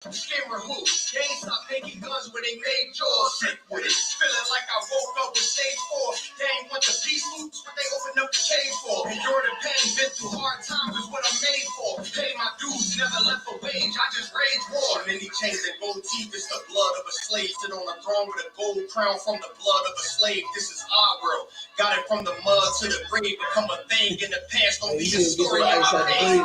Skin removed. They ain't stop making guns where they made yours. Sick with it. Feeling like I woke up with stage 4. They ain't want the peace loops, but they opened up the cage for. Endure the pain, been through hard times is what I'm made for. Pay my dues, never left a wage. I just rage war. Many chains and gold teeth, it's the blood of a slave. Sit on a throne with a gold crown from the blood of a slave. This is our world. Got it from the mud to the grave. Become a thing in the past. Don't be a story in my page.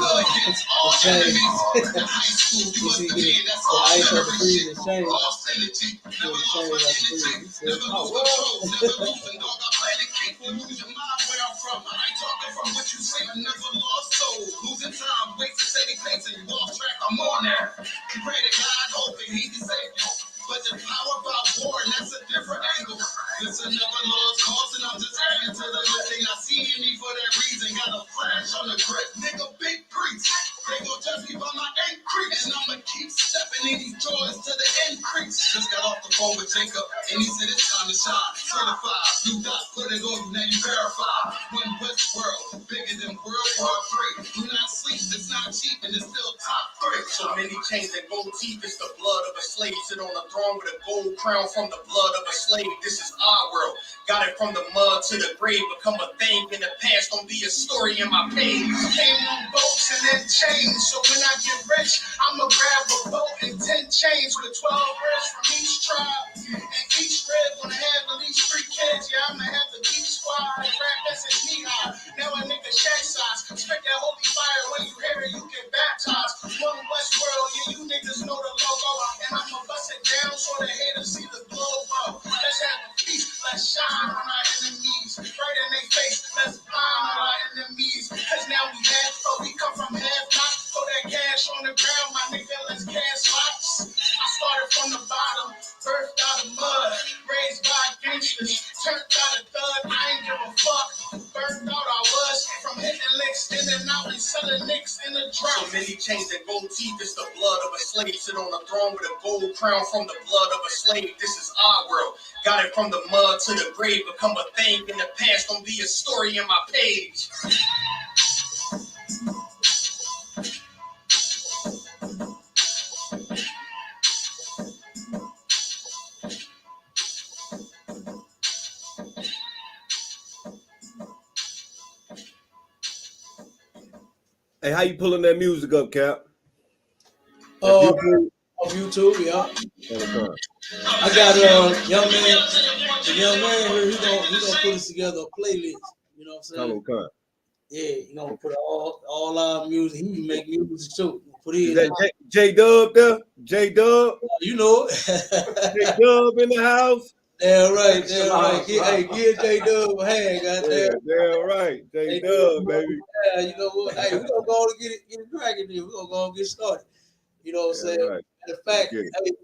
It's all enemies. High school, you must have been. That's all memories. Lost energy. Never lost my energy. Never lose control. Never losing, dog. I play the kick for losing mind where I'm from. I ain't talking from what you say. I never lost soul. Losing time. Wasting steady pace and you lost track. I'm on there. You pray to God, hoping he can save you. But the power about war, and that's a different angle. It's another lost cause, and I'm just adding to the list. They not seeing me for that reason. Got a flash on the grip, nigga, big grease. They gon' judge me by my increase, and I'ma keep stepping in these joys to the increase. Just got off the phone with Jacob, and he said it's time to shine. Certified, you got put it on you, now you verify. One West world, bigger than World War III. Do not sleep, it's not cheap, and it's still top 3. So many chains and gold teeth, it's the blood of a slave. Sit on a throne with a gold crown from the blood of a slave. This is our world. Got it from the mud to the grave. Become a thing in the past. Don't be a story in my page. Came on boats and then chains. So when I get rich, I'ma grab a boat and 10 chains with 12 ribs from each tribe. And each rib gonna have at least 3 kids. Yeah, I'ma have the deep squad. Rap that's in knee high. Now a nigga shack size. Spit that holy fire. When you hear it, you get baptized. One West world. Yeah, you niggas know the logo. And I'ma bust it down so the haters see the glow. Let's have a feast. Let's shine on our enemies. Right in their face. Let's blind on our enemies. Cause now we half, but we come from half not. Throw that cash on the ground, my nigga, let's cash lots. I started from the bottom, birthed out of mud, raised by gangsters, turned out a thug, I ain't give a fuck. Birthed out I was, from hitting licks in and out and selling nicks in the drum. So many chains and gold teeth, it's the blood of a slave. Sit on a throne with a gold crown from the blood of a slave. This is our world. Got it from the mud to the grave. Become a thing in the past. Don't be a story in my page. Hey, how you pulling that music up, Cap? YouTube? On YouTube, yeah. I got a young man. The young man here, he gonna put us together a playlist. You know what I'm saying? Yeah, you know, put all our music. He make music too. Put it. Is that J Dub there? J Dub. You know it. J Dub in the house. Damn right, damn right. Give J Dub a hand, goddamn. Damn right, J Dub, baby. Yeah, you know what? Hey, we gonna go and get it cracking here. We gonna go and get started. You know what I'm saying? Right. The fact,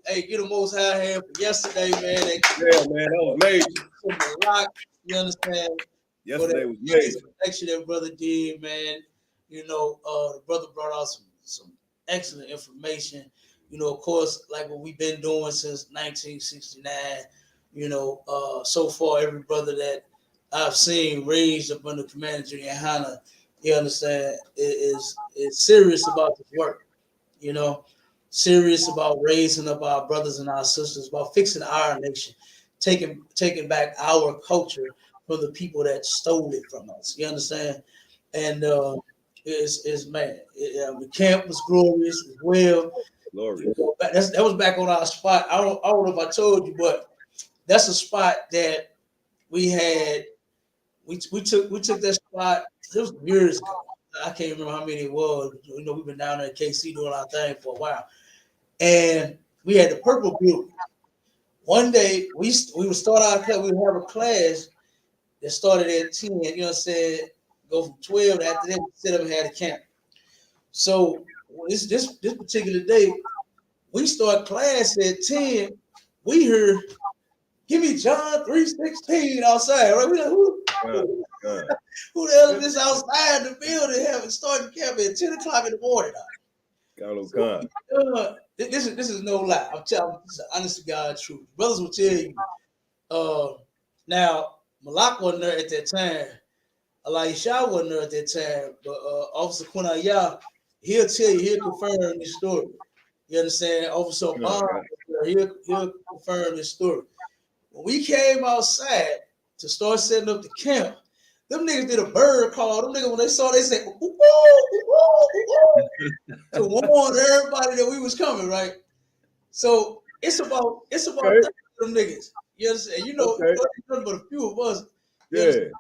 hey, get a most high hand for yesterday, man. Yeah, man, that was major. Rock, you understand? Yesterday was major. Actually, that brother did, man. You know, the brother brought out some excellent information. You know, of course, like what we've been doing since 1969. You know, so far every brother that I've seen raised up under Commander Junior Hanna, you understand, is serious about this work. You know, serious about raising up our brothers and our sisters, about fixing our nation, taking back our culture from the people that stole it from us. You understand? And it's man, the camp was glorious as well. Glorious. That was back on our spot. I don't know if I told you, but that's a spot that we had. We took that spot. It was years ago. I can't remember how many it was. You know, we've been down there at KC doing our thing for a while, and we had the purple building. One day we would start our class. We would have a class that started at 10. You know what I'm saying? Go from 12 after that. Sit up and had a camp. So this particular day, we start class at 10. We heard, "Give me John 3:16" outside. Right? We like, who the hell is this outside the building having started camp at 10 o'clock in the morning? This is no lie. I'm telling you, this is honest to God truth. Brothers will tell you. Now, Malak wasn't there at that time. Elisha wasn't there at that time. But Officer Quinaya, he'll tell you, he'll confirm this story. You understand? Officer Yeah, Bond, he'll confirm this story. When we came outside to start setting up the camp, them niggas did a bird call. Them niggas, when they saw, they said, "Ooh, ooh, ooh, ooh," to warn everybody that we was coming, right? So it's about 30 okay, of them niggas. You understand? You know, okay, nothing but a few of us. You yeah, understand?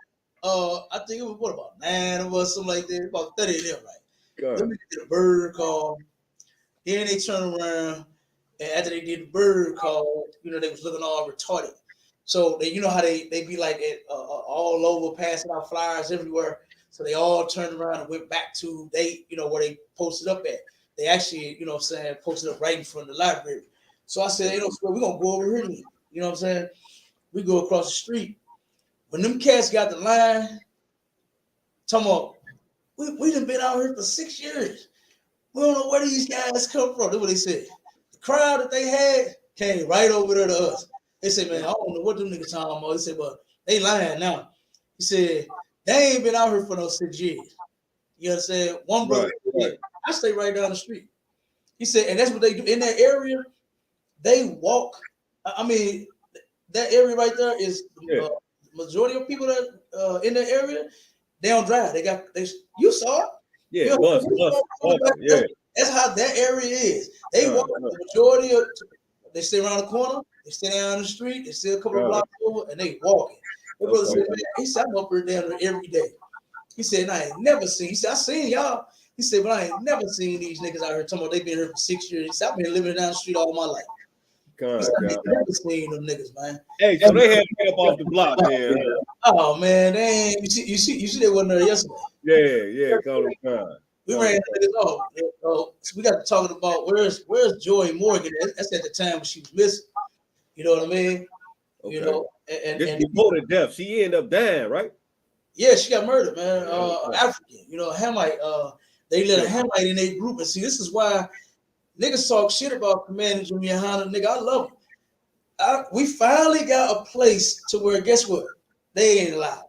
I think it was what about 9 of us, something like that. About 30 of them, right? Them God, niggas did a bird call. Then they turn around, and after they did the bird call, you know, they was looking all retarded. So they, you know how they be like at, all over, passing out flyers everywhere. So they all turned around and went back to they, you know, where they posted up at. They actually, you know what I'm saying, posted up right in front of the library. So I said, you know, we're gonna go over here. You know what I'm saying? We go across the street. When them cats got the line, talking about, we done been out here for 6 years. We don't know where these guys come from. That's what they said. The crowd that they had came right over there to us. They said, man, I don't know what them niggas talking about. He said, but they lying now. He said, they ain't been out here for no 6 years. You understand? One brother, right, right, I stay right down the street. He said, and that's what they do. In that area, they walk. I mean, that area right there is yeah, majority of people that in that area, they don't drive. You saw it. yeah, You bus, walking, yeah, that's how that area is. They God, walk the majority of. They stay around the corner. They stay down the street. They stay a couple of God, blocks over, and they walking. My brother said, okay, man, he said, I'm up here down there every day. He said, and I ain't never seen. He said, I seen y'all. He said, but I ain't never seen these niggas out here talking about they been here for 6 years. He said, I've been living down the street all my life. He said, God, I God. ain't never seen them niggas, man. Hey, so they had to get up off the block then, huh? Oh man, they ain't, you see, they wasn't there yesterday. Yeah, yeah, call them time. We ran niggas off. So we got to talking about where's Joy Morgan. That's at the time when she was missing. You know what I mean? Okay. You know, This and before the death, she ended up dying, right? yeah, she got murdered, man. Yeah. African, you know, Hamite. They let a Hamite in their group, and see, this is why niggas talk shit about Commander Jimmy Hanna. Nigga, I love him. We finally got a place to where, guess what? They ain't allowed.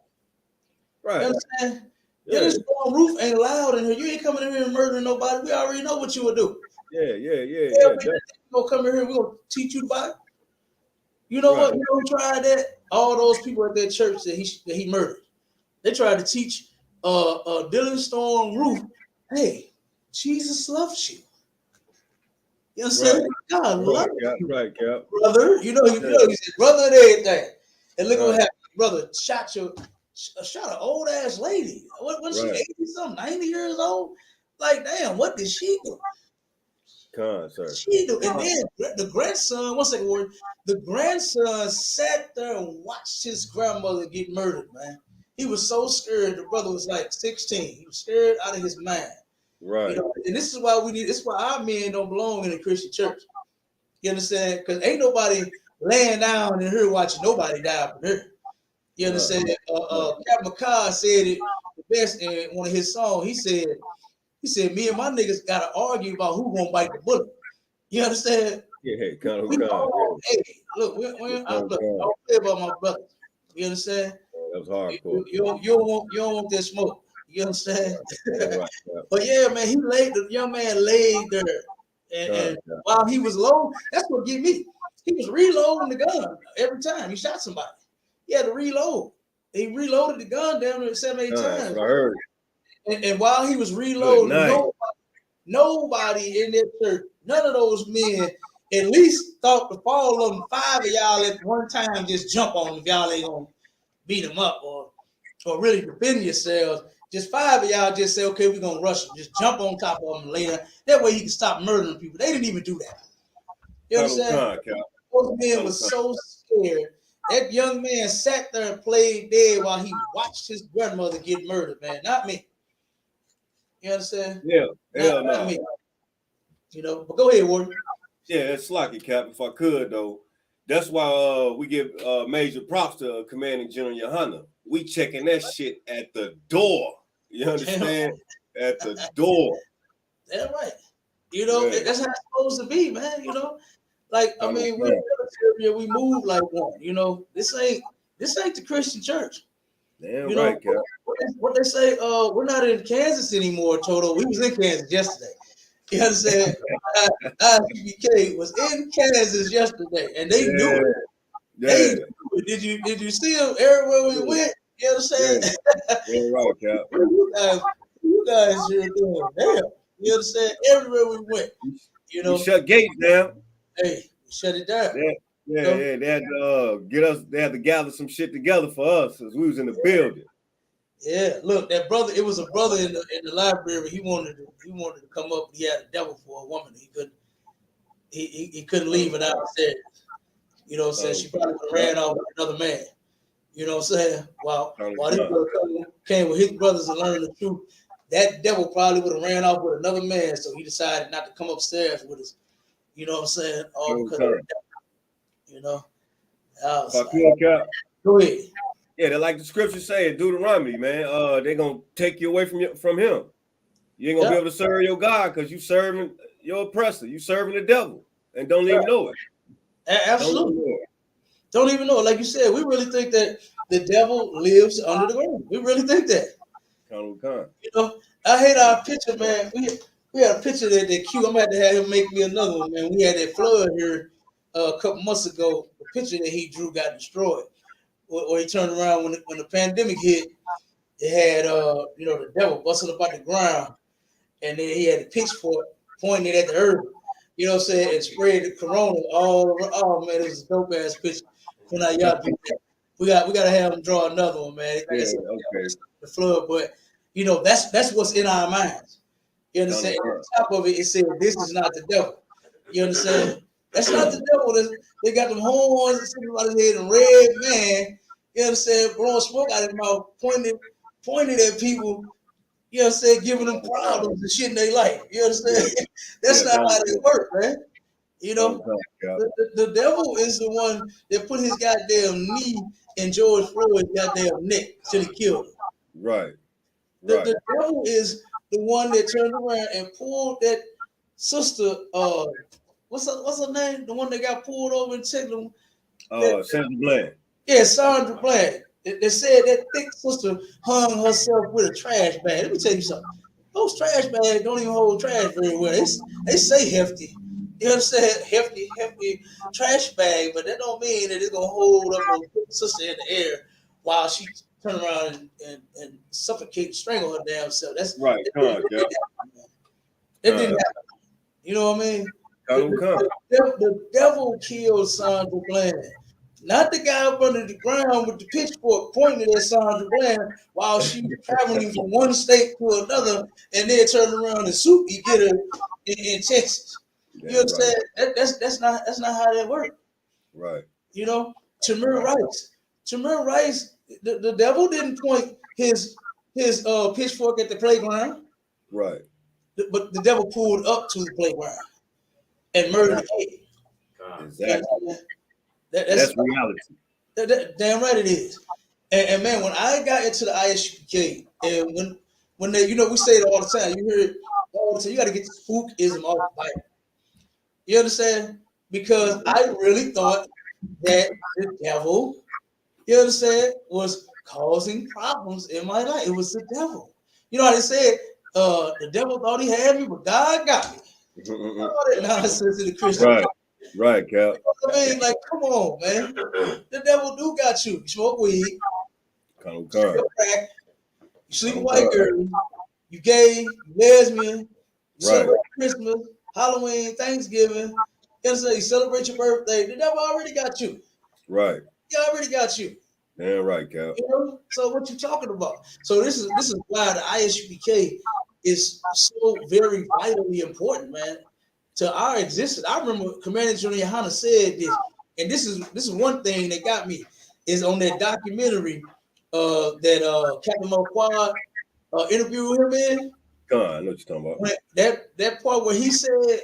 Right. You understand? Yeah. This roof ain't allowed in here. You ain't coming in here and murdering nobody. We already know what you would do. Yeah. We're gonna come in here. We're gonna teach you the Bible. You know what? You know who tried that? All those people at that church that he murdered. They tried to teach Dylan Storm Roof, hey, Jesus loves you. You know what I'm saying? God loves you, Cap. brother. You know, he said brother and everything. And look what happened. Brother shot an old ass lady. What she 80 something, 90 years old? Like, damn, what did she do? Sir. She do. And then the grandson, one second word, the grandson sat there and watched his grandmother get murdered, man. He was so scared. The brother was like 16. He was scared out of his mind. Right. You know, and this is why this is why our men don't belong in a Christian church. You understand? Because ain't nobody laying down in here watching nobody die from here. You understand? Captain McCall said it the best in one of his songs. He said, me and my niggas gotta argue about who gonna bite the bullet. You understand? Yeah, hey, Hey, look, I don't play about my brother. You understand? That was hardcore. You don't want that smoke. You understand? Right. But yeah, man, the young man laid there. And while he was low, that's what get me. He was reloading the gun every time he shot somebody. He had to reload. He reloaded the gun down there 7, 8 times. I heard. And while he was reloading, nobody in that church, none of those men at least thought to fall on 5 of y'all at one time, just jump on them if y'all ain't gonna beat them up or really defend yourselves. Just 5 of y'all just say, okay, we're gonna rush him. Just jump on top of him later. That way he can stop murdering people. They didn't even do that. You understand? Those men were so scared. That young man sat there and played dead while he watched his grandmother get murdered, man. Not me. You understand? Yeah. Hell not me. You know, but go ahead, Warden. Yeah, it's slocky, Cap. If I could, though, that's why we give major props to Commanding General Yohana. We checking that shit at the door. You understand? At the door. That's right. You know, that's how it's supposed to be, man. You know, like I mean, we move like one. You know, this ain't the Christian church. Damn you know, right, Cap. What they say? We're not in Kansas anymore, Toto. We was in Kansas yesterday. You understand? ISUPK was in Kansas yesterday, and they knew it. They knew it. Did you see them everywhere we went? You understand? Yeah, right, Cap. You guys here doing damn. You understand? Everywhere we went, you We know. shut gates down. Hey, shut it down. Yeah. They had to get us. They had to gather some shit together for us as we was in the building. Yeah, look, that brother. It was a brother in the library. He wanted to come up. He had a devil for a woman. He couldn't leave it downstairs. You know what I'm saying? She probably ran off with another man. You know what I'm saying? While this brother came with his brothers and learned the truth, that devil probably would have ran off with another man. So he decided not to come upstairs with us. You know what I'm saying? All because of the devil. You know. Go ahead. Yeah, they're like the scripture say in Deuteronomy, man. They're gonna take you away from him. You ain't gonna be able to serve your God because you serving your oppressor. You serving the devil and don't even know it. Absolutely. Don't even know it. Like you said, we really think that the devil lives under the ground. We really think that. You know, I hate our picture, man. We had a picture that cute. I'm gonna have to have him make me another one, man. We had that flood here a couple months ago. The picture that he drew got destroyed. Or he turned around when the pandemic hit. It had the devil busting up out the ground, and then he had a pitchfork pointing at the earth. You know what I'm saying? And spread the corona all over. Oh man, it was a dope ass picture. When y'all do that, we gotta have him draw another one, man. Like I said, the flood, but you know that's what's in our minds. You understand? On top of it, it said this is not the devil. You understand? That's not the devil. They got them horns and something like that and red man. You understand? Blowing smoke out of his mouth, pointed at people. You understand? Giving them problems and shit in their life. You understand? That's not how they work, man. You know, the devil is the one that put his goddamn knee in George Floyd's goddamn neck till he killed him. Right. The devil is the one that turned around and pulled that sister. What's her name? The one that got pulled over and taken them. Sandra Bland. Yeah, Sandra Bland. They said that thick sister hung herself with a trash bag. Let me tell you something. Those trash bags don't even hold trash very well. They say hefty. You understand? Hefty trash bag, but that don't mean that it's gonna hold up a sister in the air while she turn around and suffocate and strangle her damn self. That's right. That didn't happen. You know what I mean? The devil killed Sandra Bland. Not the guy up under the ground with the pitchfork pointing at Sandra Bland while she was traveling from one state to another, and then turn around and you get her in Texas. You understand? Right. That's not how that works. Right. You know, Tamir Rice, the devil didn't point his pitchfork at the playground. Right. But the devil pulled up to the playground and murdered the kid. Exactly. That's reality. Damn right it is. And man, when I got into the ISUPK, and when they, we say it all the time, you hear it all the time, you got to get the spookism off the Bible. You understand? Because I really thought that the devil, you understand, was causing problems in my life. It was the devil. You know how they said, the devil thought he had me, but God got me. All that nonsense in the Christian. Right, Cal. I mean, like, come on, man. The devil do got you. You smoke weed. You crack. You sleep with white girl. You gay. You lesbian. You celebrate Christmas, Halloween, Thanksgiving. You celebrate your birthday. The devil already got you. Right. He already got you. Damn right, Cal. You know? So what you talking about? So this is why the ISUPK is so very vitally important, man, to our existence. I remember Commander General Yohana said this, and this is one thing that got me is on that documentary that Captain Moquad interviewed him in. God, I know what you're talking about. That part where he said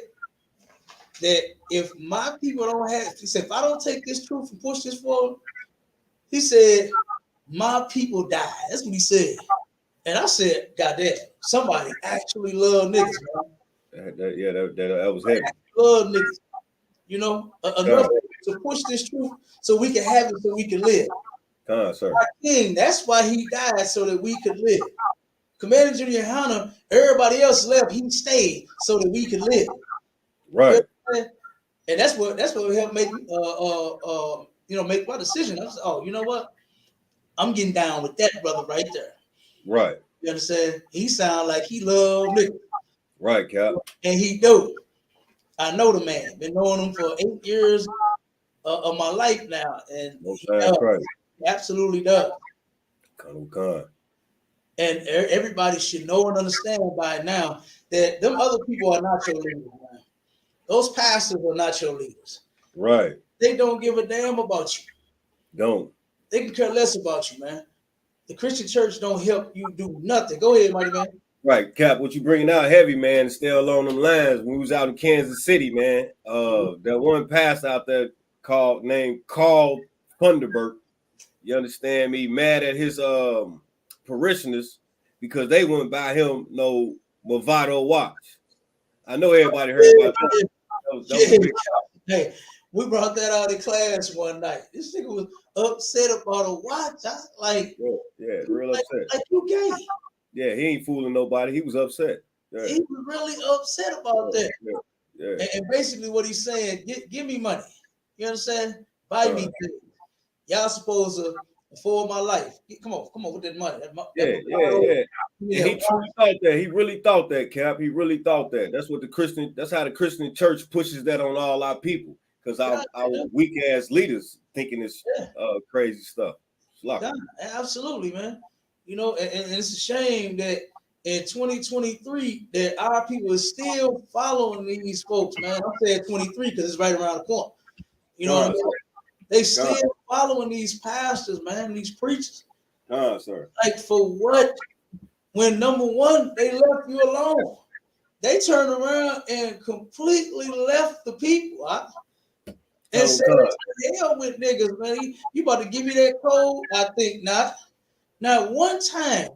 that if my people don't have, he said, if I don't take this truth and push this forward, he said, my people die. That's what he said. And I said, God damn, somebody actually love niggas, man. That was heavy. Love niggas. You know, enough to push this truth so we can have it, so we can live. Sir. Our king, that's why he died, so that we could live. Commander Junior Hunter, everybody else left, he stayed so that we could live. Right. And that's what helped make make my decision. I was, oh, you know what? I'm getting down with that brother right there. Right. You understand? He sound like he love niggas. Right, Cap. And he do. I know the man. Been knowing him for 8 years of my life now, and he absolutely does. And everybody should know and understand by now that them other people are not your leaders, man. Those pastors are not your leaders. Right. They don't give a damn about you. Don't. They can care less about you, man. The Christian church don't help you do nothing. Go ahead, mighty man. Right, Cap. What you bringing out heavy, man? Still along them lines. When we was out in Kansas City, man, that one pastor out there named Carl Thunderbird. You understand me? Mad at his parishioners because they wouldn't buy him no Movado watch. I know everybody heard about that. Hey, we brought that out in class one night. This nigga was upset about a watch. I was like, real upset. Like you gay. Yeah, he ain't fooling nobody. He was upset. Yeah. He was really upset about that. Yeah. And basically what he's saying, give me money. You understand? Buy me things. Y'all supposed to afford my life. Come on with that money. Yeah. He truly thought that. He really thought that, Cap. He really thought that. That's how the Christian church pushes that on all our people. Because our weak ass leaders thinking it's crazy stuff. Absolutely, man. You know, and it's a shame that in 2023 that our people are still following these folks, man. I'm saying 23 because it's right around the corner. You know what I mean? They still following these pastors, man, these preachers. Sir. Like for what? When number one, they left you alone. They turned around and completely left the people. And said, hell with niggas, man. You about to give me that code? I think not. Not one time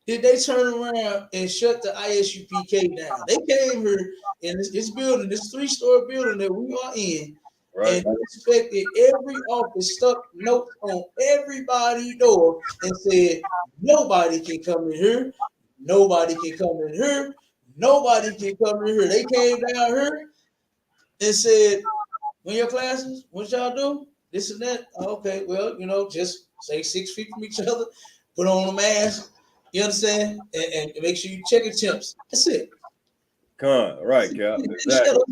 did they turn around and shut the ISUPK down. They came here in this building, this 3-story building that we are in, and inspected every office, stuck notes on everybody's door, and said, nobody can come in here. Nobody can come in here. Nobody can come in here. They came down here and said, when your classes, what y'all do? This and that. Okay, well, just stay 6 feet from each other. Put on a mask, you understand, and make sure you check your temps. That's it. Right, Cap. Exactly.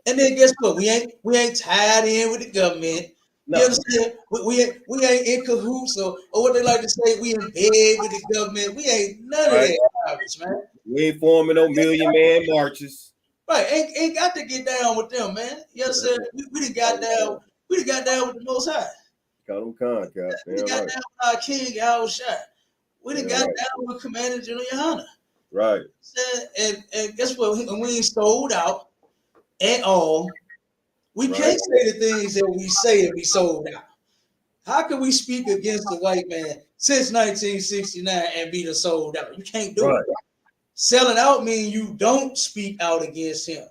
And then guess what? We ain't tied in with the government. No. You understand? We ain't in cahoots or what they like to say. We in bed with the government. We ain't none of that garbage, man. We ain't forming no million-man marches. Right? Ain't got to get down with them, man. You understand? We done got down. We done got down with the Most High. Cap. We got down with our King, our shot. We done got down with Commander Junior Hunter. Right. And guess what? We ain't sold out at all. We can't say the things that we say and be sold out. How can we speak against the white man since 1969 and be the sold out? You can't do it. Selling out means you don't speak out against him.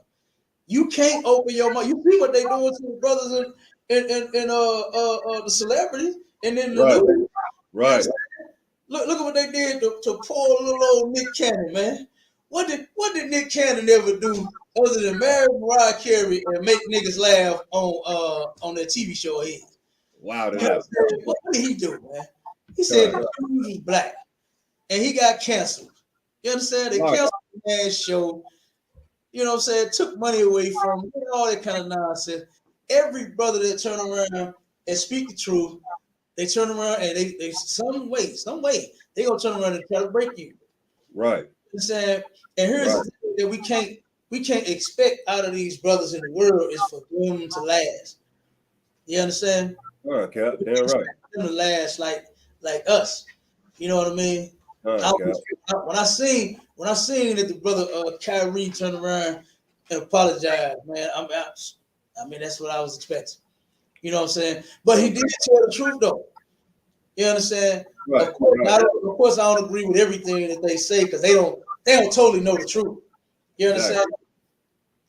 You can't open your mouth. You see what they doing to the brothers and the celebrities and then the news. Right. Look at what they did to poor little old Nick Cannon, man. What did Nick Cannon ever do other than marry Mariah Carey and make niggas laugh on their TV show ahead? Wow. What did he do, man? He said the dude was black and he got canceled. You understand? They canceled the man's show. You know what I'm saying? Took money away from him, all that kind of nonsense. Every brother that turn around and speak the truth, they turn around and they some way, they gonna turn around and try to break you. Right. You know what I'm saying? And here's the thing that we can't expect out of these brothers in the world is for them to last. You understand? All right, Cap. Damn right. Them to last like us. You know what I mean? When I seen that the brother Kyrie turned around and apologized, man, I'm out. I mean, that's what I was expecting. You know what I'm saying? But he did tell the truth, though. You understand? Right. Of course, I don't agree with everything that they say because they don't totally know the truth. You understand?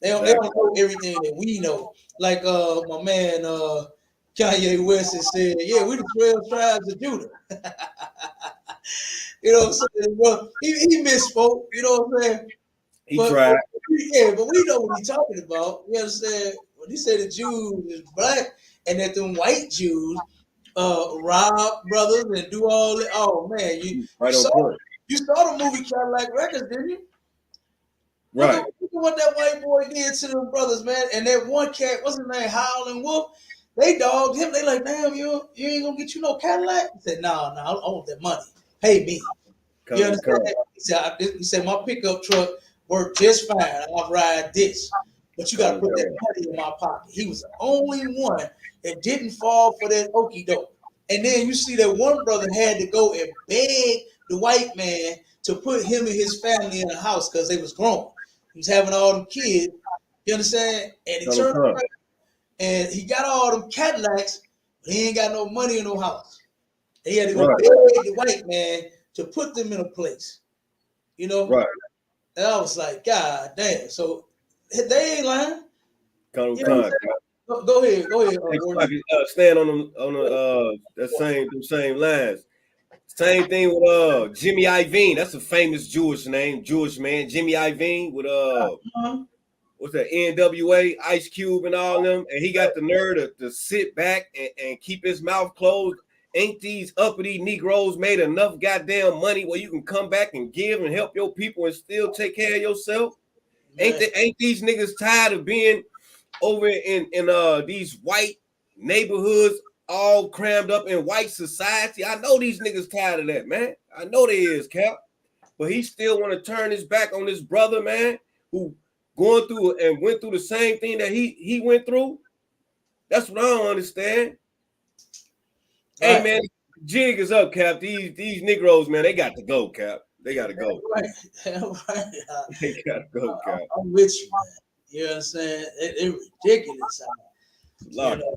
They don't know everything that we know. Like my man Kanye West has said, yeah, we the 12 tribes of Judah. You know what I'm saying? Well, he misspoke. You know what I'm saying? He tried. But we know what he's talking about. You understand? When he said the Jews is black and that them white Jews rob brothers and do all that. Oh man, Right on point. you saw the movie Cadillac Records, didn't you? Right. Look at what that white boy did to them brothers, man. And that one cat, what's his name, Howlin' Wolf, they dogged him. They like, damn, you ain't gonna get you no Cadillac. He said, no, I want that money. Pay me. You understand? He said, my pickup truck worked just fine. I'll ride this. But you gotta put that money in my pocket. He was the only one that didn't fall for that okie doke. And then you see that one brother had to go and beg the white man to put him and his family in a house because they was grown. He was having all them kids. You understand? And he turned around and he got all them Cadillacs, but he ain't got no money in no house. And he had to go beg the white man to put them in a place. You know? Right. And I was like, God damn. So they ain't lying. Go ahead. Stand on the same lines. Same thing with Jimmy Iovine. That's a famous Jewish name, Jewish man. Jimmy Iovine with what's that? NWA, Ice Cube, and all them. And he got the nerve to sit back and keep his mouth closed. Ain't these uppity Negroes made enough goddamn money where you can come back and give and help your people and still take care of yourself? Ain't these niggas tired of being over in these white neighborhoods all crammed up in white society? I know these niggas tired of that, man. I know they is, Cap. But he still want to turn his back on this brother, man, who going through and went through the same thing that he went through. That's what I don't understand. Right. Hey, man, jig is up, Cap. These Negroes, man, they got to go, Cap. They got to go. Right. They got to go, Cap. I'm with you, man. You know what I'm saying? It's ridiculous. You know?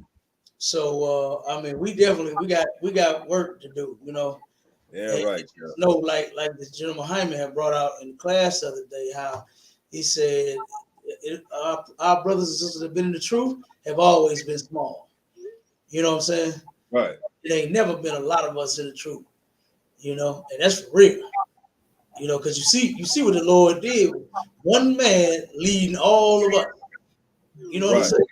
So I mean, we got work to do, you know. Yeah, and, right. You know, like the General Hyman had brought out in class the other day, how he said our brothers and sisters that have been in the truth have always been small. You know what I'm saying? Right. It ain't never been a lot of us in the truth, you know, and that's for real. You know, because you see what the Lord did. One man leading all of us. You know what I'm saying?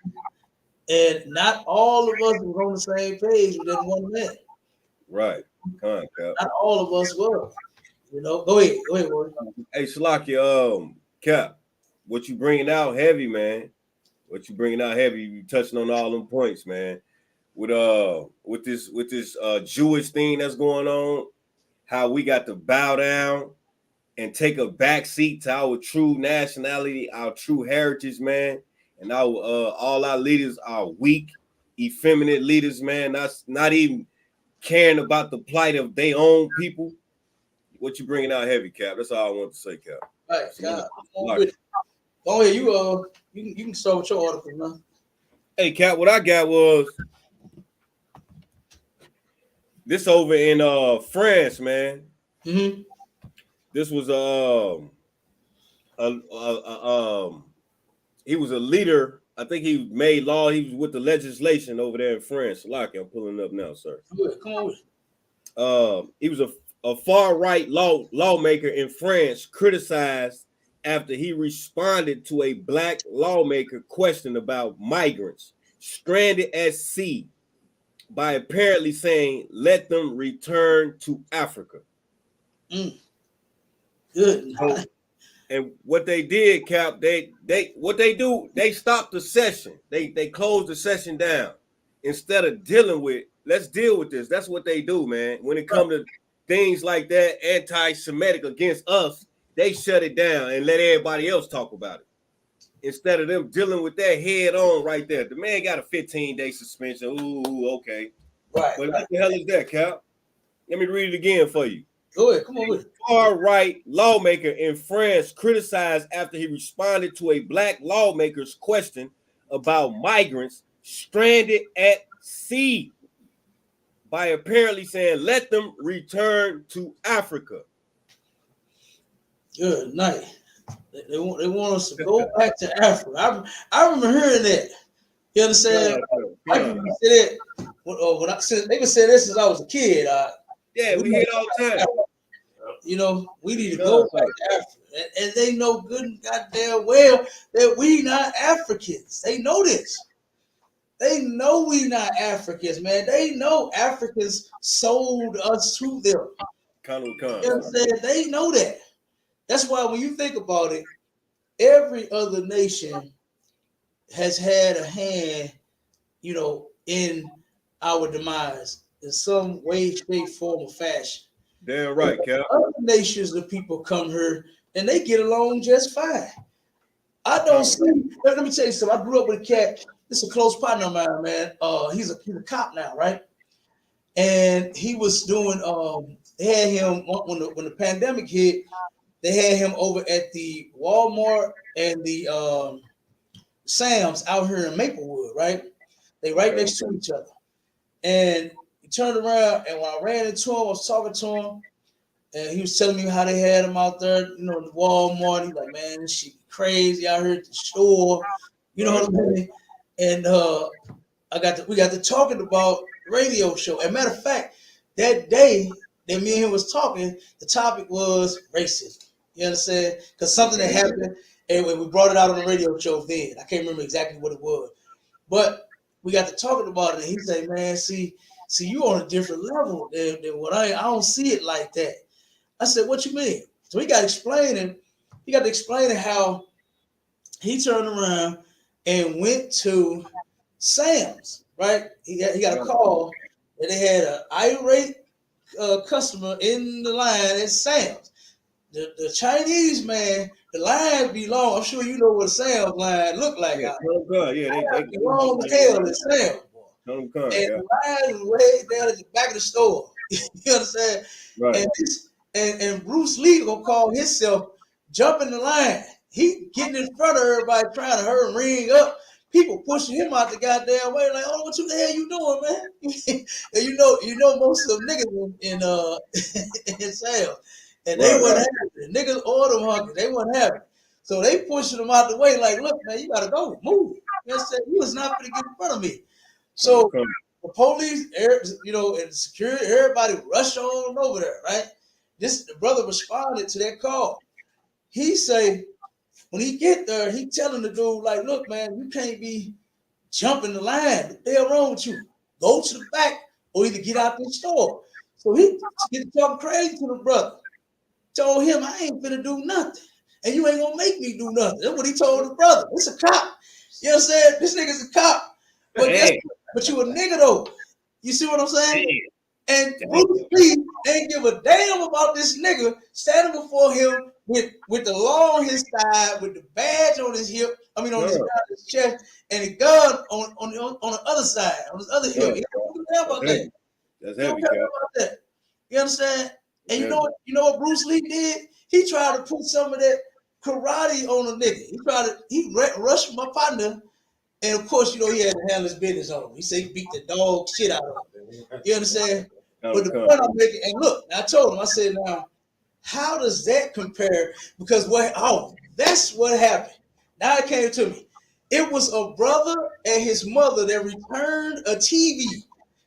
And not all of us were on the same page with that one man. Right. Come on, Cap. Not all of us were. You know, go ahead, Warren. Hey, Shalaki, Cap, what you bringing out heavy, man? What you bringing out heavy? You touching on all them points, man. With this Jewish thing that's going on, how we got to bow down and take a back seat to our true nationality, our true heritage, man. And all our leaders are weak, effeminate leaders, man. That's not even caring about the plight of their own people. What you bringing out heavy, Cap? That's all I want to say, Cap. All right, Cap. Go ahead, you can start with your article, man. Hey, Cap, what I got was this over in France, man. Mm-hmm. This was he was a leader. I think he made law. He was with the legislation over there in France. Lucky, I'm pulling up now, sir. Come on with it. He was a far right lawmaker in France, criticized after he responded to a black lawmaker question about migrants stranded at sea by apparently saying, "Let them return to Africa." Good. And what they did, Cap, they stopped the session. They closed the session down instead of dealing with. Let's deal with this. That's what they do, man. When it comes to things like that, anti-Semitic against us, they shut it down and let everybody else talk about it instead of them dealing with that head on right there. The man got a 15-day suspension. Ooh, okay. Right. But what the hell is that, Cap? Let me read it again for you. Go ahead. Come on with it. Far-right lawmaker in France criticized after he responded to a black lawmaker's question about migrants stranded at sea by apparently saying, "Let them return to Africa." Good night. They want us to go back to Africa. I remember hearing that. You understand? I remember say that when they been saying this since I was a kid. Yeah, we hear it all the time. we need to go back to Africa. And they know good and goddamn well that we not Africans. They know this. They know we not Africans, man. They know Africans sold us to them. You know what I'm saying? They know that. That's why when you think about it, every other nation has had a hand, in our demise in some way, shape, form, or fashion. Damn right, Cap. Other nations of people come here and they get along just fine. I don't see. Let me tell you something. I grew up with a cat. This is a close partner of mine, man. He's a cop now, right? And he was doing. They had him when the pandemic hit. They had him over at the Walmart and the Sam's out here in Maplewood, right? They right next to each other. And he turned around, and when I ran into him, I was talking to him, and he was telling me how they had him out there, in the Walmart. He's like, man, this shit crazy out here at the store. You know what I mean? And we got to talking about radio show. As a matter of fact, that day that me and him was talking, the topic was racism. You understand? Because something that happened, and we brought it out on the radio show then. I can't remember exactly what it was. But we got to talking about it, and he said, man, see, you on a different level than what I don't see it like that. I said, what you mean? So he got to explain how he turned around and went to Sam's, right? He got a call that they had an irate customer in the line at Sam's. The Chinese man, the line be long. I'm sure you know what a Sam's line look like. Yeah, they long as hell at Sam's. And the line is way down at the back of the store. You understand? Right. And Bruce Lee gonna call himself jumping the line. He getting in front of everybody trying to hurry and ring up. People pushing him out the goddamn way, like, oh, what the hell you doing, man? And you know most of them niggas in sales. And they wasn't having it. Niggas order hungry. They wasn't having it. So they pushing them out the way, like, look, man, you gotta go, move. You understand? You was not gonna get in front of me. So the police, and security, everybody rushed on over there, right? The brother responded to that call. He say, when he get there, he telling the dude, like, look, man, you can't be jumping the line. What the hell wrong with you? Go to the back or either get out the store. So he get talking crazy to the brother. Told him, I ain't finna do nothing. And you ain't gonna make me do nothing. That's what he told the brother. It's a cop. You know what I'm saying? This nigga's a cop. But you a nigga though. You see what I'm saying? And Bruce Lee ain't give a damn about this nigga standing before him with the law on his side, with the badge on his hip, on his chest, and a gun on the other side, on his other hip. He don't care about that. That's heavy, about that. You understand? And you know what Bruce Lee did? He tried to put some of that karate on a nigga. He rushed my partner, and of course, he had to handle his business on him. He said he beat the dog shit out of him. You understand? But the point I'm making, and look, I told him, I said, now, how does that compare? Because that's what happened. Now it came to me. It was a brother and his mother that returned a TV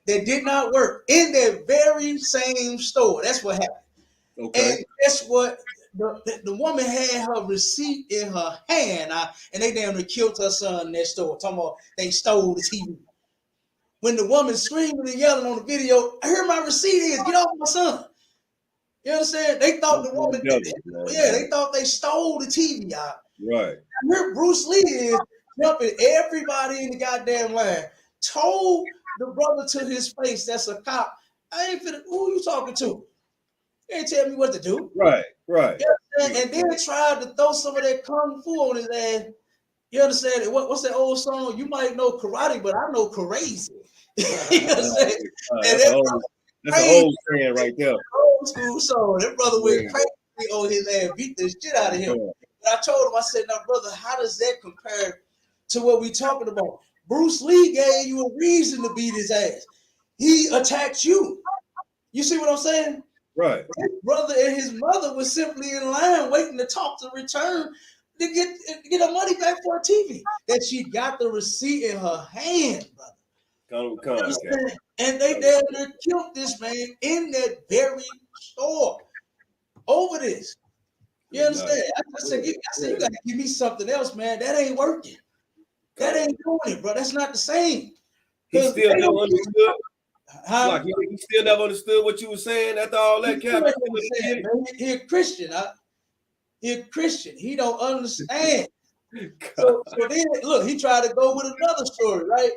that did not work in that very same store. That's what happened. Okay. And guess what? The woman had her receipt in her hand, and they damn near killed her son in that store. Talking about they stole the TV. When the woman screaming and yelling on the video, I heard my receipt is, get off my son. You understand? They thought the woman, they thought they stole the TV out. Right. I heard Bruce Lee is jumping everybody in the goddamn line. Told the brother to his face, that's a cop, I ain't finna, who you talking to? You ain't tell me what to do. Right. You understand? And then tried to throw some of that kung fu on his ass. You understand? What's that old song? You might know karate, but I know crazy. You understand? That's an old saying right there. Old school song. That brother went crazy on his ass, beat the shit out of him. But I told him, I said, now, brother, how does that compare to what we talking about? Bruce Lee gave you a reason to beat his ass. He attacked you. You see what I'm saying? Right. His brother and his mother was simply in line waiting to talk to return to get her money back for a TV that she got the receipt in her hand, brother. And they damn near killed this man in that very store. over this. You understand? I said, you gotta give me something else, man. That ain't working. That ain't doing it, bro. That's not the same. He still never understood. Like, he still never understood what you were saying after all that. He a Christian. He a Christian. He don't understand. So then, look, he tried to go with another story, right?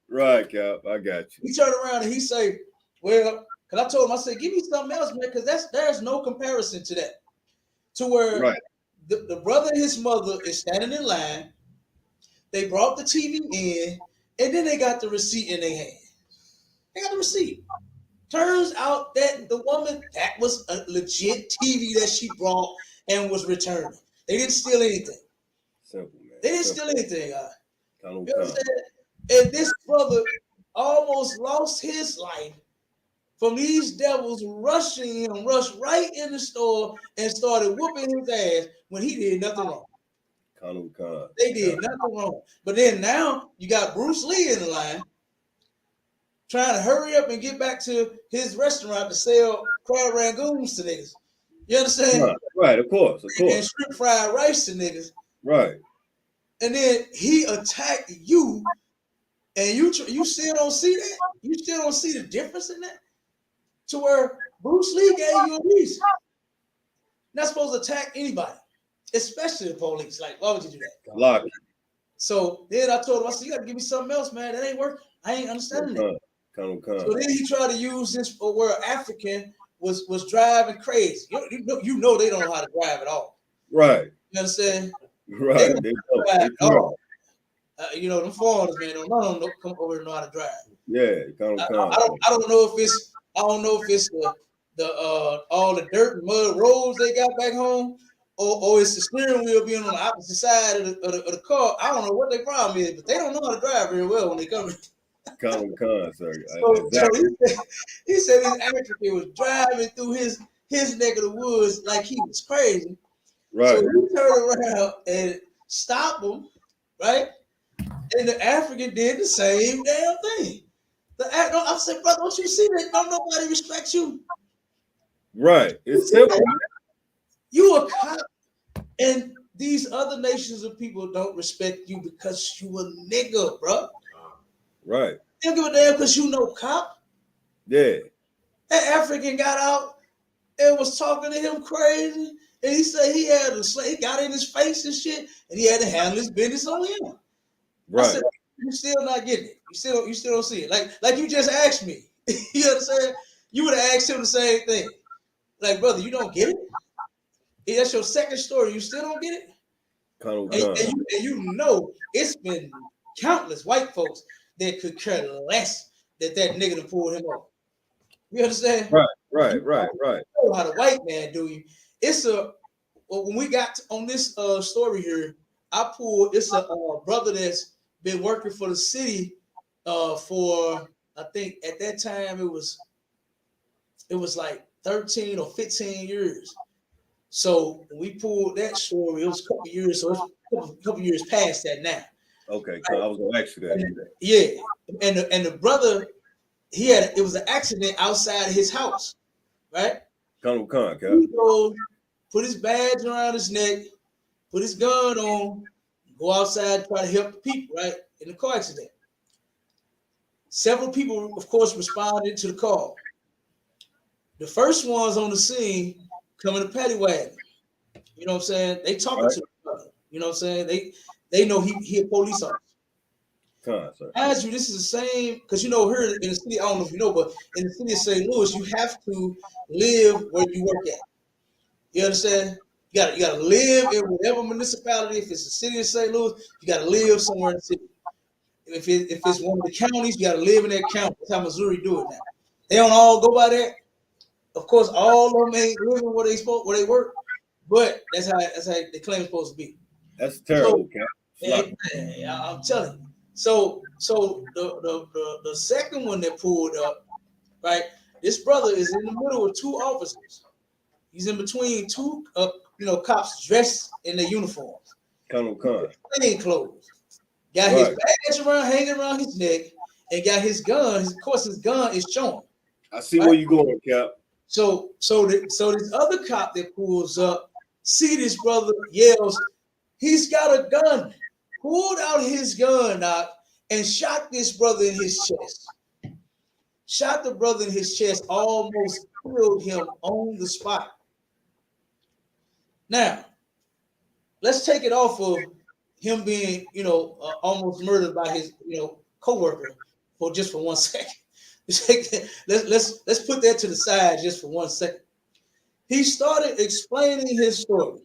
Right, Cap. I got you. He turned around and he say, well, because I told him, I said, give me something else, man, because there's no comparison to that. To where the brother and his mother is standing in line. They brought the TV in, and then they got the receipt in their hand. They got the receipt. Turns out that the woman, that was a legit TV that she brought and was returning. They didn't steal anything. Simple, man. They didn't steal anything. You know what I'm saying? And this brother almost lost his life from these devils rushing him, rushed right in the store and started whooping his ass when he did nothing wrong. They did nothing wrong. But then now you got Bruce Lee in the line trying to hurry up and get back to his restaurant to sell crab rangoons to niggas. You understand? Right, of course. And shrimp fried rice to niggas. Right. And then he attacked you, and you still don't see that? You still don't see the difference in that? To where Bruce Lee gave you a reason. Not supposed to attack anybody, especially the police. Like, why would you do that? Lock it. So then I told him, I said, you got to give me something else, man. That ain't working. I ain't understanding that. So then he tried to use this where African was driving crazy. You know they don't know how to drive at all. Right. You understand? Right. They don't drive at all. You know, them foreigners, man, don't come over and know how to drive. Yeah. I don't know if it's the all the dirt and mud roads they got back home, or it's the steering wheel being on the opposite side of the car. I don't know what their problem is, but they don't know how to drive very well when they come. Sir. So he said his African was driving through his neck of the woods like he was crazy. Right. So he turned around and stopped him, right? And the African did the same damn thing. I said, brother, don't you see that? Don't nobody respect you. Right. It's simple. You a cop, and these other nations of people don't respect you because you a nigga, bro. Right. They don't give a damn because you no cop. Yeah. That African got out and was talking to him crazy, and he said he got in his face and shit, and he had to handle his business on him. Right. I said, you still not getting it. You still don't see it. Like you just asked me. You know what I'm saying? You would have asked him the same thing. Like, brother, you don't get it? That's your second story. You still don't get it? And you know it's been countless white folks that could care less that nigga done pulled him off. You understand? Right. You know how the white man do you. When we got on this story here, it's a brother that's been working for the city for, I think at that time it was like 13 or 15 years. So when we pulled that story, it was a couple years, so it's a couple years past that now. Okay, so I was gonna ask you that. Yeah, and the brother, it was an accident outside of his house, right? He goes, put his badge around his neck, put his gun on, go outside, try to help the people, right? In the car accident. Several people, of course, responded to the call. The first ones on the scene come in a paddy wagon. You know what I'm saying? They talking to each other. You know what I'm saying? They know he a police officer. As you, this is the same, because you know here in the city, I don't know if you know, but in the city of St. Louis, you have to live where you work at. You understand? You gotta live in whatever municipality. If it's the city of St. Louis, you gotta live somewhere in the city. If it's one of the counties, you gotta live in that county. That's how Missouri do it now. They don't all go by that. Of course, all of them ain't living where they work, but that's how they claim it's supposed to be. That's terrible, I'm telling you. So the second one that pulled up, right? This brother is in the middle of two officers. He's in between two, cops dressed in their uniforms. Plain clothes. Got his badge hanging around his neck, and got his gun. Of course, his gun is showing. I see where you going, Cap. So this other cop that pulls up, see this brother, yells, he's got a gun, pulled out his gun out and shot this brother in his chest. Shot the brother in his chest, almost killed him on the spot. Now, let's take it off of him being, almost murdered by his, co-worker for 1 second. let's put that to the side just for 1 second. He started explaining his story.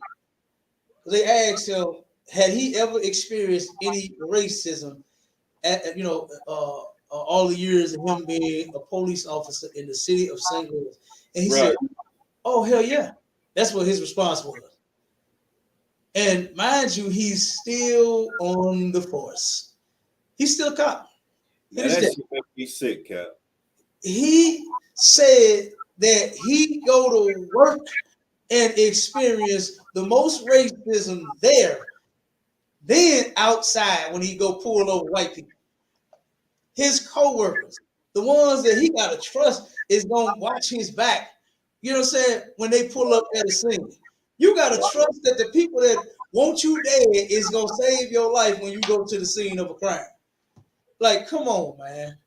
They asked him, had he ever experienced any racism all the years of him being a police officer in the city of St. Louis? And he said, oh, hell yeah. That's what his response was. And mind you, he's still on the force. He's still a cop. That shit make me sick, Cap. He said that he go to work and experience the most racism there than outside when he go pull over white people. His co-workers, the ones that he got to trust, is going to watch his back. You know what I'm saying? When they pull up at a scene. You got to trust that the people that want you dead is going to save your life when you go to the scene of a crime. Like, come on, man.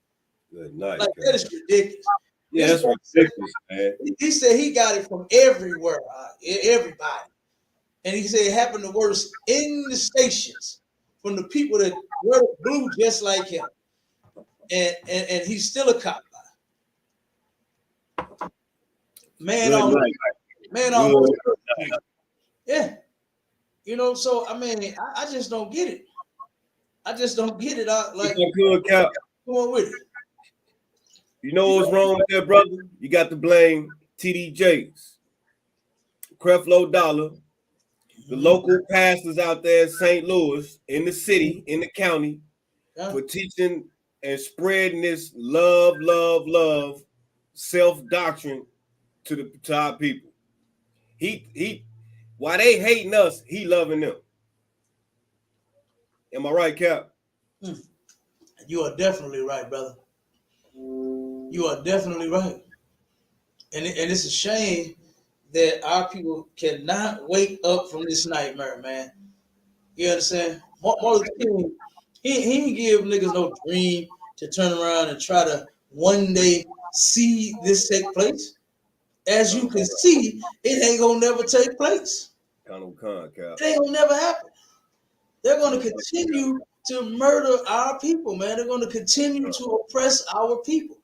Good night. Like, that is ridiculous. Yeah, that's ridiculous, man. He said he got it from everywhere, everybody. And he said it happened the worst in the stations from the people that wear blue just like him. And he's still a cop. Man, almost. Yeah. So I mean, I just don't get it. I just don't get it. Good, Cap. Come on with it. You know what's wrong with that, brother? You got to blame TDJs, Creflo Dollar, the local pastors out there in St. Louis, in the city, in the county, for teaching and spreading this love, self-doctrine to our people. He while they hating us, he loving them. Am I right, Cap? You are definitely right, brother. You are definitely right. And it's a shame that our people cannot wake up from this nightmare, man. You understand? Martin Luther King, he didn't give niggas no dream to turn around and try to one day see this take place. As you can see, it ain't gonna never take place. It ain't gonna never happen. They're gonna continue to murder our people, man. They're gonna continue to oppress our people.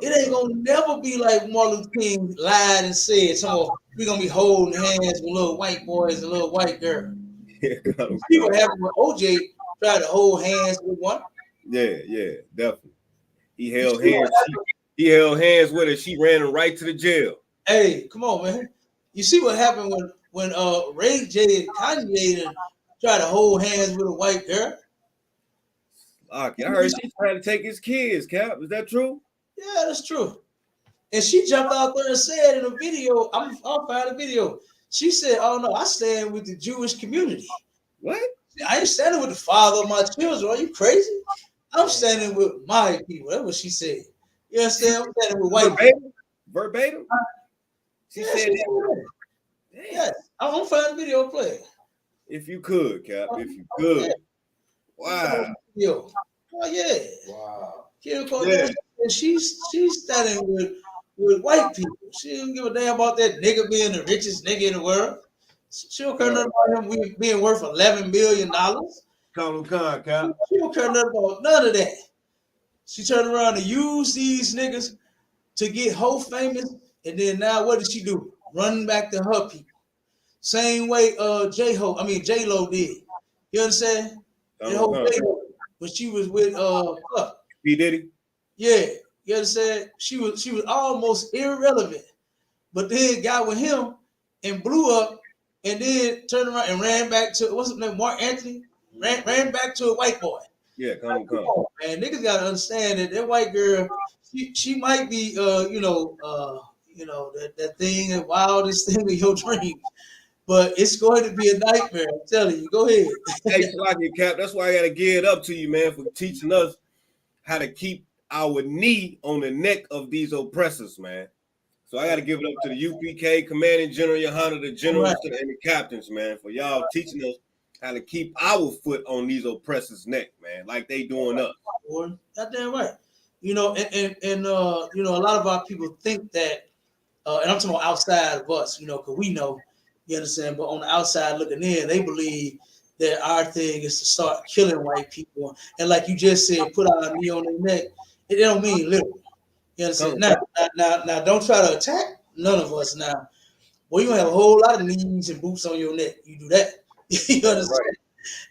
It ain't gonna never be like Martin Luther King lied and said, so we're gonna be holding hands with little white boys and little white girls. See what happened when OJ tried to hold hands with one? Yeah, definitely. He held hands with her. She ran him right to the jail. Hey, come on, man. You see what happened when Ray J and Kanye tried to hold hands with a white girl? I heard she tried to take his kids, Cap. Is that true? Yeah, that's true. And she jumped out there and said in a video, I'll find a video. She said, oh no, I stand with the Jewish community. What? I ain't standing with the father of my children. Are you crazy? I'm standing with my people. That's what she said. You understand? I'm standing with white people. Verbatim? She said that. Yes. I'm gonna find a video play. If you could, Cap. If you could. Yeah. Wow. Yo. Oh yeah. Wow. Kim Kardashian, she's standing with white people. She don't give a damn about that nigga being the richest nigga in the world. She don't care nothing about him being worth $11 billion. Call him Cap. She don't care nothing about none of that. She turned around and used these niggas to get whole famous, and then now what did she do? Run back to her people. Same way J-Lo did. You understand? That whole J-Lo, when she was with P. Diddy? Yeah. You understand? She was almost irrelevant. But then got with him and blew up and then turned around and ran back to what's his name? Mark Anthony? Ran back to a white boy. Yeah, come on. Man, niggas gotta understand that white girl, she might be that thing, the wildest thing of your dreams. But it's going to be a nightmare. I'm telling you. Go ahead. Hey, Cap, that's why I gotta give it up to you, man, for teaching us how to keep our knee on the neck of these oppressors, man. So I got to give it up to the UPK, Commanding General Yohana, the generals, Right. and the captains, man, for y'all teaching us how to keep our foot on these oppressors' neck, man, like they doing us. Boy, goddamn right. You know, and you know, a lot of our people think that, and I'm talking about outside of us, you know, because we know, you understand, but on the outside looking in, they believe that our thing is to start killing white people. And like you just said, put our knee on their neck. It don't mean literal. You understand? Now, don't try to attack none of us now. Well, you gonna have a whole lot of knees and boots on your neck. You do that. You understand? Right.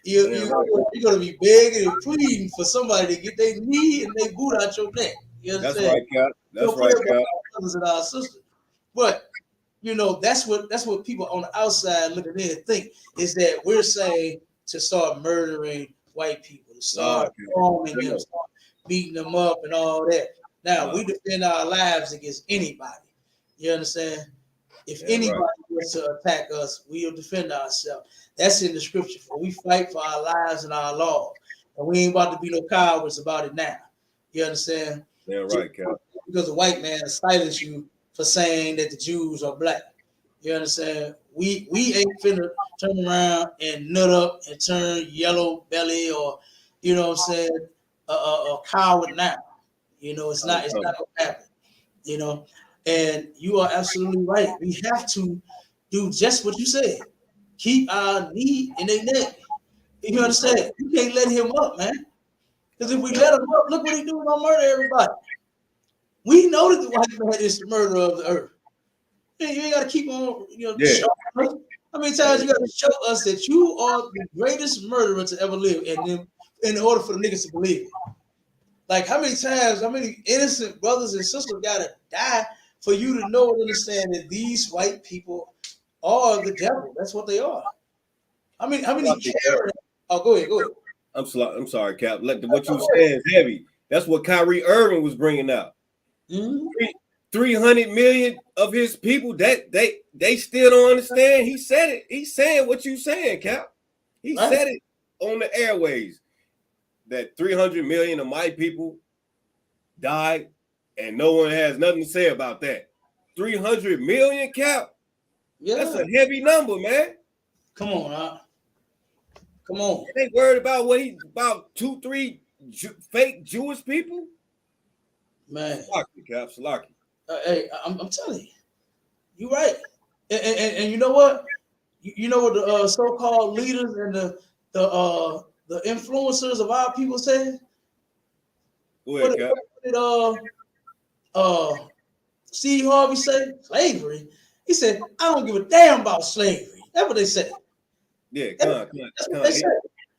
You're gonna be begging and pleading for somebody to get their knee and their boot out your neck. You That's understand? right, Cap. That's Don't right, play about Cap. our brothers and our sisters. But you know, that's what people on the outside looking in think is that we're saying to start murdering white people, to start harming them, start beating them up and all that. Now we defend our lives against anybody. You understand? If anybody was to attack us, we'll defend ourselves. That's in the scripture. For we fight for our lives and our law. And we ain't about to be no cowards about it now. You understand? Yeah, right, Cap. Because a white man silence you for saying that the Jews are black. You understand? We ain't finna turn around and nut up and turn yellow belly or, you know what I'm saying, a coward now. You know, it's not gonna happen. You know, and you are absolutely right. We have to do just what you said. Keep our knee in their neck. You understand? You can't let him up, man. Because if we let him up, look what he doing on murder everybody. We know that the white man is the murderer of the earth. You ain't got to keep on, showing us. How many times you got to show us that you are the greatest murderer to ever live, and then in order for the niggas to believe it? Like how many times, how many innocent brothers and sisters got to die for you to know and understand that these white people are the devil? That's what they are. How many care? Oh, go ahead. I'm sorry, Cap. What you saying is heavy. That's what Kyrie Irving was bringing out. 300 million of his people that they still don't understand. He said it. He's saying what you saying, Cap. He said it on the airways that 300 million of my people died, and no one has nothing to say about that. 300 million, Cap. Yeah, that's a heavy number, man. Come on, huh? Come on. They worried about about 2-3 fake Jewish people. Man, Salaki. Hey, I'm telling you, you're right. And you know what? You know what the so-called leaders and the influencers of our people say? Go ahead, Cap. What did Steve Harvey say? Slavery. He said, "I don't give a damn about slavery." That's what they said. Yeah, come on.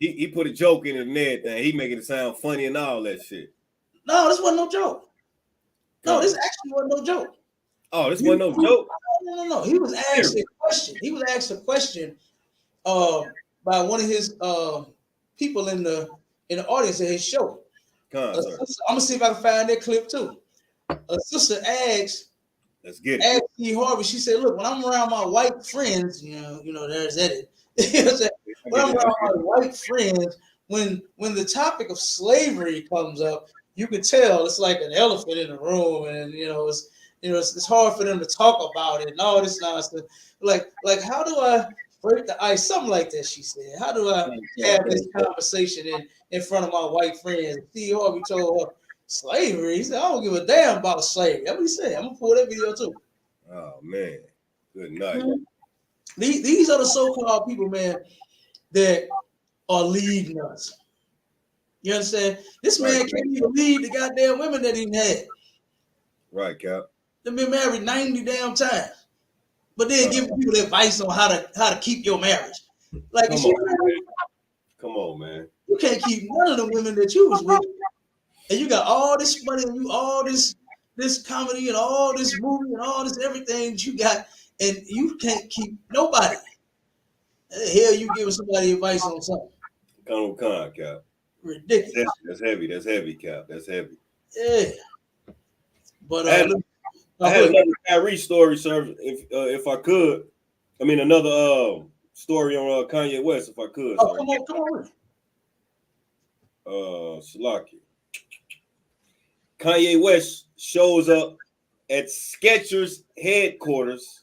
He put a joke in it and everything. He making it sound funny and all that shit. No, this wasn't no joke. No, this actually wasn't no joke. Oh, this wasn't no joke? No. He was asked a question. He was asked a question by one of his people in the audience at his show. I'm gonna see if I can find that clip too. A sister asked, asked Steve Harvey. She said, "Look, when I'm around my white friends, you know, there's edit. When I'm around my white friends, when the topic of slavery comes up, you can tell it's like an elephant in the room, and it's hard for them to talk about it and all this nonsense. Like how do I break the ice? Something like that." She said. "How do I have this conversation in front of my white friends?" Steve Harvey told her, "Slavery." He said, "I don't give a damn about slavery." That's what he said. I'm gonna pull that video too. Oh man, good night. Mm-hmm. These are the so-called people, man, that are leading us. You understand? This man can't even lead the goddamn women that he had. Right, Cap. They've been married 90 damn times, but then giving people advice on how to keep your marriage. Like, come on, man. You can't keep none of the women that you was with, and you got all this money and you all this comedy and all this movie and all this everything that you got, and you can't keep nobody. The hell, you giving somebody advice on something? Come on, Cap. Ridiculous. That's heavy, Cap. That's heavy. Yeah. But I had another Kyrie story, sir. If I could, I mean another story on Kanye West, if I could. Oh, come on. Salaki. Kanye West shows up at Skechers headquarters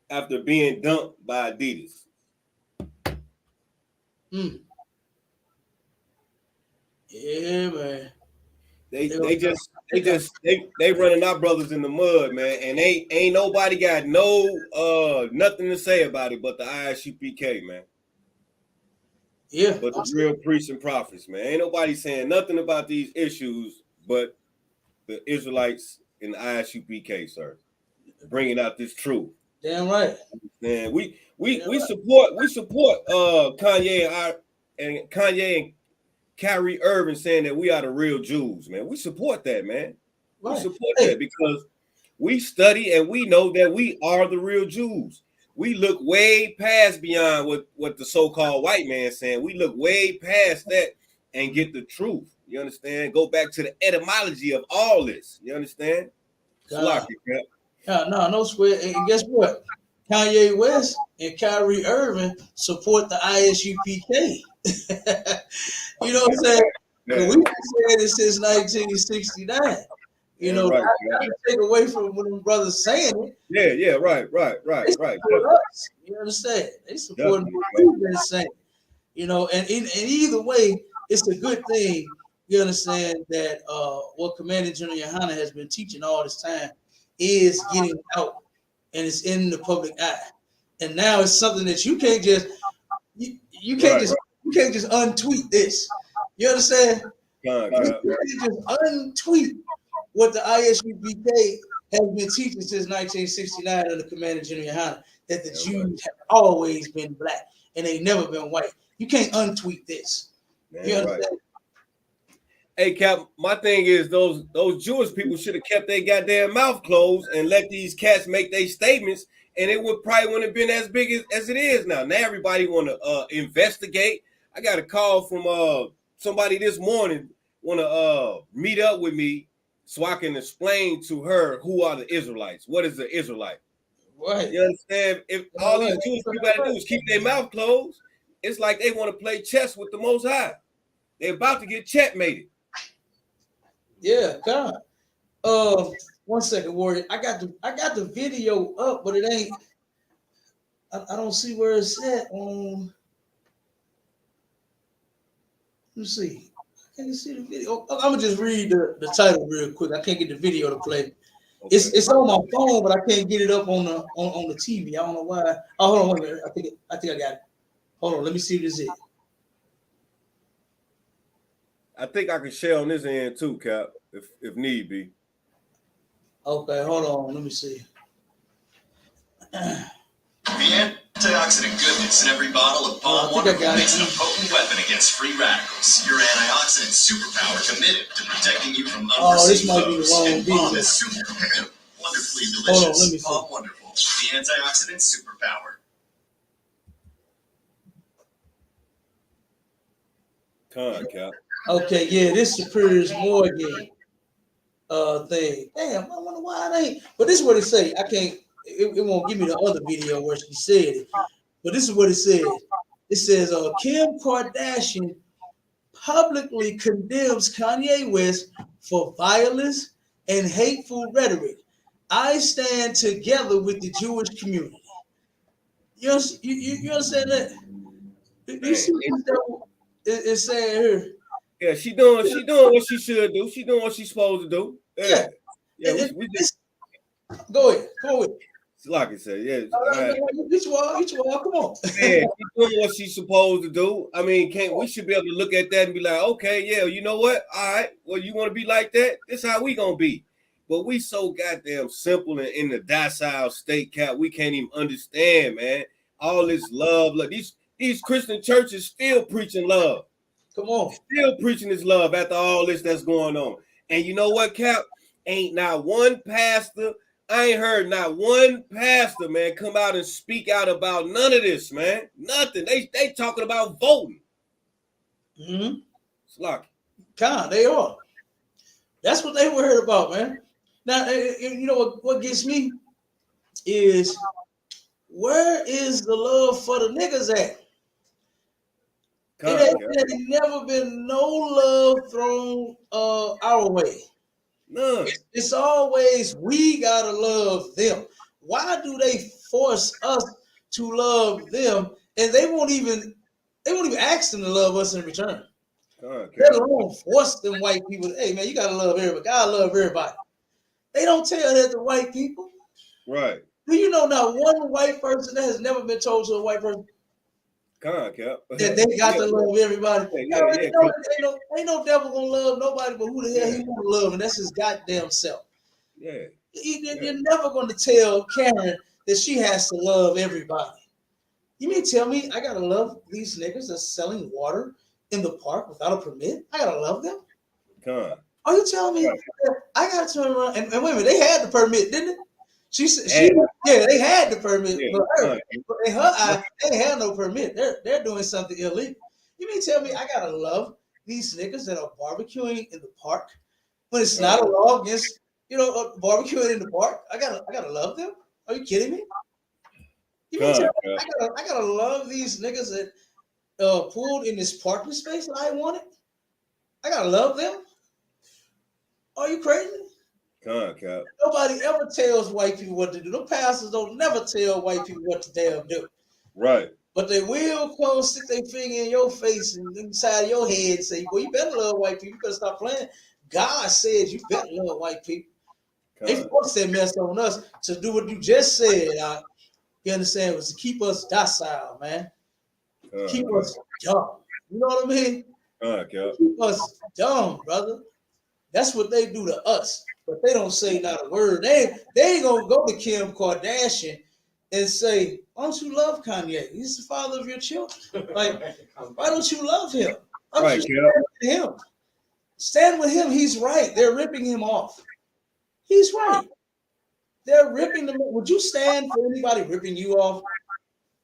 after being dumped by Adidas. Yeah, man. They running our brothers in the mud, man, and ain't nobody got nothing to say about it but the ISUPK, man. Yeah, But the real priests and prophets, man. Ain't nobody saying nothing about these issues but the Israelites and the ISUPK, sir. Bringing out this truth. Damn right. Man, we support Kanye and Kyrie Irving saying that we are the real Jews, man. We support that, man. Right. We support that because we study and we know that we are the real Jews. We look way past beyond what the so-called white man is saying. We look way past that and get the truth. You understand? Go back to the etymology of all this. You understand? No sweat. And guess what? Kanye West and Kyrie Irving support the ISUPK. You know what I'm saying? Yeah. We've been saying it since 1969. You know, right, I take away from when them brothers saying it. Yeah, right. Us, you understand? They support what we've been saying. You know, and either way, it's a good thing. You understand that what Commanding General Yohana has been teaching all this time is getting out, and it's in the public eye. And now it's something that you can't just you can't just untweet this. You understand? You can't just untweet what the ISUPK has been teaching since 1969 under Commanding General Yohana, that the Jews have always been black and they never been white. You can't untweet this. You understand? Hey, Cap, my thing is those Jewish people should have kept their goddamn mouth closed and let these cats make their statements, and it would probably wouldn't have been as big as it is now. Now everybody want to investigate. I got a call from somebody this morning want to meet up with me so I can explain to her who are the Israelites. What is the Israelite? Right. You understand? If all these Jewish people got to do is keep their mouth closed, it's like they want to play chess with the Most High. They're about to get checkmated. Yeah, God. 1 second, Warrior. I got the video up, but it ain't. I don't see where it's at. Let me see. Can you see the video? I'm gonna just read the title real quick. I can't get the video to play. Okay. It's on my phone, but I can't get it up on the TV. I don't know why. Oh, hold on, wait a minute. I think I got it. Hold on, let me see what this is. I think I can share on this end too, Cap, if need be. Okay, hold on. Let me see. The antioxidant goodness in every bottle of Palm Wonderful makes it a potent weapon against free radicals. Your antioxidant superpower committed to protecting you from unforeseen foes. And Palm is super wonderfully delicious. Hold on, let me see. Palm Wonderful, the antioxidant superpower. Cap. Okay, yeah, this Superior's Morgan thing. Damn, I wonder why it ain't. But this is what it say. I can't. It won't give me the other video where she said it. But this is what it says. It says, Kim Kardashian publicly condemns Kanye West for violence and hateful rhetoric. I stand together with the Jewish community. You understand that? You see what it's saying here? Yeah, she doing what she should do. She doing what she's supposed to do. Yeah. We just go ahead. Come on. Like I said, yeah. Each one, come on. Yeah, she's doing what she's supposed to do. I mean, we should be able to look at that and be like, okay, yeah, you know what? All right, well, you want to be like that? This is how we gonna be. But we so goddamn simple and in the docile state, Cap, we can't even understand, man. All this love. These Christian churches still preaching love. Come on. Still preaching this love after all this that's going on. And you know what, Cap? Ain't not one pastor, I ain't heard not one pastor, man, come out and speak out about none of this, man. Nothing. They talking about voting. Mm-hmm. Slocky. God, they are. That's what they were heard about, man. Now, you know what gets me is, where is the love for the niggas at? It ain't never been no love thrown our way. None. It's always we gotta love them. Why do they force us to love them, and they won't even ask them to love us in return? Let alone force them white people. Hey man, you gotta love everybody. Gotta love everybody. They don't tell that to white people. Right. Do you know not one white person that has never been told to a white person Cap. that they got to love everybody? Yeah. Ain't no devil gonna love nobody, but who the hell he want to love, and that's his goddamn self. Yeah. You're never going to tell Karen that she has to love everybody. You mean tell me I gotta love these niggas that's selling water in the park without a permit? I gotta love them? Are you telling me I gotta turn around and wait a minute, they had the permit, didn't it? She said they had the permit, but in her eye, they ain't had no permit. They're doing something illegal. You mean tell me I gotta love these niggas that are barbecuing in the park when it's not a law against barbecuing in the park? I gotta love them? Are you kidding me? You mean tell me I gotta love these niggas that pulled in this parking space that I wanted? I gotta love them? Are you crazy? Cap. Nobody ever tells white people what to do. The pastors don't never tell white people what to damn do. Right. But they will come stick their finger in your face and inside your head and say, "Well, you better love white people. You better stop playing." God says you better love white people. They forced that mess on us to do what you just said. You understand? It was to keep us docile, man. Keep us dumb. You know what I mean? Keep us dumb, brother. That's what they do to us. But they don't say not a word. They ain't gonna go to Kim Kardashian and say, "Why don't you love Kanye? He's the father of your children. Like, why don't you love him? Why don't you stand with him? Stand with him. He's right. They're ripping him off. He's right. They're ripping them. Would you stand for anybody ripping you off?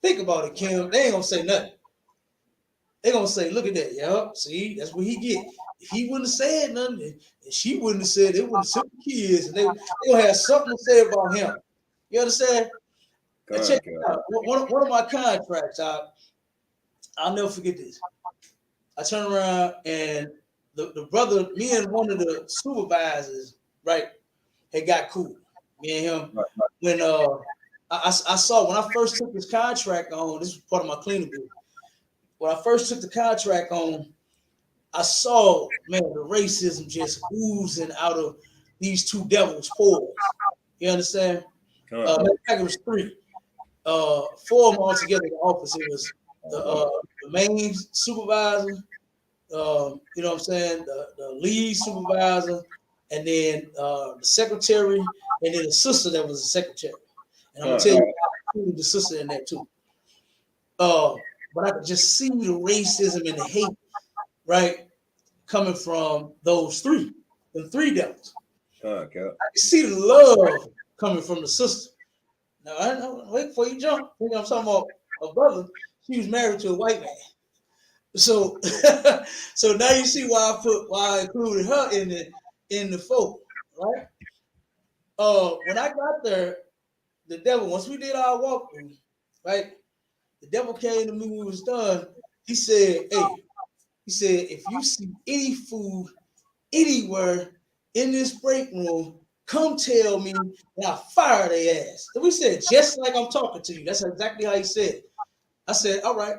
Think about it, Kim. They ain't gonna say nothing. They're gonna say, look at that, yup. See, that's what he get. If he wouldn't have said nothing, and she wouldn't have said, they wouldn't have sent the kids, and they gonna have something to say about him. You understand? And check it out. One of my contracts, I'll never forget this. I turned around and the brother, me and one of the supervisors, right, had got cool. Me and him. When I saw when I first took this contract on, this was part of my cleaning group. When I first took the contract on, I saw, man, the racism just oozing out of these two devils' pores. You understand? It was three. 4 of them all together in the office. It was the main supervisor, you know what I'm saying, the lead supervisor, and then the secretary, and then the sister that was the secretary. And I'm gonna tell you, I included the sister in that too. But I could just see the racism and the hate, right, coming from those three, the three devils. I could see the love coming from the sister. Now, I know, wait before you jump. I'm talking about a brother. She was married to a white man. So, so now you see why I included her in the folk, right? When I got there, the devil, once we did our walkthrough, right? The devil came to me when we was done. He said, "Hey," he said, "if you see any food anywhere in this break room, come tell me and I'll fire their ass." And we said, just like I'm talking to you. That's exactly how he said it. I said, all right.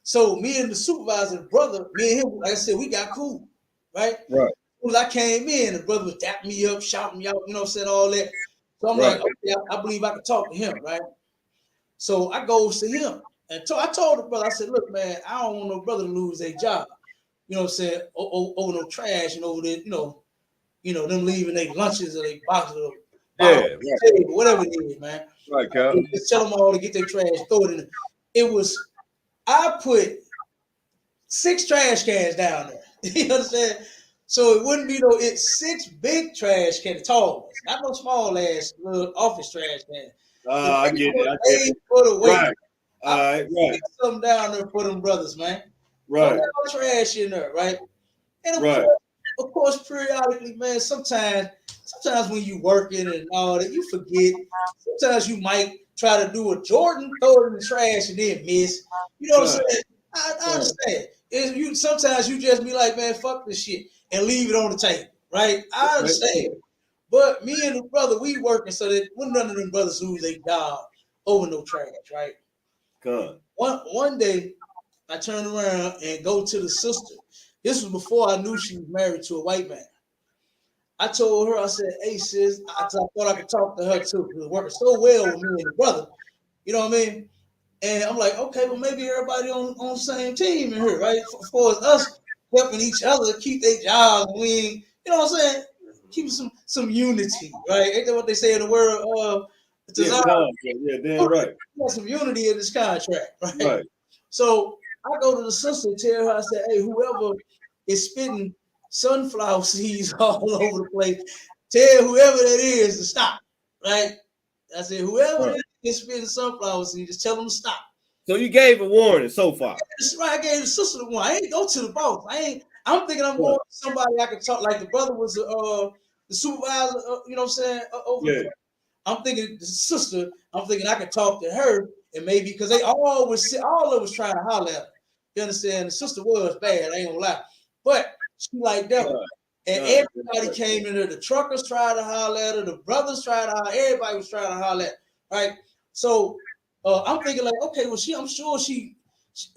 So me and the supervisor, the brother, me and him, like I said, we got cool, right? Right. When I came in, the brother was dapping me up, shouting me out, you know what I'm saying, all that. So I'm like, okay, I believe I can talk to him, right? So I goes to him. And I told the brother, I said, look, man, I don't want no brother to lose their job. You know what I'm saying? Over no trash and over the, them leaving their lunches or their boxes or whatever it is, man. Right, Cal. Just tell them all to get their trash, throw it in. I put 6 trash cans down there. You understand? So it wouldn't be it's 6 big trash cans, tall ones, not no small ass little office trash can. I get it. For the weight. Right. I put something down there for them brothers, man. Right. No trash in there, right? And of course, periodically, man, sometimes when you working and all that, you forget. Sometimes you might try to do a Jordan, throw it in the trash and then miss. You know what I'm saying? I understand. Sometimes you just be like, man, fuck this shit and leave it on the table. right? I understand. But me and the brother, we working so that when none of them brothers lose their job over no trash, right? Con. One day, I turned around and go to the sister. This was before I knew she was married to a white man. I told her, I said, hey, sis, I thought I could talk to her too. It was working so well with me and the brother. You know what I mean? And I'm like, okay, well, maybe everybody on the same team in here, right? As far as us helping each other keep their jobs, you know what I'm saying? Keep some unity, right? Ain't that what they say in the world? Yeah, damn right. We got some unity in this contract, right? Right. So I go to the sister and tell her, I said, hey, whoever is spitting sunflower seeds all over the place, tell whoever that is to stop, right? I said, whoever that is spitting sunflower seeds, just tell them to stop. So you gave a warning so far. That's right. I gave the sister the one. I ain't go to the boss. I'm thinking I'm going to somebody I can talk. Like the brother was the supervisor. You know what I'm saying? Over there. I'm thinking the sister. I'm thinking I could talk to her and maybe because they all of us trying to holler at her. You understand? The sister was bad. I ain't gonna lie, but she like that. And everybody came in there. The truckers tried to holler at her. The brothers tried to holler. Everybody was trying to holler at her, right? So I'm thinking like, okay, well, I'm sure she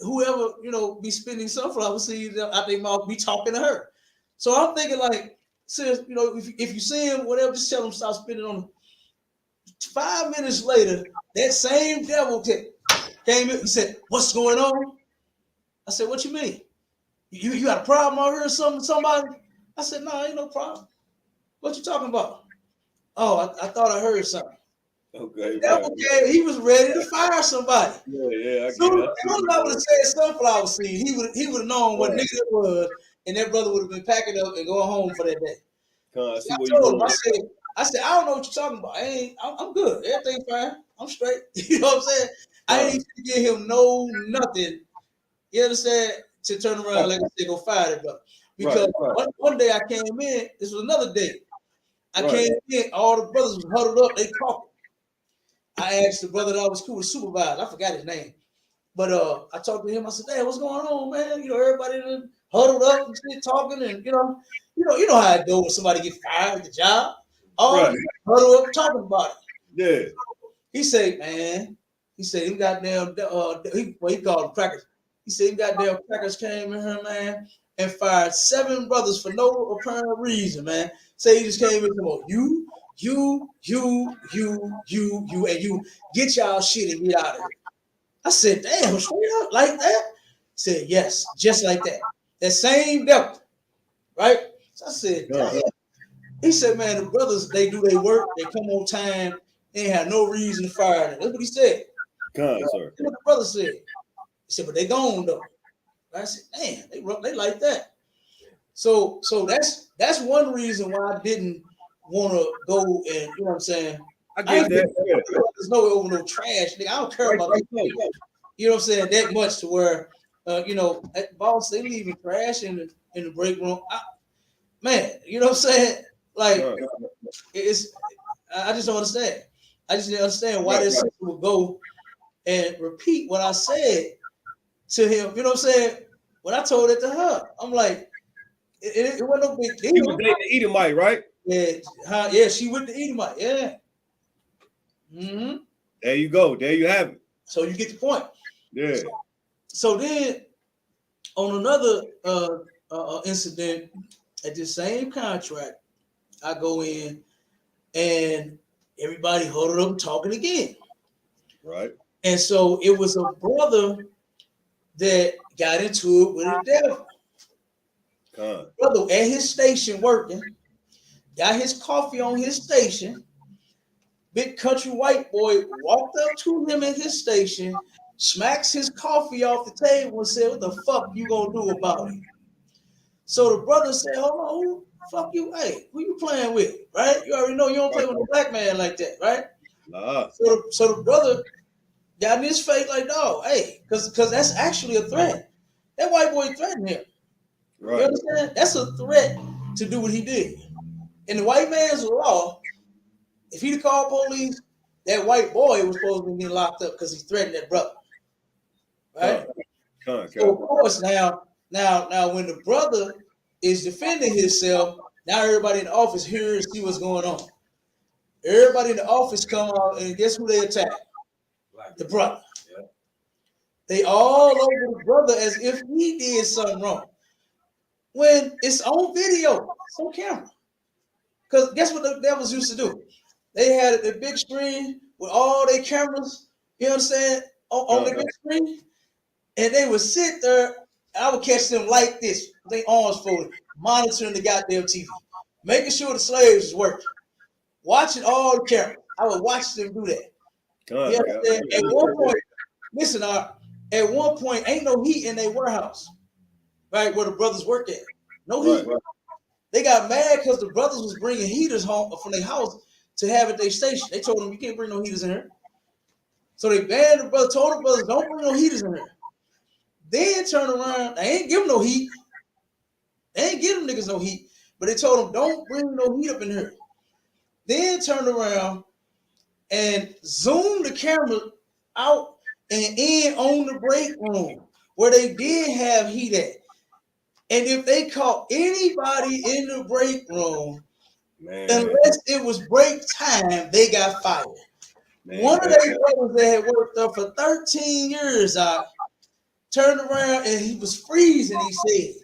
whoever, be spitting sunflower seeds out their mouth, be talking to her. So I'm thinking like, sis, if you see him, whatever, just tell him stop spitting on him. 5 minutes later, that same devil came in. He said, what's going on? I said, what you mean? You got a problem out here or something with somebody? I said, no, ain't no problem. What you talking about? Oh, I thought I heard something. Okay. Okay, he was ready to fire somebody. Yeah. Soon as I would have said sunflower seed, he would have known what nigga it was, and that brother would have been packing up and going home for that day. I told him, I said, I don't know what you're talking about. I'm good. Everything's fine. I'm straight. You know what I'm saying? I ain't even give him nothing. You understand? To turn around like I said, go fire that brother. Because one day I came in, this was another day. I came in, all the brothers was huddled up, they talking. I asked the brother that I was cool with, supervisor. I forgot his name. But I talked to him. I said, "Hey, what's going on, man? Everybody huddled up and shit, talking, and you know how it goes when somebody get fired at the job. All huddled up talking about it." Yeah. He said, "Man," he said, "Them goddamn he called them crackers." He said, "Them goddamn crackers came in here, man, and fired 7 brothers for no apparent reason, man. Say he just came in and you, and you get y'all shit and get out of here." I said, damn, straight up like that? He said, yes, just like that. That same devil, right? So I said, damn. He said, man, the brothers, they do their work, they come on time, they ain't have no reason to fire them. That's what he said. Sir. That's what the brother said. He said, but they gone though. I said, damn, they like that. So that's one reason why I didn't want to go and, you know what I'm saying? I get that. There's no over no trash. Nigga, I don't care about that. You know what I'm saying? That much to where, boss, they leaving trash in the break room. Man, you know what I'm saying? Like, I just don't understand. I just didn't understand why this sister would go and repeat what I said to him. You know what I'm saying? When I told it to her, I'm like, it wasn't no big deal. He was dating the Edomite, right? Yeah, she with the Edomite. Yeah. Mm-hmm. There you go. There you have it. So you get the point. Yeah. So then, on another incident at this same contract, I go in and everybody huddled up talking again. Right. And so it was a brother that got into it with a devil. Brother at his station working, got his coffee on his station. Big country white boy walked up to him at his station, smacks his coffee off the table and said, "What the fuck you gonna do about it?" So the brother said, "Hold on, who fuck you? Hey, who you playing with? Right? You already know you don't play with a black man like that, right?" So the brother got in his face like, "Dog, hey, because that's actually a threat. That white boy threatened him. Right. You understand? That's a threat to do what he did. In the white man's law, if he'd called police, that white boy was supposed to be getting locked up because he threatened that brother. Right? So of course, now when the brother is defending himself, Now everybody in the office here and see what's going on. Everybody in the office come out, and guess who they attack? The brother. Yeah. They all over the brother as if he did something wrong. When it's on video, it's on camera. Because guess what the devils used to do? They had a big screen with all their cameras, you know what I'm saying, on the big screen. And they would sit there, and I would catch them like this, with their arms folded, monitoring the goddamn TV, making sure the slaves was working, watching all the cameras. I would watch them do that. You understand? At one point, listen, at one point, ain't no heat in their warehouse, right, where the brothers work at. No heat. Right. They got mad because the brothers was bringing heaters home from their house to have at their station. They told them, you can't bring no heaters in here. So they banned the brother, told the brothers, don't bring no heaters in here. Then turn around, they ain't give them no heat. They ain't give them niggas no heat, but they told them, don't bring no heat up in here. Then turned around and zoomed the camera out and in on the break room where they did have heat at. And if they caught anybody in the break room, unless it was break time, they got fired. One of their brothers that had worked there for 13 years turned around and he was freezing, he said.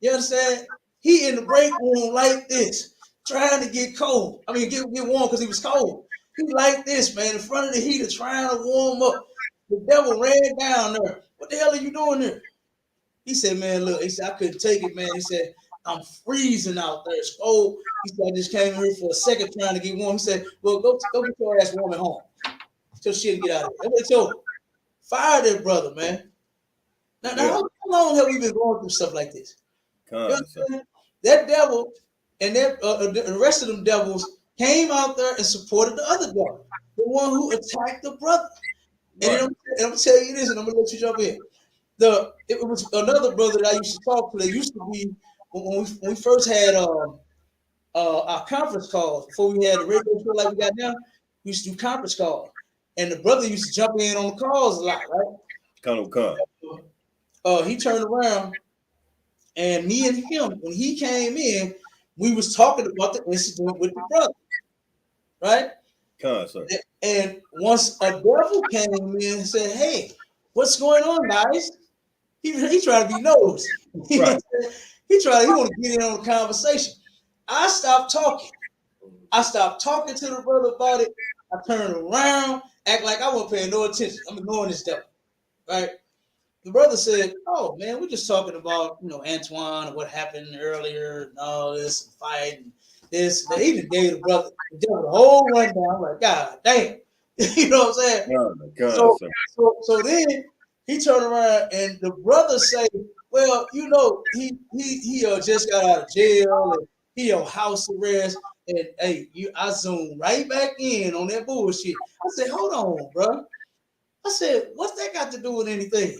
You understand? He in the break room like this, trying to get cold. I mean, get warm because he was cold. He like this, man, in front of the heater, trying to warm up. The devil ran down there. What the hell are you doing there? He said, man, look, he said, I couldn't take it, man. He said, I'm freezing out there. It's cold. He said, I just came here for a second trying to get warm. He said, well, go get your ass warm at home. Till shit get out of here. That's what he told him. Fire that brother, man. Now how long have we been going through stuff like this? You know that devil and that the rest of them devils came out there and supported the other devil, the one who attacked the brother. Right. And I'm gonna tell you this, and I'm gonna let you jump in. It was another brother that I used to talk to. They used to be when we first had our conference calls before we had the radio show like we got now. We used to do conference calls, and the brother used to jump in on the calls a lot, right? He turned around, and me and him, when he came in, we was talking about the incident with the brother, right? And once a devil came in and said, "Hey, what's going on, guys?" He trying to be nosy. Right. He want to get in on the conversation. I stopped talking. I stopped talking to the brother about it. I turned around, act like I wasn't paying no attention. I'm ignoring this devil, right? The brother said, "Oh man, we're just talking about Antoine and what happened earlier and all this and fight and this." And he even gave the devil the whole rundown. I'm like, God damn, you know what I'm saying? Oh my God, so then he turned around and the brother say, "Well, he just got out of jail and he on house arrest." And hey, I zoomed right back in on that bullshit. I said, "Hold on, bro." I said, "What's that got to do with anything?"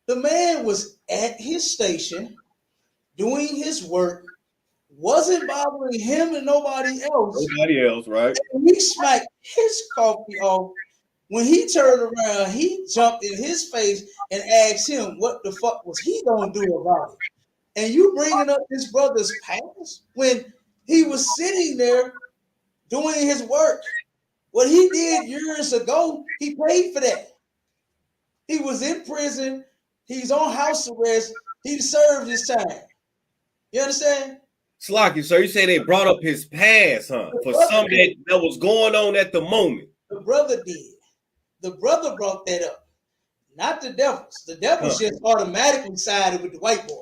The man was at his station doing his work, wasn't bothering him and nobody else. Nobody else, right? And he smacked his coffee off. When he turned around, he jumped in his face and asked him what the fuck was he gonna do about it. And you bringing up this brother's past when he was sitting there doing his work. What he did years ago, he paid for that. He was in prison. He's on house arrest. He served his time. You understand? Slocky, so you say they brought up his past, huh? For something that was going on at the moment. The brother did. The brother brought that up. Not the devils. The devils just automatically sided with the white boy.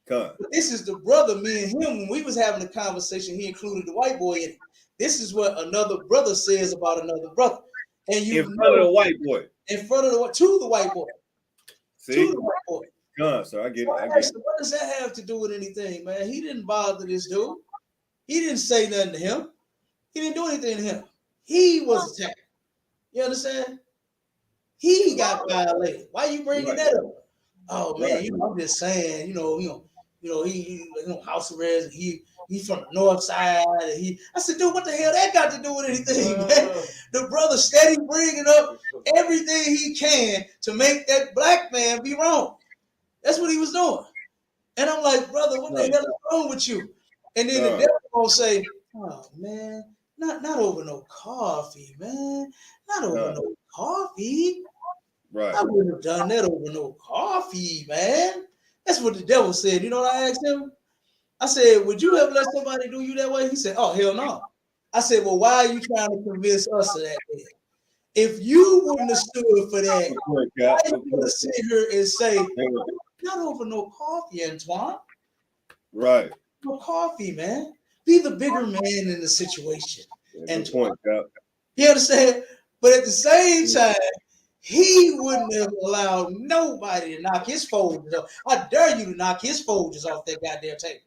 But this is the brother, me and him, when we was having a conversation, he included the white boy in it. This is what another brother says about another brother. And you in front of the white boy. In front of to the white boy. See? To the white boy. So I get it. What does that have to do with anything, man? He didn't bother this dude. He didn't say nothing to him. He didn't do anything to him. He was attacked. You understand? He got violated. Why are you bringing that up? Oh man, I'm just saying, he house arrest. And he's from the north side. And I said, dude, what the hell that got to do with anything, man? The brother steady bringing up everything he can to make that black man be wrong. That's what he was doing. And I'm like, brother, what the hell is wrong with you? And then the devil gonna say, "Oh man, not over no coffee, man. Not over no coffee. Right. I wouldn't have done that over no coffee, man." That's what the devil said. You know what I asked him? I said, "Would you ever let somebody do you that way?" He said, "Oh, hell no." I said, "Well, why are you trying to convince us of that then? If you wouldn't have stood for that, why are you going to sit here and say, not over no coffee, Antoine? Right. No coffee, man. Be the bigger man in the situation." And point, Cap. you understand? But at the same time, he wouldn't have allowed nobody to knock his Folgers off. I dare you to knock his Folgers off that goddamn table.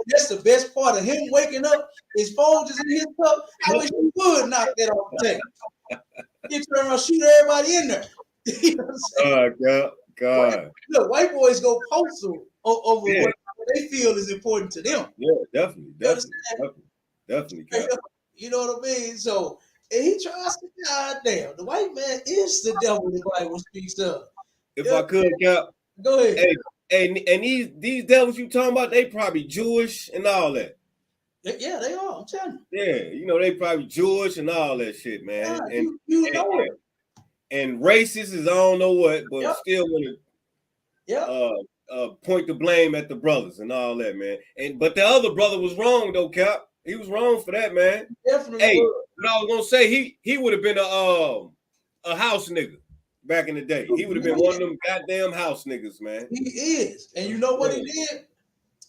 That's the best part of him waking up. His Folgers in his cup. I wish he would knock that off the table. You turn around, shoot everybody in there. You know what I'm saying? God. Look, white boys go postal over what they feel is important to them. Yeah, definitely. Cap. You know what I mean? So he tries to, goddamn, the white man is the devil the Bible speaks of. If I could, Cap. Go ahead. Hey, and these devils you talking about, they probably Jewish and all that. Yeah, they are. I'm telling you. Yeah, you know, they probably Jewish and all that shit, man. Yeah, you know it. And racist is I don't know what, but still want to point the blame at the brothers and all that, man. But the other brother was wrong though, Cap. He was wrong for that, man. Definitely. Hey, what I was gonna say, he would have been a house nigga back in the day. He would have been one of them goddamn house niggas, man. He is. And you know what he did?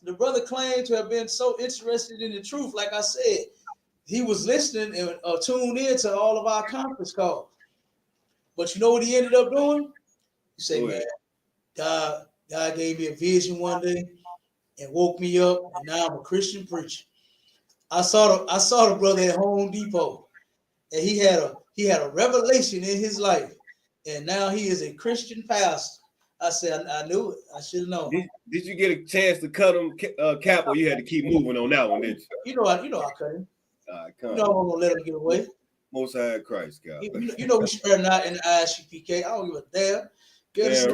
The brother claimed to have been so interested in the truth. Like I said, he was listening and tuned in to all of our conference calls. But you know what he ended up doing? He said, man, God gave me a vision one day and woke me up, and now I'm a Christian preacher. I saw the brother at Home Depot, and he had a revelation in his life, and now he is a Christian pastor. I said, I knew it. I should have known. Did you get a chance to cut him, Cap, or you had to keep moving on that one, didn't you? You know I cut him. You know I'm gonna let him get away. Most High Christ, God. You know we spread not in the ISUPK. I don't give a damn.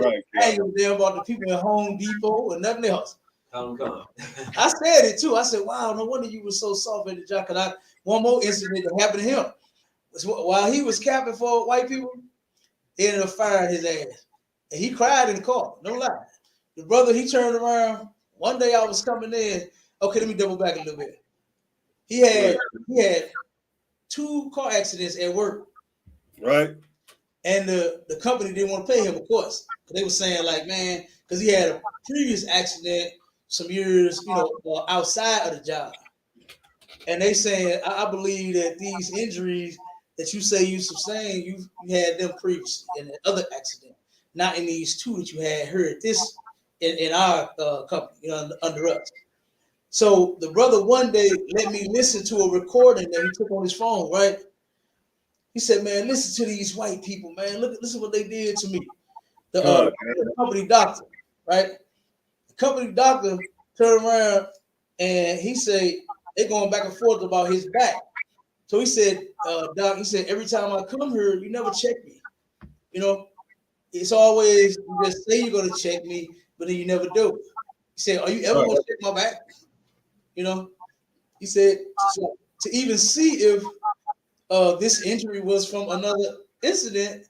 Right. I ain't give a damn about the people at Home Depot or nothing else. I said it too. I said, wow, no wonder you were so soft at the job. Cause one more incident that happened to him. While he was capping for white people, they ended up firing his ass. And he cried in the car. No lie. The brother, he turned around. One day I was coming in. Okay, let me double back a little bit. He had 2 car accidents at work. Right. And the company didn't want to pay him, of course. They were saying, like, man, because he had a previous accident some years, outside of the job. And they saying, I believe that these injuries that you say you sustained, you had them previously in the other accident, not in these 2 that you had heard this in our company, under us. So the brother one day let me listen to a recording that he took on his phone, right? He said, man, listen to these white people, man. Listen what they did to me. The company doctor, right? The company doctor turned around and he said, they're going back and forth about his back. So he said, Doc, he said, every time I come here, you never check me. It's always, you just say you're going to check me, but then you never do. He said, are you ever going to check my back? He said, to even see if this injury was from another incident,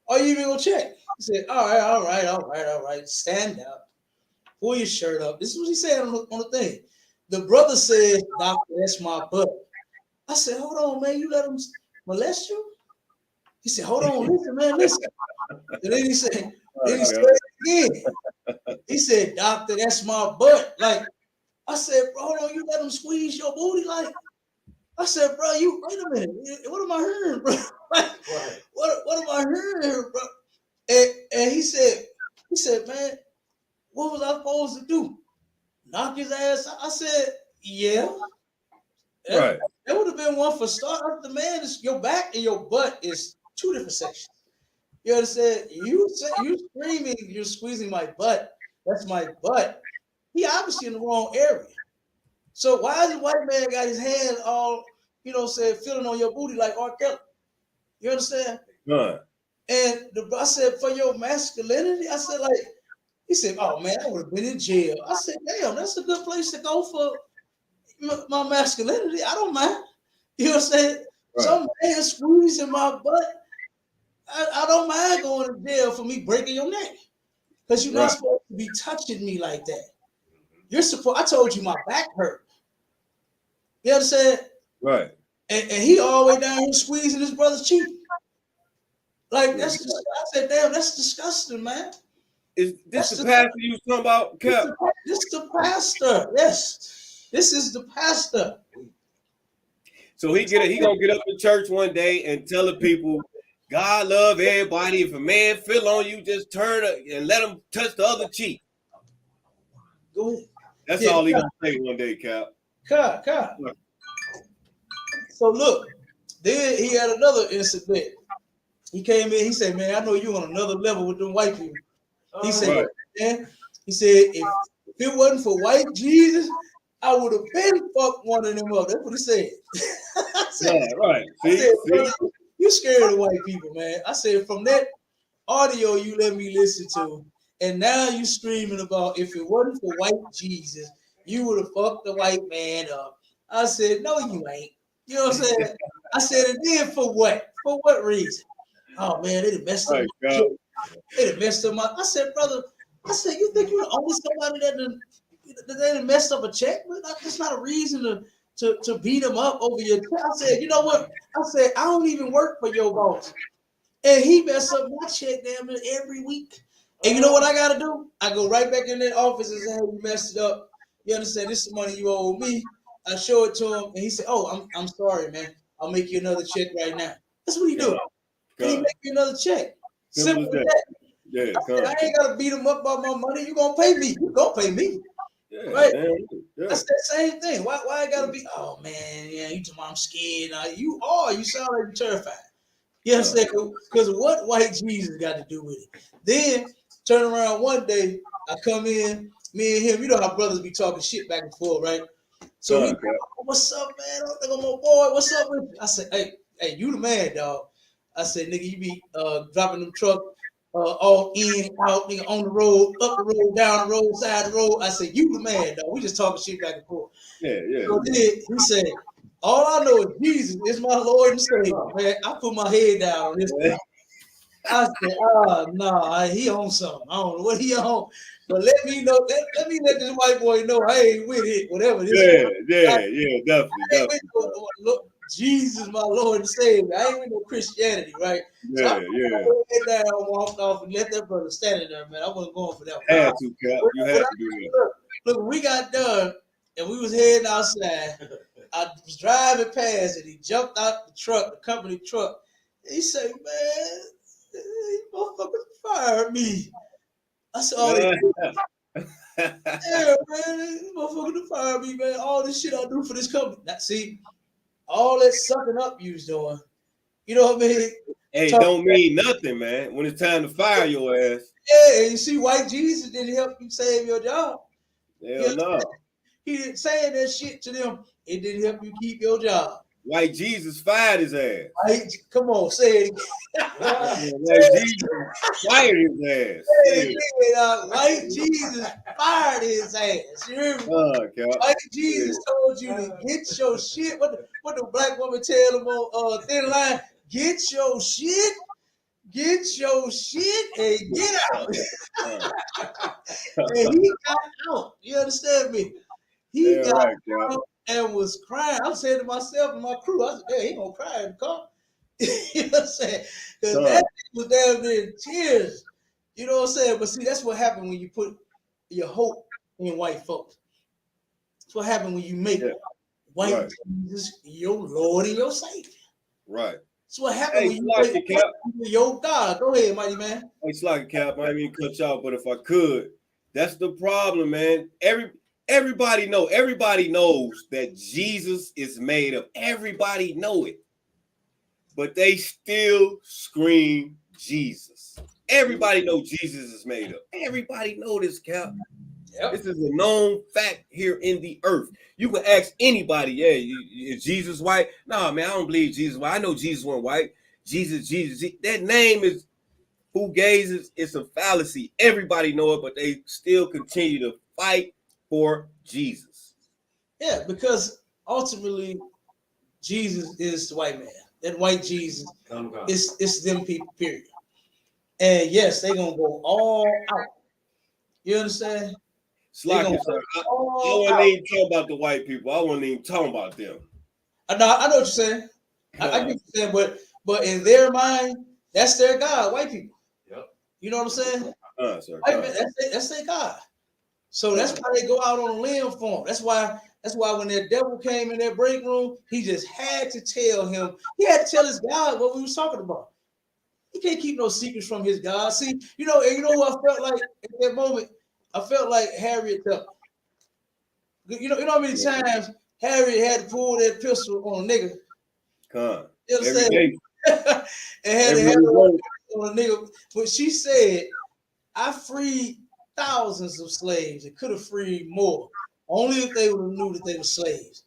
are you even going to check? He said, all right. Stand up. Pull your shirt up. This is what he said on the thing. The brother said, doctor, that's my butt. I said, hold on, man. You let him molest you? He said, hold on, listen, man, listen. And then he said it again. He said, doctor, that's my butt. Like, I said, bro, hold on, you let him squeeze your booty? Like, I said, bro, wait a minute. What am I hearing, bro? What am I hearing here, bro? And he said, man, what was I supposed to do? Knock his ass out? I said, yeah. Right. That would have been one for start. The man is your back and your butt is 2 different sections. You understand? You screaming, you're squeezing my butt. That's my butt. He obviously in the wrong area. So why is the white man got his hand all, feeling on your booty like R. Kelly? You understand? Right. And I said, for your masculinity, I said, like, he said, oh man, I would have been in jail. I said, damn, that's a good place to go for my masculinity. I don't mind. You know what I'm saying? Right. Some man squeezing my butt. I don't mind going to jail for me breaking your neck. Because you're not supposed to be touching me like that. You're supposed. I told you my back hurt. You understand? Right. And he all the way down here squeezing his brother's cheek. Like that's just, I said, damn, that's disgusting, man. Is this the pastor you was talking about, Cap? This the pastor. Yes. This is the pastor. So he gonna get up in church one day and tell the people, God love everybody. If a man feel on you, just turn and let him touch the other cheek. Go ahead. That's all he gonna say one day, Cap. Cap. So look, then he had another incident. He came in, he said, man, I know you on another level with them white people. He said, man, if it wasn't for white Jesus, I would have been fucked one of them up. That's what he said. I said, right. See? Brother, you scared of white people, man. I said, from that audio you let me listen to, and now you screaming about if it wasn't for white Jesus, you would have fucked the white man up. I said, no, you ain't. You know what I'm saying? I said, and then for what? For what reason? Oh man, they messed up. They messed up my. I said, brother. I said, you think you're the only somebody that messed up a check? That's not a reason to beat them up over your check. I said, you know what? I said, I don't even work for your boss, and he messed up my check damn near every week. And you know what I gotta do? I go right back in that office and say, hey, you messed it up. You understand? This is money you owe me. I show it to him, and he said, oh, I'm sorry, man. I'll make you another check right now. That's what he do. And he make you another check. Simple as that. Yeah, I ain't gotta beat him up about my money. You gonna pay me? You gonna pay me? Yeah, right? Yeah. That's that same thing. Why I gotta be? Oh man, yeah. You tell me I'm scared. You are. You sound like you're terrified. You understand? Because what white Jesus got to do with it? Then turn around one day, I come in, me and him. You know how brothers be talking shit back and forth, right? So he, what's up, man? I'm my boy. What's up with you? I said, hey, you the man, dog. I said, nigga, you be dropping them truck all in, out, nigga, on the road, up the road, down the road, side the road. I said, you the man, dog. We just talking shit back and forth. Yeah. So then he said, all I know is Jesus is my Lord and Savior, man. I put my head down on this. I said, no, he on something. I don't know what he on. But let me know. Let me let this white boy know I ain't with it. Whatever this is. Definitely. Look, Jesus, my Lord and Savior. I ain't with no Christianity, right? So I put my head down, walked off, and let that brother standing there, man. I wasn't going for that. Had to, Cap. You had to do that. Look, we got done, and we was heading outside. I was driving past, and he jumped out the truck, the company truck. He said, man, these motherfuckers fired me. I said, oh, yeah, man, these motherfuckers fired me, man. All this shit I do for this company. Now, see, all that sucking up you was doing. You know what I mean? Hey, don't mean nothing, man. When it's time to fire your ass. Yeah, and you see, white Jesus didn't help you save your job. Hell no. He didn't say that shit to them. It didn't help you keep your job. White Jesus fired his ass. Come on, say it again. White Jesus fired his ass. White Jesus fired his ass. You hear me? White Jesus told you to get your shit. What the black woman tell him on Thin Line? Get your shit. Get your shit and get out. And he got out. You understand me? He got out and was crying. I'm saying to myself and my crew, I said, hey, he gonna cry in the car. You know what I'm saying? Because that was damn near in tears. You know what I'm saying? But see, that's what happened when you put your hope in white folks. That's what happened when you make white Jesus your Lord and your Savior. Right. That's what happened when you make your God. Go ahead, mighty man. It's like a Cap. I didn't mean cut you out, but if I could, that's the problem, man. Everybody knows that Jesus is made up. Everybody know it. But they still scream Jesus. Everybody know Jesus is made up. Everybody know this, Cap. Yep. This is a known fact here in the earth. You can ask anybody, is Jesus white? No, man, I don't believe Jesus white. I know Jesus wasn't white. Jesus. That name is fugazes. It's a fallacy. Everybody know it, but they still continue to fight for Jesus. Yeah, because ultimately Jesus is the white man. That white Jesus is them people, period. And yes, they gonna go all out. You understand? They gonna Slocky, sir. I all wasn't out. even talking about the white people. I wasn't even talking about them. I know what you're saying. I get what you're saying, but in their mind, that's their God, white people. Yep. You know what I'm saying? Sir, White man, that's their God. So that's why they go out on a limb for him. That's why when that devil came in that break room, he just had to tell him. He had to tell his God what we was talking about. He can't keep no secrets from his God. See, you know who I felt like at that moment? I felt like Harriet Tubman. You know how many times Harriet had to pull that pistol on a nigga. You know what I'm saying? And had to have it on a nigga. But she said, I freed thousands of slaves. It could have freed more. Only if they would have knew that they were slaves.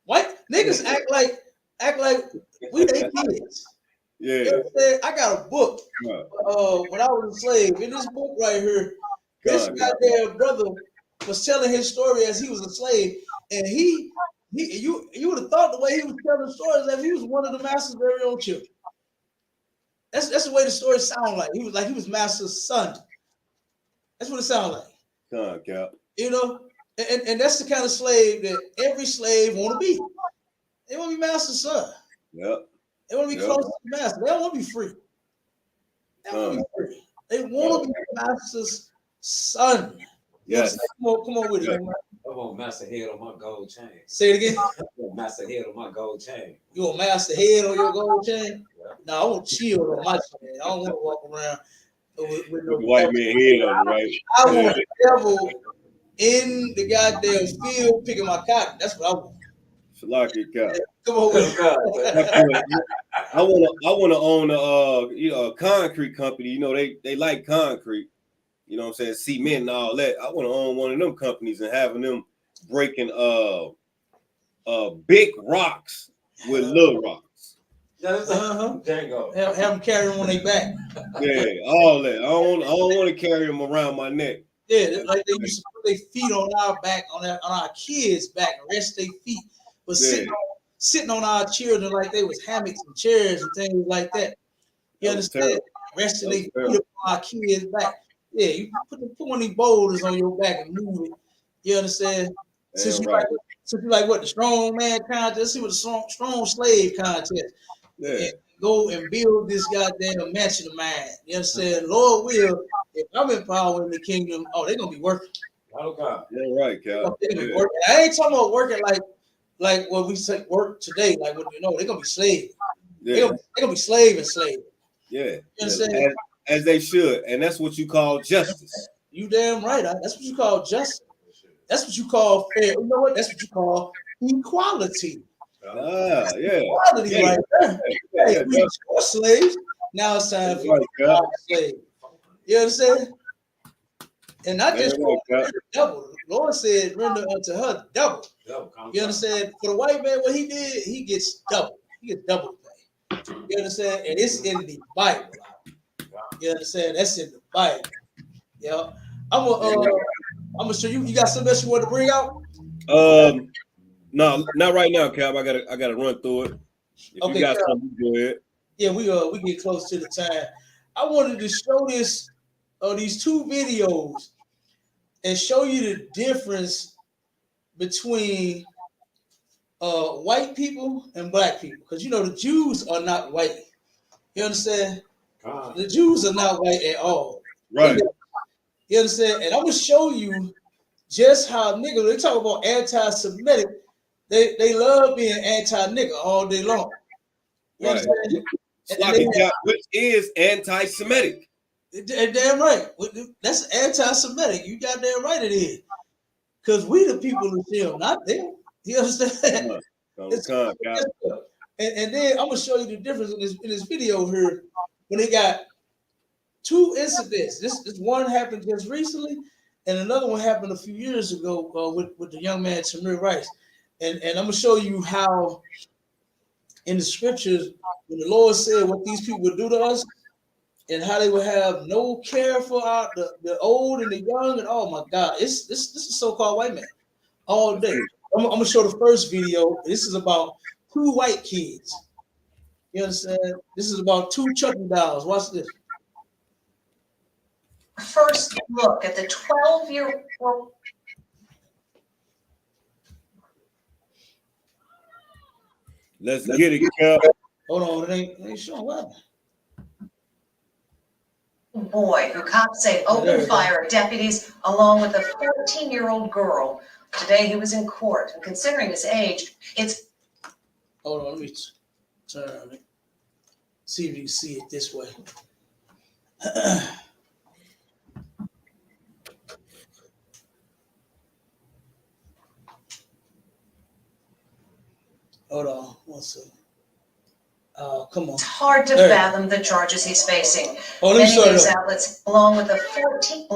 White niggas act like we they kids. Yeah. You know what I'm saying? I got a book. When I was a slave, in this book right here, this goddamn brother was telling his story as he was a slave, and you would have thought the way he was telling stories that he was one of the master's very own children. That's the way the story sounded like. He was master's son. That's what it sounded like. You know, and that's the kind of slave that every slave want to be. They want to be master's son. Yep. They want to be close to the master. They don't want to be free. They want to be free. They want to be master's son. Yes. Come on with it. I want master head on my gold chain. Say it again. I want master head on my gold chain. You want master head on your gold chain? No, I want shield on my chain. I don't want to walk around with no white man head on, right? I want the devil in the goddamn field picking my cotton. That's what I want. Come on with it. I wanna own a concrete company. You know, they like concrete. You know what I'm saying? Cement and all that. I want to own one of them companies and having them breaking big rocks with little rocks. Django. Have them carry them on their back. Yeah, all that. I don't want to carry them around my neck. Yeah, like they used to put their feet on our back, on our kids' back, and rest their feet, but sitting on our children like they was hammocks and chairs and things like that. You understand? Resting their feet on our kids' back. Yeah, you put one of these boulders on your back and move it. You understand? Since you like what the strong man contest, let's see what the strong slave contest. Yeah. And go and build this goddamn mansion of mine. You understand? Lord will, if I'm in power in the kingdom, they're gonna be working. Yeah, right, Cal. I ain't talking about working like what we say work today. Like what they're gonna be slave. Yeah. They're gonna be slave and slave. Yeah. You understand? As they should, and that's what you call justice. You damn right. That's what you call justice. That's what you call fair. You know what? That's what you call equality. Yeah. Equality, right there. Hey, we were slaves. Now it's time for slave. You understand? And not just double. The Lord said, "Render unto her double." You understand? For the white man, what he did, he gets double. He gets double pay. You understand? And it's in the Bible. You understand? That's in the Bible. Yeah. I'm gonna show you. You got something else you want to bring out? No, not right now, Cap. I gotta run through it. If you got something, go ahead. Yeah, we get close to the time. I wanted to show these two videos and show you the difference between white people and black people, because the Jews are not white. You understand? The Jews are not white at all. Right. You understand? And I'm gonna show you just how nigga, they talk about anti-Semitic. They love being anti-nigga all day long. You understand? Which is anti-Semitic. Damn right. That's anti-Semitic. You goddamn right it is. Because we the people of them, not them. You understand? And then I'm gonna show you the difference in this video here when they got two incidents. This one happened just recently, and another one happened a few years ago with the young man Tamir Rice. And I'm gonna show you how in the scriptures, when the Lord said what these people would do to us, and how they would have no care for the old and the young, and oh my God, this is so-called white man all day. I'm gonna show the first video. This is about 2 white kids. You understand? This is about 2 Chucky dolls. Watch this. First look at the 12-year-old. Let's get it, Cap. Hold on, it ain't showing what. Boy who cops say opened fire at deputies along with a 14-year-old girl. Today he was in court, and considering his age, it's... Hold on, let me turn it. See if you can see it this way. Hold on, one second. Come on. It's hard to fathom the charges he's facing. Oh, Many news outlets, along with a 14,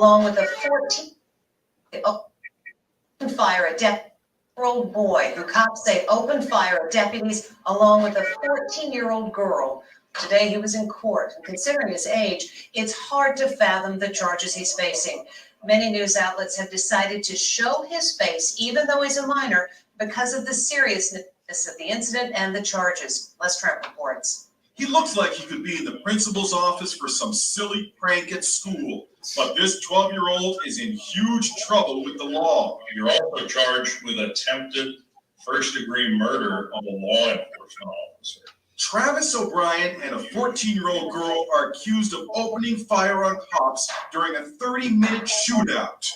opened fire at deputy-year-old boy who cops say opened fire at deputies along with a 14-year-old girl. Today he was in court, and considering his age, it's hard to fathom the charges he's facing. Many news outlets have decided to show his face, even though he's a minor, because of the seriousness of the incident and the charges. Les Trent reports. He looks like he could be in the principal's office for some silly prank at school. But this 12-year-old is in huge trouble with the law. You're also charged with attempted first-degree murder of a law enforcement officer. Travis O'Brien and a 14-year-old girl are accused of opening fire on cops during a 30-minute shootout.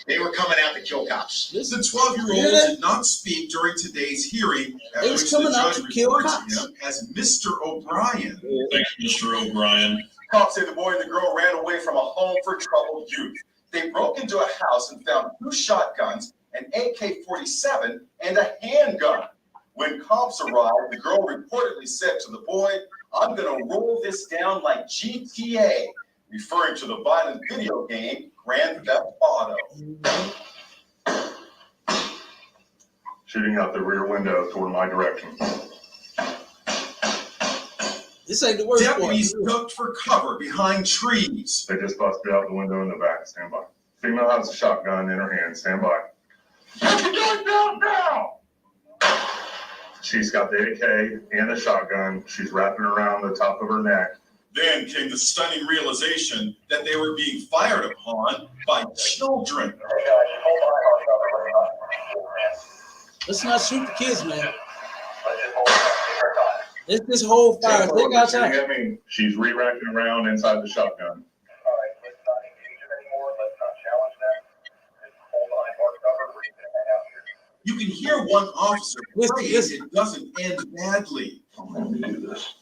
They were coming out to kill cops. The 12-year-old did not speak during today's hearing, at which the judge referred to him as Mr. O'Brien. Thank you, Mr. O'Brien. Cops say the boy and the girl ran away from a home for troubled youth. They broke into a house and found 2 shotguns, an AK-47, and a handgun. When cops arrived, the girl reportedly said to the boy, "I'm gonna roll this down like GTA," referring to the violent video game Grand Theft Auto. Shooting out the rear window toward my direction. This ain't the worst part. Deputies ducked for cover behind trees. They just busted out the window in the back. Stand by. Female has a shotgun in her hand. Stand by. Put your gun down now! She's got the AK and the shotgun. She's wrapping around the top of her neck. Then came the stunning realization that they were being fired upon by children. Let's not shoot the kids, man. It's this whole fire. They got time. At me. She's re-racking around inside the shotgun. You can hear one officer pray it doesn't end badly. I'm going to do this.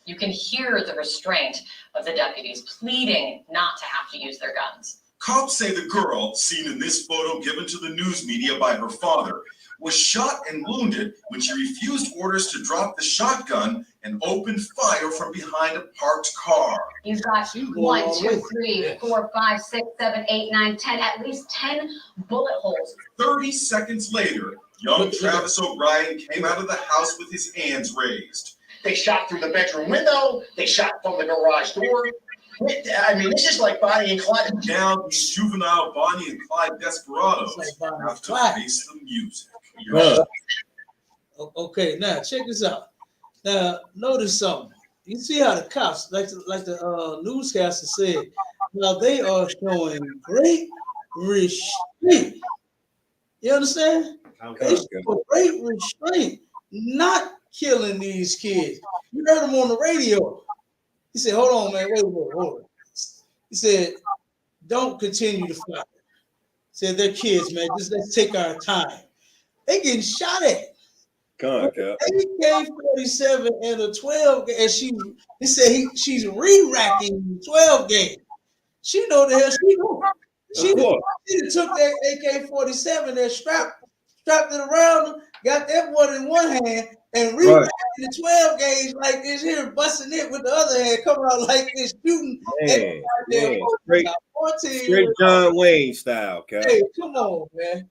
You can hear the restraint of the deputies pleading not to have to use their guns. Cops say the girl, seen in this photo given to the news media by her father, was shot and wounded when she refused orders to drop the shotgun and opened fire from behind a parked car. You've got 1, 2, 3, 4, 5, 6, 7, 8, 9, 10, at least 10 bullet holes. 30 seconds later, young Travis O'Brien came out of the house with his hands raised. They shot through the bedroom window. They shot from the garage door. I mean, this is like Bonnie and Clyde. Now these juvenile Bonnie and Clyde desperados have to face the music. Okay, now check this out. Now notice something. You see how the cops, like the newscaster said, now they are showing great restraint. You understand? They show great restraint, not killing these kids. You heard him on the radio. He said, "Hold on, man. Wait, hold on." He said, "Don't continue to fight." He said, "They're kids, man. Just let's take our time." They getting shot at. AK-47 and a 12 gauge. He said she's re-racking 12 gauge. She know the hell she doing. She took that AK-47 and strapped it around him, got that one in one hand, and re-racked the 12 gauge like this here, busting it with the other hand, coming out like this, shooting. Straight John Wayne style, Cap. Hey, come on, man.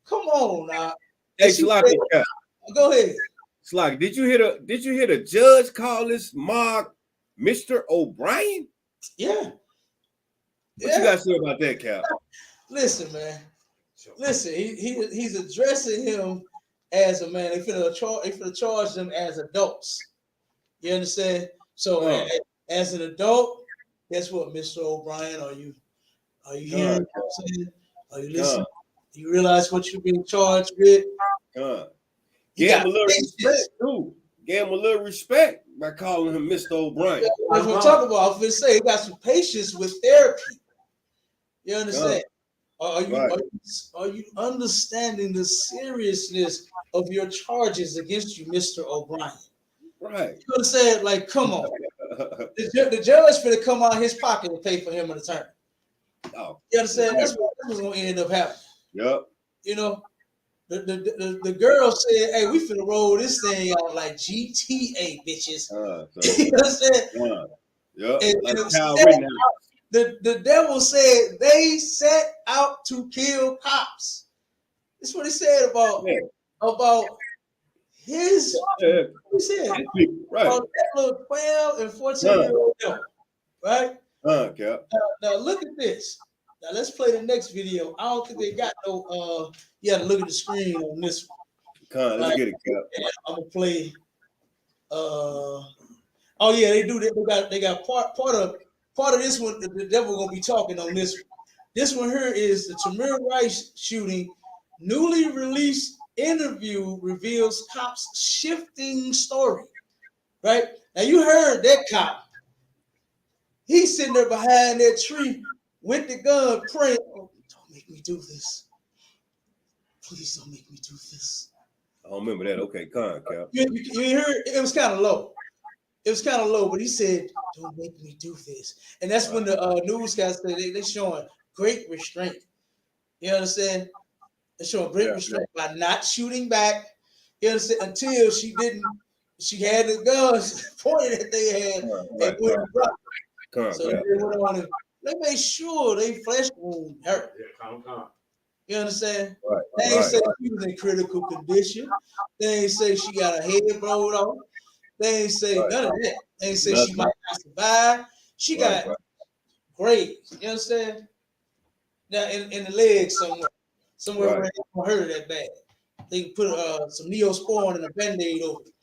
Come on now. Hey, Slocky, go ahead. Slocky, did you hear the judge call this mob Mr. O'Brien? Yeah. What you got to say about that, Cap? Listen, man. Listen, he's addressing him as a man. They finna charge them as adults. You understand? So as an adult, guess what, Mr. O'Brien? Are you hearing what I'm saying? Are you listening? Do you realize what you're being charged with? Give him a little respect, too. Give him a little respect by calling him Mr. O'Brien. That's what I'm talking about. I'm finna say he got some patience with therapy. You understand? Are you understanding the seriousness of your charges against you, Mr. O'Brien? Right. You understand? Like, come on. The judge finna come out of his pocket and pay for him an attorney. Oh, you understand? That's what's gonna end up happening. Yep. You know, the girl said, "Hey, we finna roll this thing out like GTA, bitches." You understand? Yep. And the devil said they set out to kill cops. That's what he said about his. He said about that little 12 and 14-year-old devil, right? Now look at this. Now let's play the next video. I don't think they got no. You got to look at the screen on this one. Let's get it, Cap. I'm gonna play. Oh yeah, they do. They got part of this one. The devil gonna be talking on this one. This one here is the Tamir Rice shooting. Newly released interview reveals cops' shifting story. Right now, you heard that cop. He's sitting there behind that tree with the gun, praying, "Oh, don't make me do this. Please don't make me do this." I don't remember that. Okay, Cap. You heard it was kind of low. It was kind of low, but he said, "Don't make me do this." And that's when the newscast they showing great restraint. You understand? They're showing great restraint by not shooting back. You understand? Until she didn't. She had the guns pointed at they had and wouldn't drop. So they went on and they made sure they flesh wound her. You understand? They ain't say she was in critical condition. They ain't say she got her head blowed off. They ain't say none of that. They ain't say she might not survive. She got grades. You understand? Now in the leg somewhere where they don't hurt her that bad. They can put some Neosporin and a Band-Aid over it.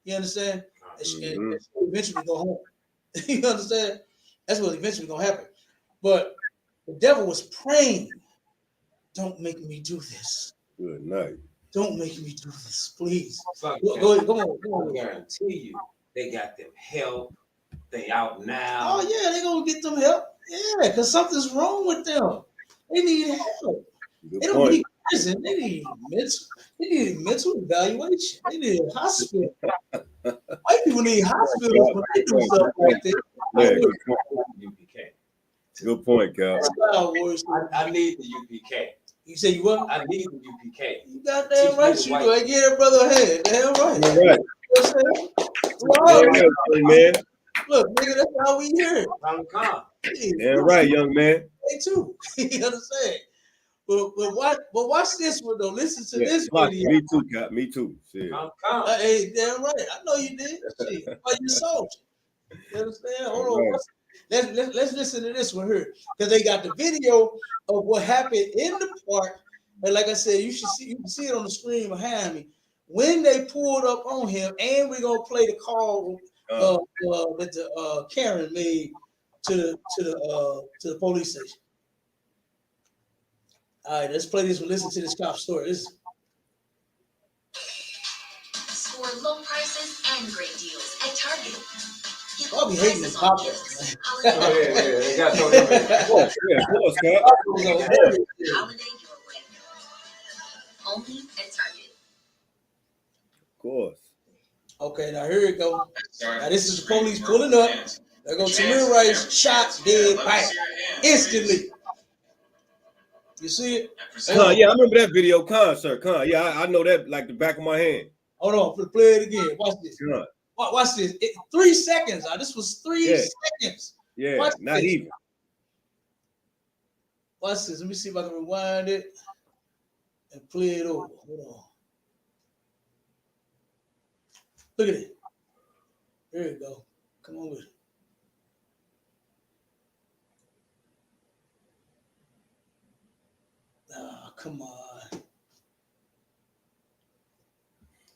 You understand? And she eventually go home. You understand? That's what eventually gonna happen. But the devil was praying, "Don't make me do this. Good night. Don't make me do this, please." Like, go ahead, come on. I guarantee you, they got them help. They out now. Oh yeah, they gonna get them help. Yeah, because something's wrong with them. They need help. They don't need prison. They need mental evaluation. They need a hospital. White people need hospitals when they do stuff like this. UPK. Good point, Cap. I need the UPK. You say you what? I need the UPK. You got damn right. You go get that brother a hand. Damn right. Man. Look, nigga, that's how we hear it. Damn right, young man. They too. You understand? But watch this one though. Listen to this video. Me too, Cap. Me too. Hey, damn right. I know you did. Shit. Why you soldier? You understand? Hold on. Let's listen to this one here. Because they got the video of what happened in the park. And like I said, you can see it on the screen behind me. When they pulled up on him, and we're gonna play the call that the Karen made to the police station. All right, let's play this one. Listen to this cop story. Score low prices and great deals at Target. I'll be hating this cop. They got so many. Of course, Cap. Holiday your way. Only at Target. Of course. Okay, now here we go. Now this is the police pulling up. There goes Tamir Rice, shot, dead, bang, instantly. You see it? Yeah, I remember that video, sir. Yeah, I know that like the back of my hand. Hold on, for the play it again. Watch this. Watch this. 3 seconds. This was 3 seconds. Yeah, watch not this. even. Watch this. Let me see if I can rewind it and play it over. Hold on. Look at it. Here we go. Come on with it. come on.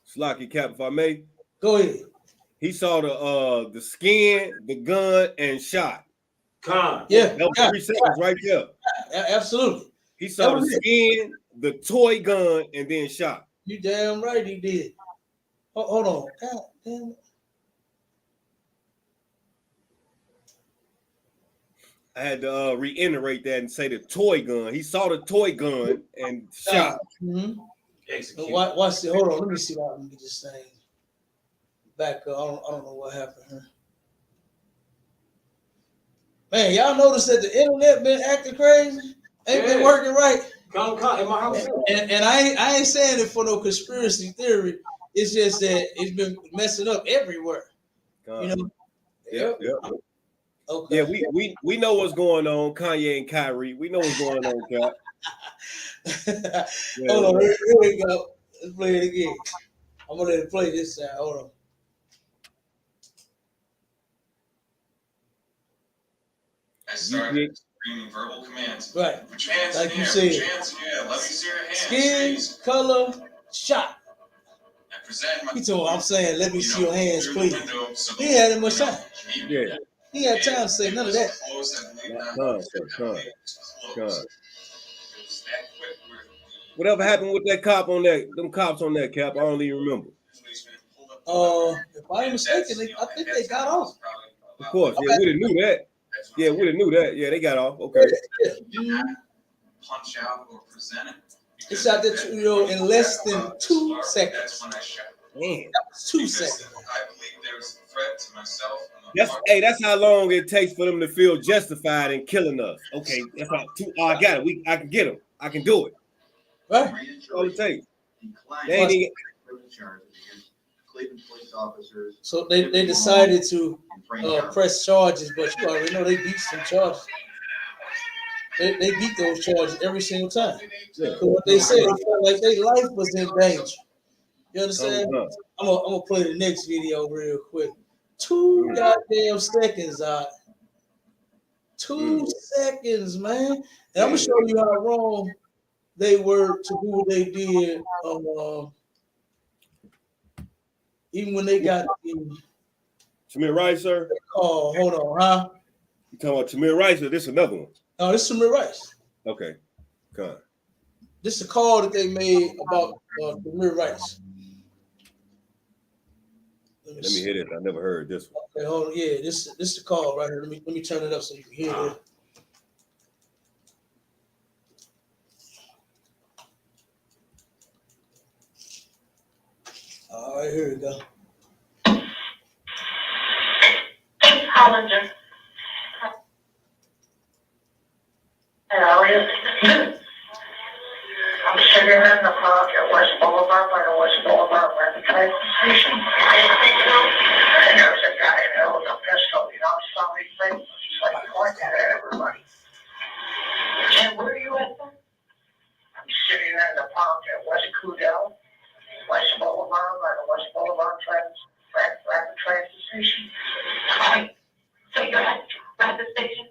Slocky Cap, if I may. Go ahead. He saw the skin, the gun, and shot. Con. Yeah. That was 3 seconds right there. Absolutely. He saw the skin, the toy gun, and then shot. You damn right he did. Hold on. God damn it. I had to reiterate that and say the toy gun. He saw the toy gun and shot. Mm-hmm. Execute. Watch it. Hold on. Let me see if I can get this thing back up. I don't know what happened here. Man, y'all notice that the internet been acting crazy? Ain't been working right. Come in my house. And I ain't saying it for no conspiracy theory. It's just that it's been messing up everywhere. You know? Yeah. Okay. Yeah, we know what's going on, Kanye and Kyrie. We know what's going on, Cap. Yeah, Hold on, here we go. Let's play it again. I'm gonna let it play this time. Hold on. I started screaming verbal commands. Right. Put your hands Like in you the said. air. Put your hands in the air. Let me see your hands. Skin, Please. color, shot. I present my. He told me, I'm saying, let me see your hands, through the please. window, so He had much time. Yeah. He had time to say none of that. Con. Whatever happened with that cop on that, them cops on that, Cap? I don't even remember. If I ain't mistaken, I think they got off. Of course, yeah, we'd have knew that. Yeah, we'd have knew that. Yeah, they got off. Okay. Punch out or present it. He shot that in less than 2 seconds. That's when I shot. Man. 2 seconds. I believe there was a threat to myself. That's how long it takes for them to feel justified in killing us. Okay, that's not too. Oh, I got it. I can get them. I can do it. Right. That's all it takes. They ain't even... So they decided to press charges, but you already know they beat some charges. They beat those charges every single time. Because what they said, it felt like their life was in danger. You understand? I'm gonna play the next video real quick. 2 goddamn seconds, 2 seconds, man. And I'm gonna show you how wrong they were to do what they did. Even when they got Tamir Rice, sir. Oh, hold on, huh? You talking about Tamir Rice or this another one? No, this is Tamir Rice. Okay, come. This is a call that they made about Tamir Rice. Let me hear this. I never heard this one. Okay, hold on. Yeah, this is the call right here. Let me turn it up so you can hear it. All right, here we go. Hollinger. How are you? I'm sitting in the park at West Boulevard by the West Boulevard Rapid Transit Station. And there was a guy there with a pistol, saw me face. He's like pointing at everybody. And where are you at then? I'm sitting in the park at West Cudell, West Boulevard by the West Boulevard Rapid Transit Station. Hi. So you're at the rapid station?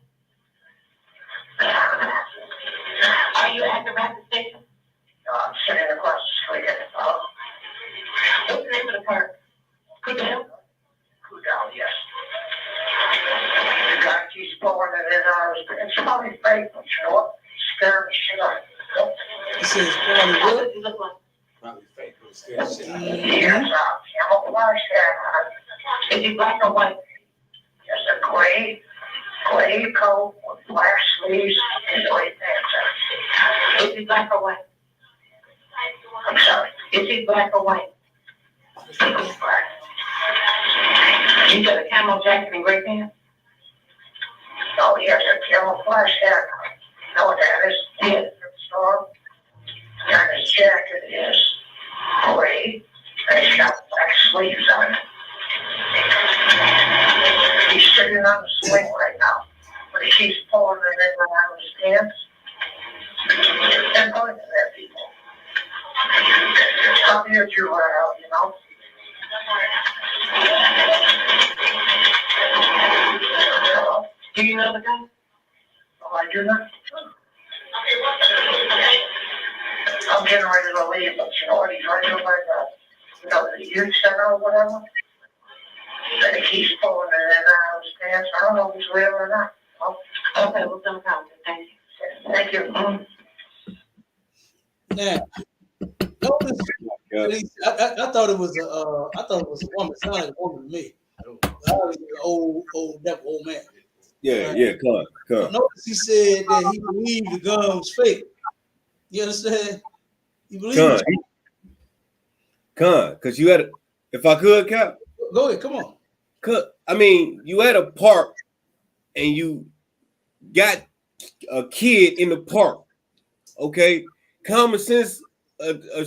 Are you at the rapid station? No, I'm sitting across the street at the park. What's the name of the park? Cudell? Cudell, yes. The guy keeps pulling it in on his pants. It's probably fake, but you know what? Scaring the shit out of me. It says probably what? What does he look like? Probably fake, but scared shit out of me. He has camouflage hair. Is he black or white? He has a gray coat with black sleeves and gray pants. Is he black or white? I'm sorry. Is he black or white? He's black. You got a camo jacket and gray pants? No, he has a camouflage hair. You know what that is? He is from the store. And his jacket is gray, and he's got black sleeves on it. He's sitting on the swing right now, but he keeps pulling it in around his pants and pointing at people. Some years you were out, Do you know the guy? Oh, I do not. I'm getting ready to leave, but you know what? He's right over at the youth center or whatever. And he keeps pulling it in out of his pants. I don't know if he's real or not. Oh, okay, we'll come out. Thank you. Thank you. Now, notice I thought it was a woman. It sounded like a woman to me. I was an old man. Yeah, Right. yeah, come. Notice he said that he believed the gun was fake. You understand? He believed it. Because you had if I could, Cap. Go ahead, come on. I mean, you had a park and you got a kid in the park. Okay, common sense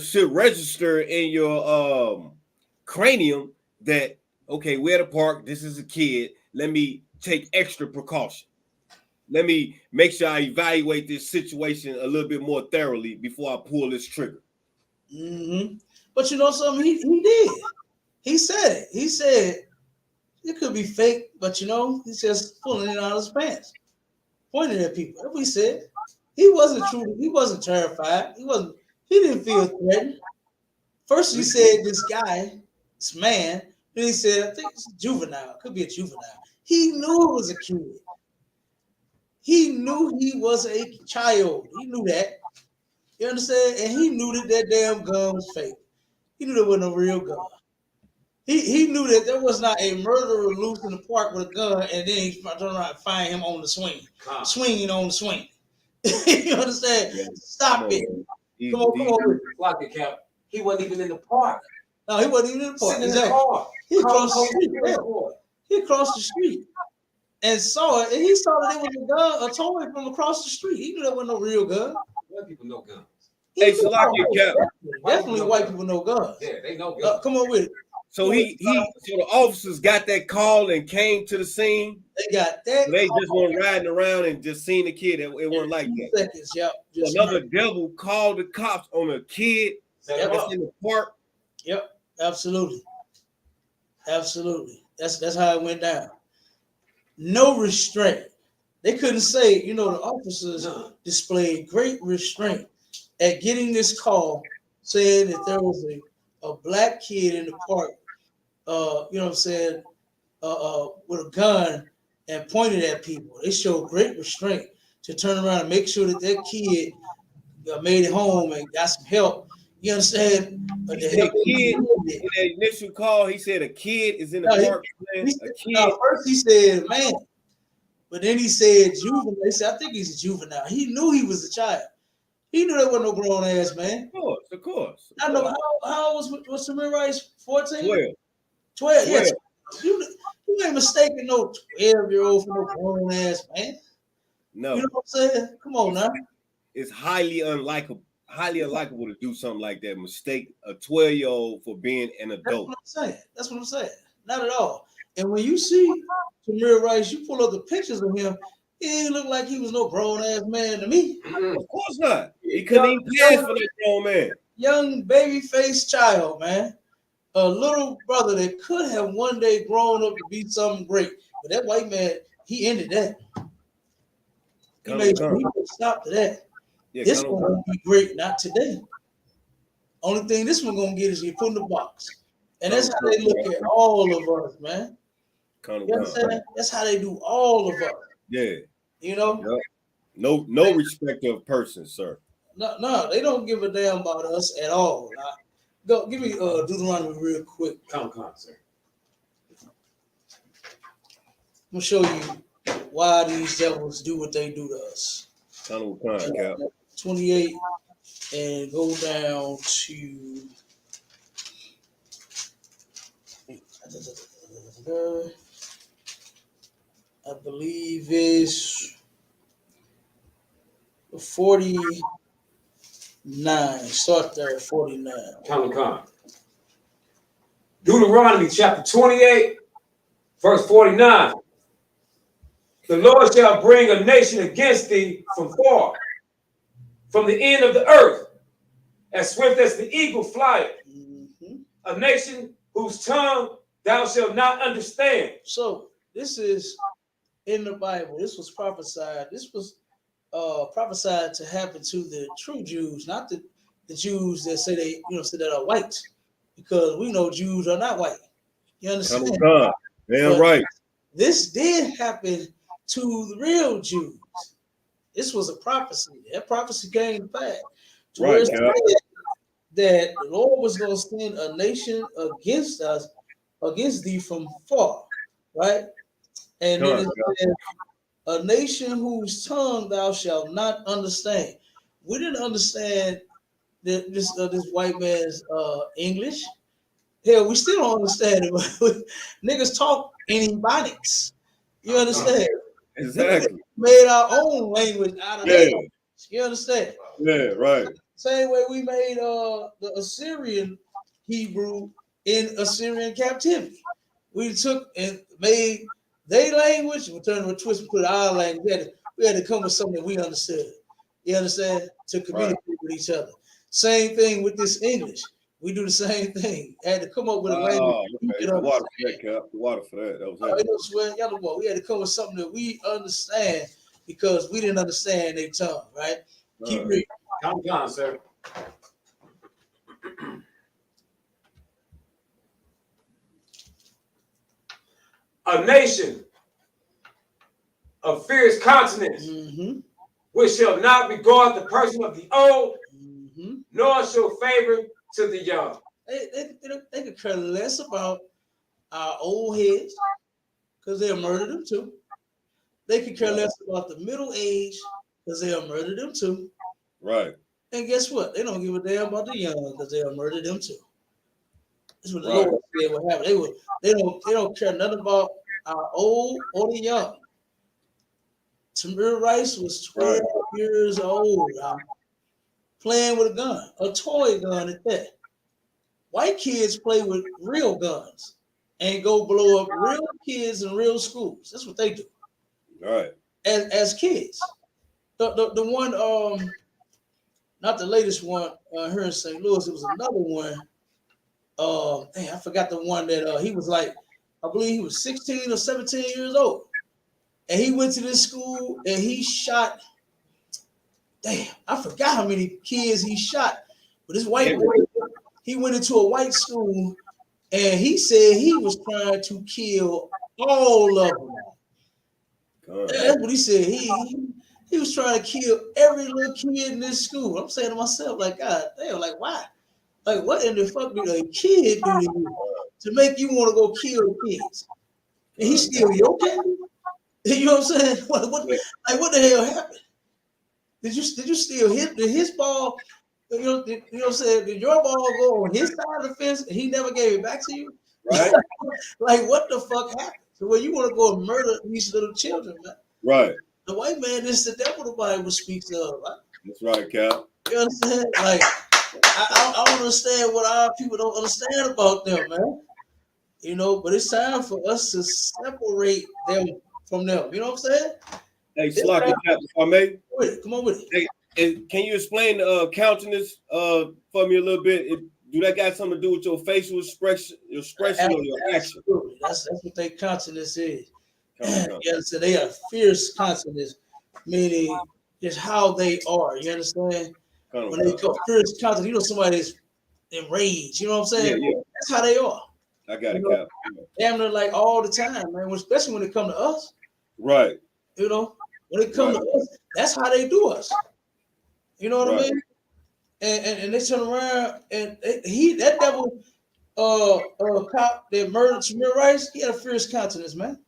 should register in your cranium that okay, we're at a park. This is a kid. Let me take extra precaution. Let me make sure I evaluate this situation a little bit more thoroughly before I pull this trigger. Mm-hmm. But you know something? He did. He said it. He said it could be fake, but you know, he's just pulling it out of his pants, pointing at people. That's what he said. He wasn't true. He wasn't terrified. He didn't feel threatened. First, he said this guy, this man, then he said, I think it's a juvenile. It could be a juvenile. He knew it was a kid. He knew he was a child. He knew that. You understand? And he knew that damn gun was fake. He knew there wasn't a real gun. He knew that there was not a murderer loose in the park with a gun, and then he turned around and find him on the swing, swinging on the swing. You understand? Yeah. Stop it. Come on. Lock it, Cap. He wasn't even in the park. No, he wasn't even in the park. Sitting in the car. He crossed the street. Yeah. He crossed the street and saw it, and he saw that it was a gun, a toy from across the street. He knew there wasn't no real gun. White people know guns. Hey, so lock your Cap. Definitely white people know guns. Yeah, they know guns. Come on with it. So so the officers got that call and came to the scene. They got that. So they just weren't riding around and just seen the kid. It wasn't like that. Seconds, yep. Another devil called the cops on a kid that's in the park. Yep, absolutely. That's how it went down. No restraint. They couldn't say, you know, the officers displayed great restraint at getting this call saying that there was a black kid in the park, you know what I'm saying, with a gun and pointed at people. They showed great restraint to turn around and make sure that kid made it home and got some help. You understand? But the kid in that initial call, he said a kid is in the park. First he said man, but then he said juvenile. He said, I think he's a juvenile. He knew he was a child. He knew there wasn't no grown ass man. Of course. I know how old was Samir Rice? 14? 12. Yes. You ain't mistaking no 12-year-old for no grown ass man. No. You know what I'm saying? Come on now. It's highly unlikable to do something like that. Mistake a 12-year-old for being an adult. That's what I'm saying. Not at all. And when you see Samir Rice, you pull up the pictures of him, he didn't look like he was no grown ass man to me. Of course not. He couldn't even pass for no grown man. Young baby faced child, man. A little brother that could have one day grown up to be something great. But that white man, he ended that. He made sure he put stop to that. Yeah, this one won't be great, not today. Only thing this one gonna get is you put in the box. And that's how they look at all of us, man. You understand? That's how they do all of us. Yeah. You know? Yep. No respect of person, sir. No, they don't give a damn about us at all. Go give me Deuteronomy real quick. Come, sir. I'm gonna show you why these devils do what they do to us. 28 and go down to I believe is 49. Start there at 49. Come. Deuteronomy chapter 28, verse 49. The Lord shall bring a nation against thee from far, from the end of the earth, as swift as the eagle flieth. Mm-hmm. A nation whose tongue thou shalt not understand. So this is in the Bible. This was prophesied. This was prophesied to happen to the true Jews, not the the Jews that say they, say that are white, because we know Jews are not white. You understand? Damn But right. this did happen to the real Jews. This was a prophecy. That prophecy came to pass. To where it said that the Lord was going to send a nation against us, against thee from far, right? And then it said, a nation whose tongue thou shalt not understand. We didn't understand this white man's English. Hell, we still don't understand it. Niggas talk in Ebonics. You understand? Exactly. Made our own language out of that. You understand? Yeah, right. Same way we made the Assyrian Hebrew in Assyrian captivity. We took and made their language, we turned to a twist and put our language. We had to come with something that we understood. You understand? To communicate with each other. Same thing with this English. We do the same thing. Had to come up with a language. Okay. The water for that, Cap. The water for that. That was it. We had to come with something that we understand because we didn't understand their tongue, right? Keep reading. Come on, sir. A nation of fierce countenance, which shall not regard the person of the old, nor show favor to the young. They could care less about our old heads because they'll murder them too. They could care less about the middle age because they'll murder them too. Right. And guess what? They don't give a damn about the young because they'll murder them too. That's what the Lord said would happen. They don't care nothing about our old or the young. Tamir Rice was 12 years old, playing with a gun, a toy gun at that. White kids play with real guns and go blow up real kids in real schools. That's what they do. All right. As kids. The one, not the latest one here in St. Louis, it was another one. I forgot the one that he was like, I believe he was 16 or 17 years old. And he went to this school and he shot, I forgot how many kids he shot. But this white boy, he went into a white school and he said he was trying to kill all of them. That's what he said. He was trying to kill every little kid in this school. I'm saying to myself, like, God damn, like, why? Like, what in the fuck did a kid do to you to make you want to go kill kids? And he's still your kid? You know what I'm saying? What the hell happened? Did you steal his ball? You know what I'm saying? Did your ball go on his side of the fence and he never gave it back to you? Right. Like, what the fuck happened? So where you want to go and murder these little children, man? Right. The white man is the devil the Bible speaks of, right? That's right, Cap. You understand? Like, I don't understand what our people don't understand about them, man. You know, but it's time for us to separate them from them. You know what I'm saying? Hey, Slocky Cap, if I may. Come on with it. Hey, can you explain countenance for me a little bit? Do that got something to do with your facial expression or your action? That's what their countenance is. Yeah, so they are fierce countenance, meaning just how they are. You understand? When they go fierce countenance, you know somebody's enraged. You know what I'm saying? Yeah. That's how they are. I got it, Cap. Damn near like all the time, man. Especially when it comes to us. Right. You know, when it comes to us, that's how they do us. You know what I mean? And they turn around and that devil cop that murdered Tamir Rice, he had a fierce countenance, man.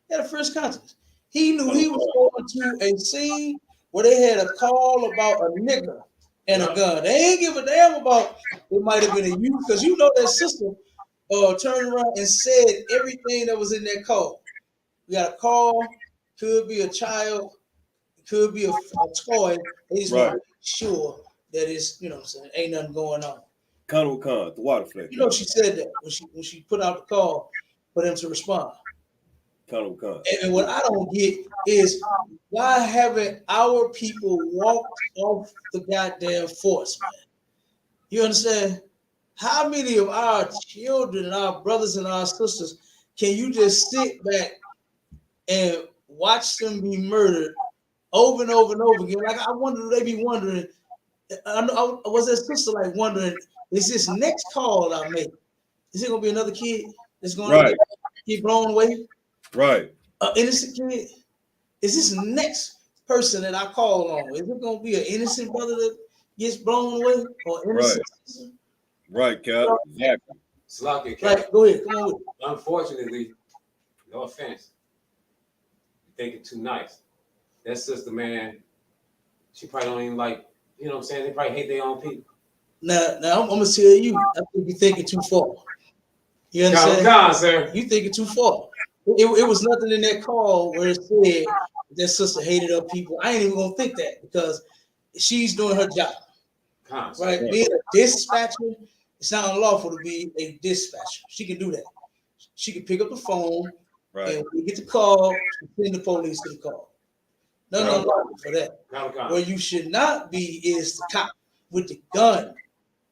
He had a fierce countenance. He knew he was going to a scene where they had a call about a nigger and a gun. They ain't give a damn about it might have been a youth, because you know that sister turned around and said everything that was in that call. We got a call, could be a child, could be a toy. They just want to make sure that it's, you know what I'm saying, ain't nothing going on. The water flick. You know, she said that when she put out the call for them to respond. And what I don't get is why haven't our people walked off the goddamn force, man? You understand? How many of our children and our brothers and our sisters can you just sit back and watch them be murdered over and over and over again? Like, I wonder, do they be wondering, I was that sister like wondering, is this next call I make? Is it gonna be another kid that's gonna get blown away? Right. An innocent kid? Is this next person that I call on? Is it gonna be an innocent brother that gets blown away or innocent sister? Right, Cap. Exactly. Sloppy, Cap. Like, go ahead, come on with it. Unfortunately, no offense, you're thinking too nice. That sister, man, she probably don't even like, you know what I'm saying? They probably hate their own people. Now I'm gonna tell you, I think you're thinking too far. You understand? Come on, sir. You thinking too far. It was nothing in that call where it said that sister hated her people. I ain't even gonna think that because she's doing her job. Right? Being a dispatcher, it's not unlawful to be a dispatcher. She can do that. She can pick up the phone and when you get the call, send the police to the call. Nothing unlawful for that. Where you should not be is the cop with the gun.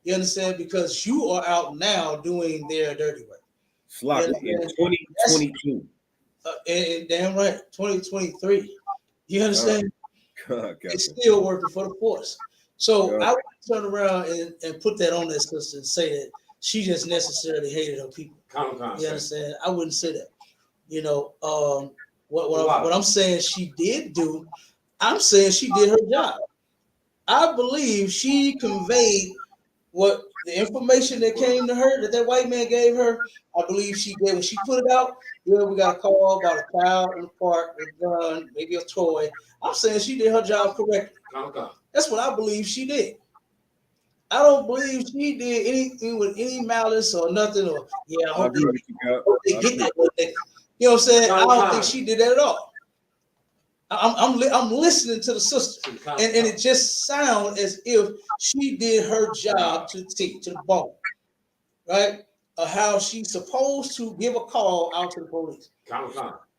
You understand? Because you are out now doing their dirty work. Sloppy in 2022. And damn right, 2023. You understand? It's still working for the force. So I would turn around and put that on that sister and say that she just necessarily hated her people. You understand? I wouldn't say that. You know, what I'm saying she did do, I'm saying she did her job. I believe she conveyed what the information that came to her, that white man gave her. I believe she did when she put it out. Yeah, we got a call about a child in the park with a gun, maybe a toy. I'm saying she did her job correctly. That's what I believe she did. I don't believe she did anything with any malice or nothing. Or I hope they get that. You know what I'm saying? I don't think she did that at all. I'm listening to the sister, and it just sounds as if she did her job to the bone, right? How she's supposed to give a call out to the police.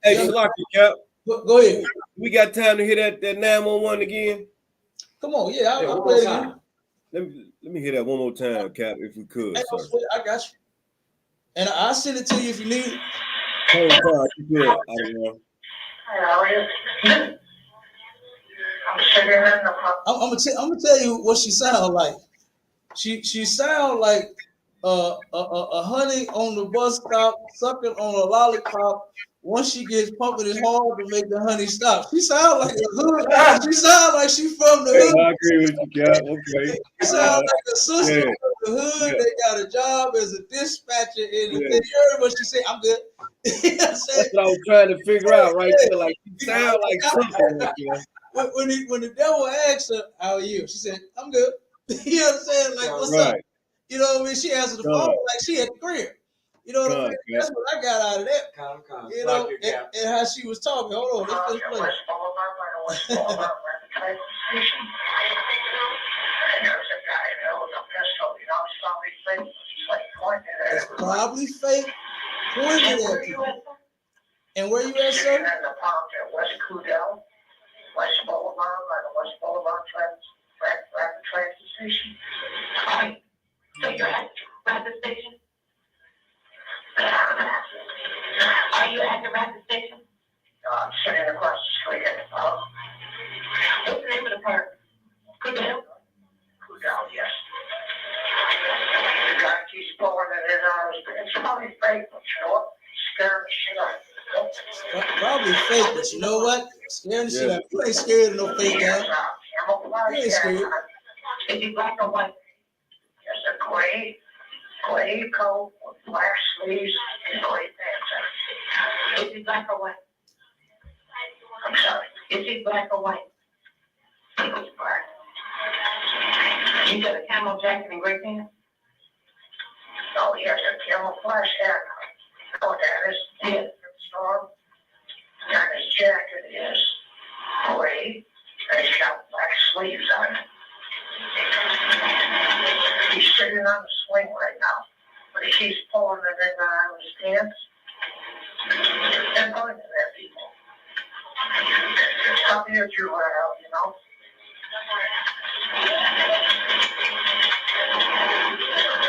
Hey, Shalaki, Cap. Go ahead. We got time to hear that 911 again? Come on, I'll play it again. Let me hear that one more time, Cap, if we could. I got you. And I'll send it to you if you need it. I'm gonna tell you what she sounds like. She sounds like a honey on the bus stop sucking on a lollipop. Once she gets pumping it hard to make the honey stop. She sounds like a hood. She sounds like she from the hood. I agree with you, Cap. Okay. She sounds like a sister from the hood. They got a job as a dispatcher in the you heard what she said. I'm good. That's what I was trying to figure out right there. Like she sounds like something. When the devil asked her, "How are you?" She said, "I'm good." You know what I'm saying? Like, what's up? You know what I mean? She answered the phone like she at the crib. You know what I mean? That's what I got out of that. You know, and how she was talking. Hold on, let's play. It's probably fake. Pointed at people. And where you at, sir? In the park at West Cudell, West Boulevard, by the West Boulevard rapid transit station. So you're at the rapid station? Are you at the rapid station? No, I'm sitting across the street at the park. What's the name of the park? Cudell? Cudell, yes. The guy keeps pulling it in on his, it's probably fake, but you know what? Scaring the shit out of me. Probably fake, but you know what? Scaring the shit out of you. Ain't scared of no fake guy. You ain't scared. Is he black or white? Just a gray coat with black sleeves and gray pants. Is he black or white? I'm sorry. Is he black or white? He's black. You got a camel jacket and gray pants? No, he has a camouflage hat. Oh, that is it. Storm. And his jacket is gray. And he's got black sleeves on it. He's sitting on the swing right now, but he keeps pulling it in on his pants. They're going to that people. How did you let out, you know?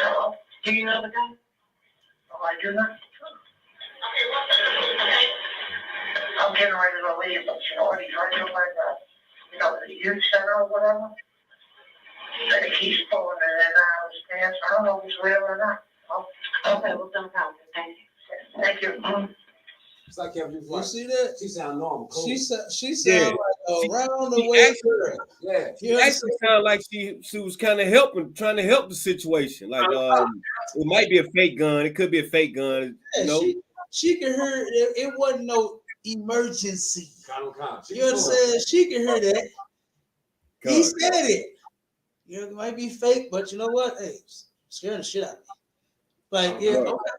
Hello? Do you know the guy? Oh, I do not. I'm getting ready to leave, but you know what? He's right there by the, you know, the youth center or whatever. It keeps pulling it, and I understand. So I don't know if it's real or not. Okay, well, done. Thank you. Thank you. It's like every You see that? She sound normal. Cool. She sound Yeah. like a round the She way actually- girl. Yeah. You It actually sounded like she was kind of trying to help the situation. Like it might be a fake gun. It could be a fake gun. Yeah, You know, she could hear it wasn't no emergency. Calm. You understand? She could hear that. He God. said it. You know, it might be fake, but you know what? Hey, scaring the shit out of me. Like, yeah, Right. okay.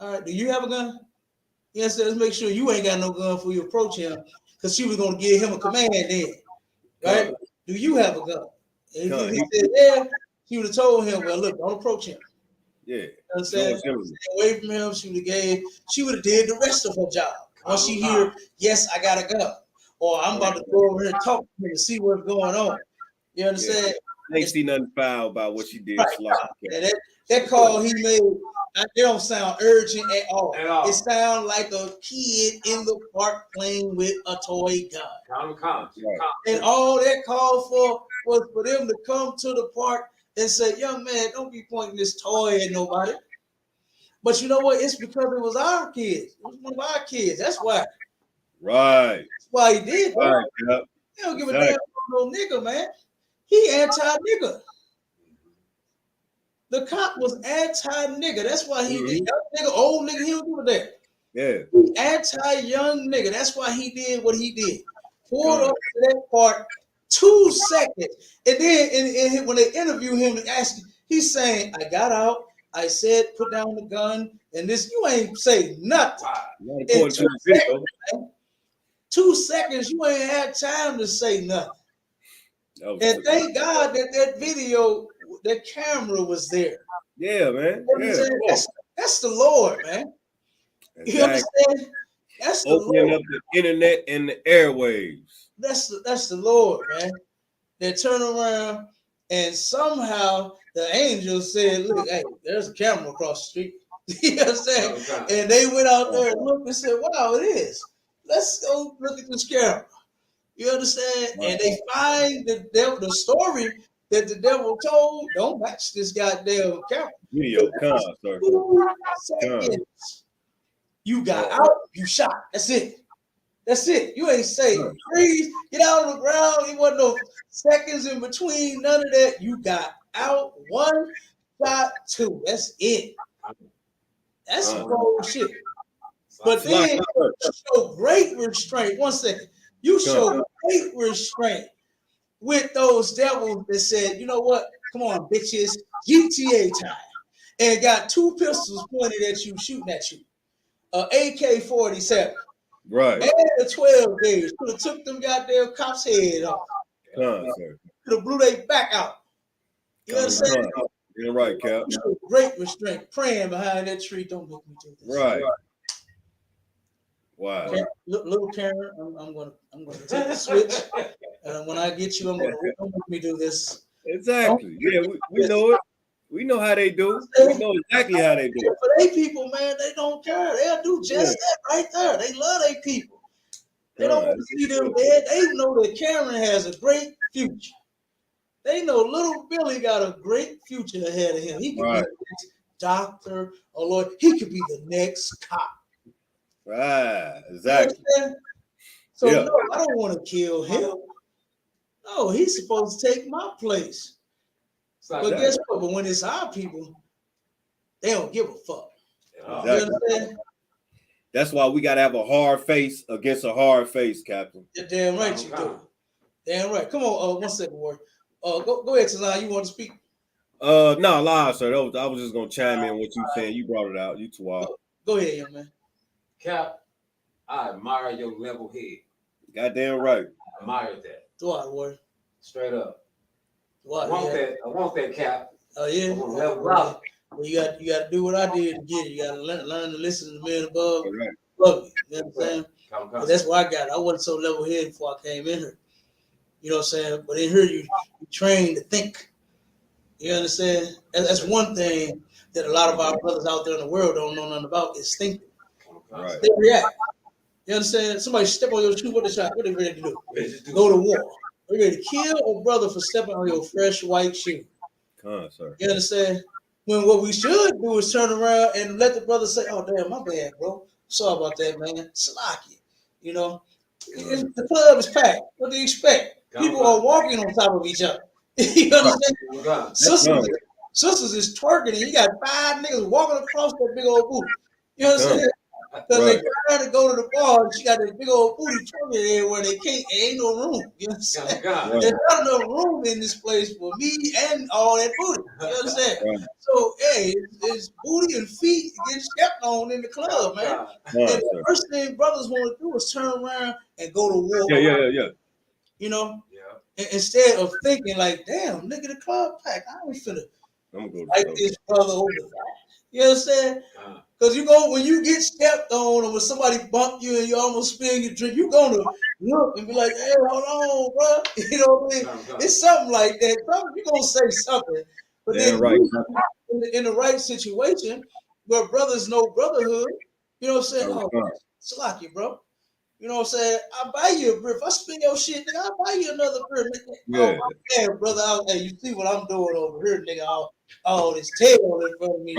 All right. Do you have a gun? Yes, let's make sure you ain't got no gun before you approach him, because she was gonna give him a command then. Right? God. Do you have a gun? And God. if he said, yeah, she would have told him, well, look, don't approach him. Yeah. You know what I'm saying? George Zimmerman. Stay away from him. She would have did the rest of her job. Once she hear, yes, I got a gun, or I'm about to go over here and talk to him and see what's going on. You understand? They ain't see nothing foul about what she did. Right. Yeah, that call he made, they don't sound urgent at all. It sounds like a kid in the park playing with a toy gun. Calm. And all that called for was for them to come to the park and say, young man, don't be pointing this toy at nobody. But you know what? It's because it was our kids. It was one of our kids. That's why. Right. That's why he did. Right. Yep. He don't give a damn about no nigga, man. He anti-nigga. The cop was anti-nigga. That's why he did. Young nigga, old nigga, he don't give a damn. Yeah. Anti-young nigga. That's why he did what he did. Pulled up to that part 2 seconds. And then when they interview him and ask him, he's saying, I got out. I said, put down the gun. And this, you ain't say nothing. In 2 seconds, you ain't had time to say nothing. And thank God that video, that camera was there. Yeah, man. Yeah. That's the Lord, man. Exactly. You understand? That's the opening Lord. up the internet and the airwaves. That's the Lord, man. They turn around and somehow the angel said, look, hey, there's a camera across the street. You know what I'm saying? And they went out there and looked and said, wow, it is. Let's go look at this camera. You understand? Right. And they find the story that the devil told don't match this goddamn camera. Video, you got out, you shot. That's it. That's it. You ain't say freeze, get out on the ground. It wasn't no seconds in between, none of that. You got out, 1 shot, 2. That's it. That's some cold shit. But then you show great restraint. 1 second. You show great restraint with those devils that said, you know what? Come on, bitches, GTA time. And got 2 pistols pointed at you, shooting at you. AK-47. Right. And the 12 days. Could have took them goddamn cops' head off. Could have blew their back out. You understand? You're right, Cap. Great restraint. Praying behind that tree. Don't make me do this. Right. Wow. Little Karen, I'm gonna take the switch. When I get you, don't make me do this. Exactly. Yeah, we know it. We know how they do. We know exactly how they do. For they people, man, they don't care. They'll do just that right there. They love their people. They don't want to see them dead. They know that Cameron has a great future. They know little Billy got a great future ahead of him. He could be the next doctor or lawyer. He could be the next cop. Right, exactly. So no, I don't want to kill him. No, he's supposed to take my place. But guess what? But when it's our people, they don't give a fuck. Exactly. You understand? That's why we gotta have a hard face against a hard face, Captain. You're damn right you do. Damn right. Come on, 1 second, boy. Go ahead, Tazan. You want to speak? No, live, sir. I was just gonna chime in what you saying. You brought it out. You too wild. Go ahead, young man. Cap, I admire your level head. Goddamn right. I admire that. Do I, boy? Straight up. What? I want that, Cap. Oh yeah. Well, you got to do what I did to get it. You got to learn to listen to the man above you. You know what I'm saying? That's why I got it. I wasn't so level headed before I came in here. You know what I'm saying? But in here, you train to think. You understand? That's one thing that a lot of our brothers out there in the world don't know nothing about is thinking. Right. They react. You understand? Somebody step on your shoe. What they ready to do? Go to war. Are you ready to kill a brother for stepping on your fresh white shoe? Sir. You understand? When what we should do is turn around and let the brother say, "Oh damn, my bad, bro. Sorry about that, man. Slocky." You know, the club is packed. What do you expect? People are walking on top of each other. You understand? Sisters is twerking, and you got 5 niggas walking across that big old booty. You understand? Because they trying to go to the bar, and she got that big old booty twerking everywhere they can't. There ain't no room. You understand? There's not enough room in this place for me and all that booty. You understand? So, hey, it's booty and feet getting stepped on in the club, man. And the first thing brothers want to do is turn around and go to war. Yeah. You know? Instead of thinking like, damn, nigga, the club pack. I ain't finna like this brother over there. You understand? Because you go when you get stepped on or when somebody bump you and you almost spill your drink, you're gonna look and be like, hey, hold on, bro. You know what I mean? It's something like that. You're gonna say something. But then in the right situation where brothers know brotherhood, you know what I'm saying? Oh, Salaki, bro. You know what I'm saying? I'll buy you a beer. If I spin your shit, nigga, I'll buy you another beer. Oh, my bad, brother. Hey, you see what I'm doing over here, nigga? All this tail in front of me.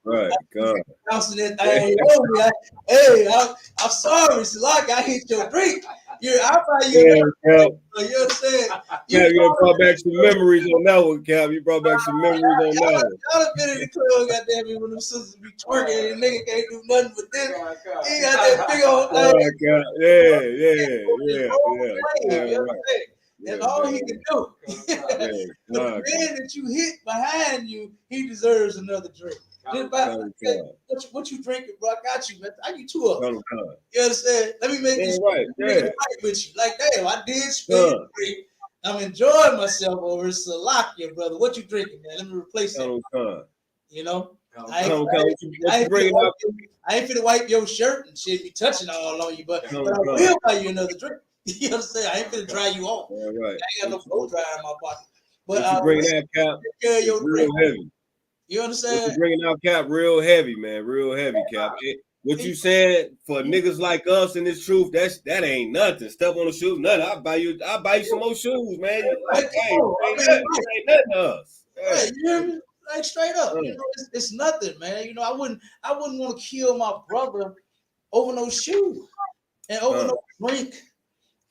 Right. God. Bouncing that thing over me. Hey, I'm sorry. It's like I hit your drink. I'll buy you another beer. You understand? You brought back some memories on that one, Cap. You brought back some memories on that one. Y'all have been in the club, goddamn me, when them sisters be twerking and the nigga can't do nothing but this. He got that big old thing. Yeah. That's all he can do. The man that you hit behind you, he deserves another drink. What you drinking, bro? I got you, man. I get 2 of them. You understand? Let me make this right with you. Like, damn, I did spend the drink. I'm enjoying myself over Salakia, brother. What you drinking, man? Let me replace that. You know? I ain't finna wipe your shirt and shit be touching all on you, but I will buy you another drink. You understand? I ain't finna dry you off. I ain't got no blow dryer in my pocket. But you bring that, Cap, real heavy. You understand? You bringing out, Cap, real heavy, man. Real heavy, Cap. What you saying for niggas like us in this truth? That ain't nothing. Step on the shoes, nothing. I'll buy you some more shoes, man. Like, hey, ain't nothing to us. Right, you hear me? Like straight up. You know, it's nothing, man. You know, I wouldn't want to kill my brother over no shoe and over no drink.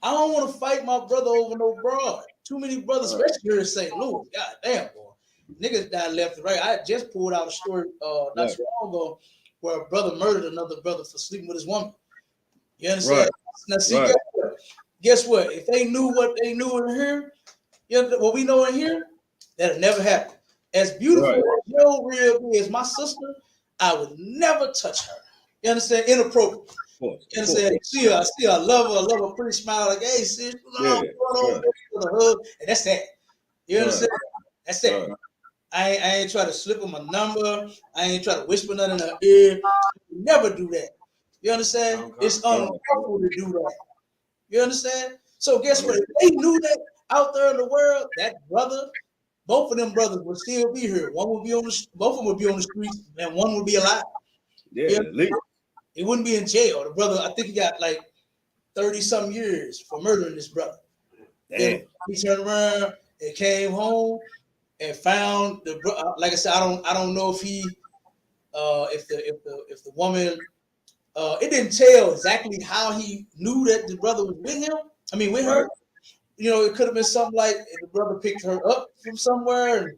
I don't want to fight my brother over no broad. Too many brothers, especially here in St. Louis. God damn, boy. Niggas died left and right. I just pulled out a story not too long ago where a brother murdered another brother for sleeping with his woman. You understand? Now, see, guess what? If they knew what they knew in here, what we know in here, that'll never happen. As beautiful as your real is, my sister, I would never touch her. You understand? Inappropriate. You understand? I see her, I love her, pretty smile, like, hey, sis, what's going on? With a hug, and that's that. You understand? That's that. I ain't try to slip her my number. I ain't try to whisper nothing in her ear. Never do that. You understand? It's unlawful to do that. You understand? So guess what? If they knew that out there in the world, that brother, both of them brothers would still be here. Both of them would be on the streets, and one would be alive. Yeah, he wouldn't be in jail. The brother, I think he got like 30-some years for murdering this brother. Damn. He turned around and came home and found the, like I said, I don't know if he if the woman it didn't tell exactly how he knew that the brother was with him. I mean, with her. You know, it could have been something like the brother picked her up from somewhere, and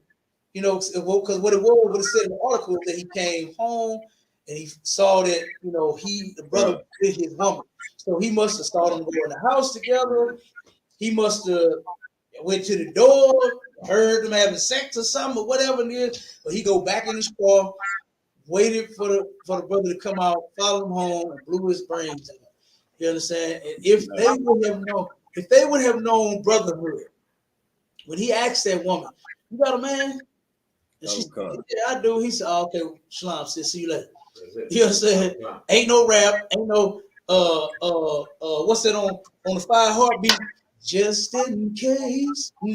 you know, because what it would have said in the article that he came home and he saw that the brother was with his woman, so he must have saw them go in the house together. He must have went to the door, heard them having sex or something or whatever it is, but he go back in his car, waited for the brother to come out, followed him home, and blew his brains out. You understand? And if they would have known brotherhood, when he asked that woman, "You got a man?" And she said, "Yeah, I do." He said, "Oh, okay, shalom, sis, see you later." You know what I'm saying? Ain't no rap, ain't no what's that on the 5 heartbeat? Just in case of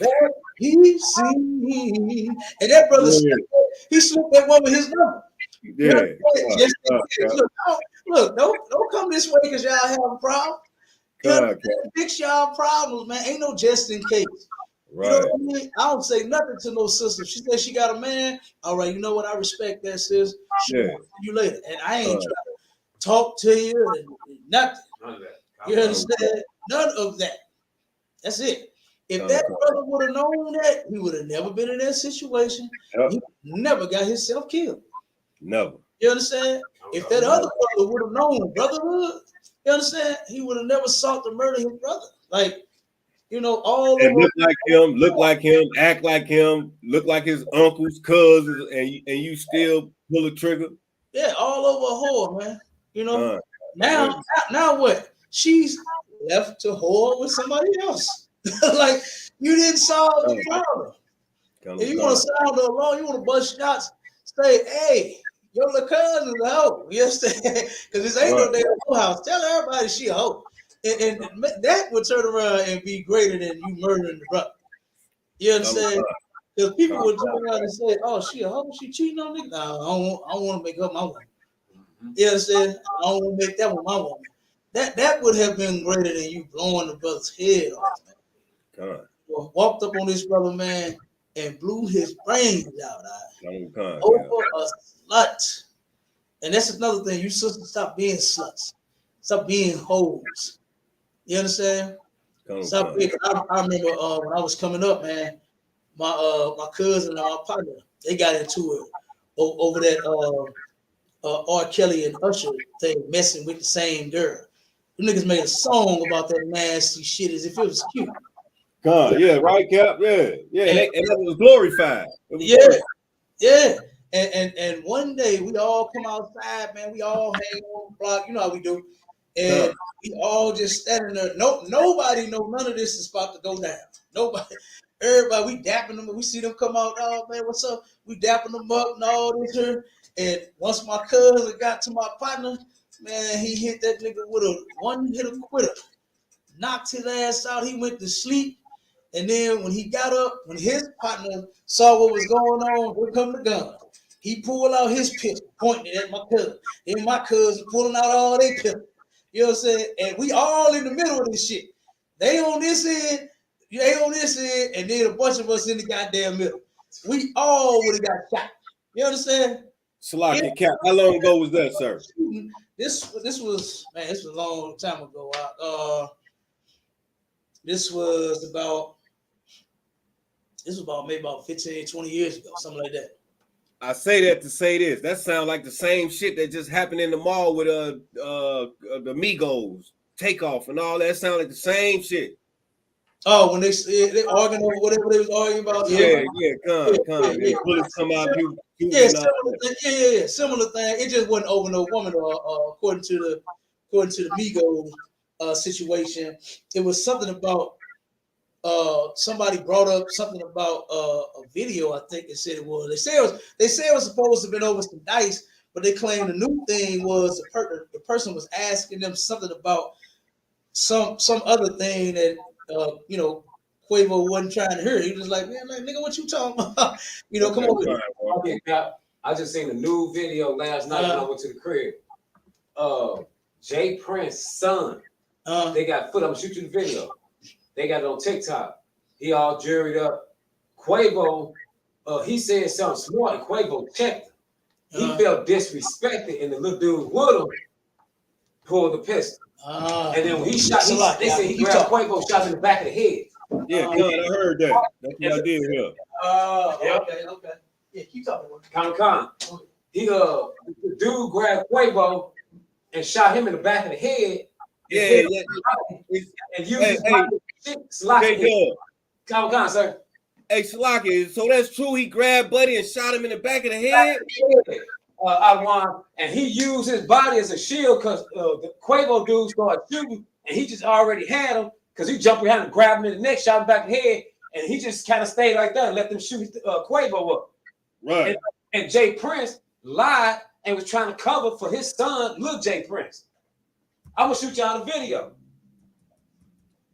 that he seen. And that brother he slipped that woman his number. Yeah. Just in case. Look, don't come this way because y'all have a problem. Fix y'all problems, man. Ain't no just in case. You know what I mean? I don't say nothing to no sister. She said she got a man. All right, you know what? I respect that, sis. Sure, Yeah. see you later. And I ain't trying to talk to you and nothing. None of that. You understand? None of that. That's it. If that brother would have known that, he would have never been in that situation. Yep. He never got himself killed. Never. You understand? If that other brother would have known brotherhood, you understand? He would have never sought to murder his brother. Like, you know, all And of look like him, act like him, look like his uncles, cousins, and you still pull the trigger. Yeah, all over a whore, man. You know, God. now what? She's left to whore with somebody else. Like, you didn't solve the problem. If you want to sound the alarm, you want to bust shots, say, hey, your little cousin's a hoe. You understand? Because this ain't no damn hoe house. Tell everybody she a hoe. And that would turn around and be greater than you murdering the brother. You understand? Because people would turn around and say, oh, she a hoe? She cheating on me? No, I don't want to make her my woman. You understand? I don't want to make that one my woman. That would have been greater than you blowing the brother's head off, man. Walked up on this brother, man, and blew his brains out. Over a slut. And that's another thing. You sisters, stop being sluts. Stop being hoes. You understand? Stop being. I remember when I was coming up, man, my cousin and my partner, they got into it over that R. Kelly and Usher thing, messing with the same girl. The niggas made a song about that nasty shit as if it was cute. Yeah, right, Cap. Yeah. And it was glorified. Yeah. And one day we all come outside, man. We all hang on the block. You know how we do. And we all just standing there. Nobody know none of this is about to go down. Nobody. Everybody, we dapping them. We see them come out. Oh, man, what's up? We dapping them up and all this here. And once my cousin got to my partner, man, he hit that nigga with a one-hitter quitter. Knocked his ass out. He went to sleep. And then when he got up, when his partner saw what was going on, here come the gun. He pulled out his pistol, pointing it at my cousin. Then my cousin pulling out all their pistols. You know what I'm saying? And we all in the middle of this shit. They on this end, they on this end, and then a bunch of us in the goddamn middle. We all would have got shot. You understand? Salaki Cap. How long ago was that, sir? This was a long time ago. This was about maybe about 15, 20 years ago, something like that. I say that to say this. That sounds like the same shit that just happened in the mall with the Migos takeoff and all that. Sound like the same shit. Oh, when they arguing over whatever they was arguing about. Yeah. Bullets come out. Similar thing. It just wasn't over no woman, according to the Migos situation. It was something about somebody brought up something about a video. I think they said it was. They say it was supposed to have been over some dice, but they claimed the new thing was the person was asking them something about some other thing that Quavo wasn't trying to hear. He was like, man, nigga, what you talking about? Come on. I just seen a new video last night when I went to the crib. Jay Prince's son. They got foot. I'm gonna shoot you the video. They got it on TikTok. He all juried up. Quavo, he said something smart, and Quavo checked him. He felt disrespected, and the little dude would have pulled the pistol. And then when he shot, they said he grabbed Quavo, shot him in the back of the head. Yeah, I heard that. That's what I did here. Okay. Yeah, keep talking. Con. The dude grabbed Quavo and shot him in the back of the head. Yeah. And used Slaki. Con, sir. Hey, Slaki, so that's true. He grabbed Buddy and shot him in the back of the head. And he used his body as a shield because the Quavo dude started shooting, and he just already had him because he jumped behind him, grabbed him in the neck, shot him back in the head, and he just kind of stayed like that and let them shoot Quavo up. Right. And Jay Prince lied and was trying to cover for his son, Lil Jay Prince. I'm gonna shoot y'all the video.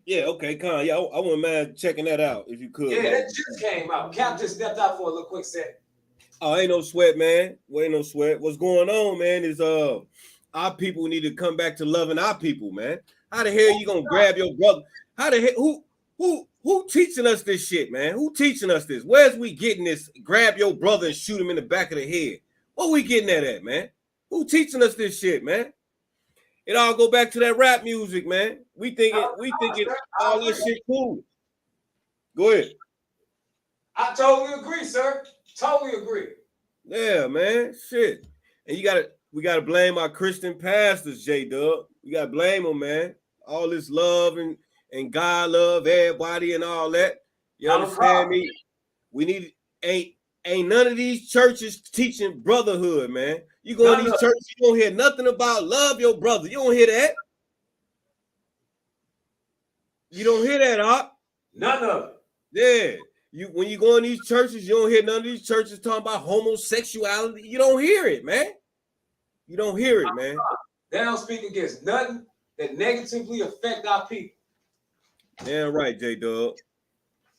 Yeah, okay, Con. Yeah, I wouldn't mind checking that out if you could. Yeah, that just came out. Cap just stepped out for a little quick second. Oh, ain't no sweat, man. Well, ain't no sweat. What's going on, man, is our people need to come back to loving our people, man. How the hell you gonna grab your brother? How the hell Who teaching us this shit, man? Who teaching us this? Where's we getting this? Grab your brother and shoot him in the back of the head. What we getting at, man? Who teaching us this shit, man? It all go back to that rap music, man. We think it all that shit cool. Go ahead. I totally agree, sir. Totally agree. Yeah, man. Shit. And we gotta blame our Christian pastors, J-Dub. We gotta blame them, man. All this love and God love everybody and all that. You understand me? We need ain't none of these churches teaching brotherhood, man. You go in these churches, you don't hear nothing about love your brother. You don't hear that. You don't hear that, Hop. None of it. Yeah. When you go in these churches, you don't hear none of these churches talking about homosexuality. You don't hear it, man. You don't hear it, man. They don't speak against nothing that negatively affect our people. Damn right, J-Dub.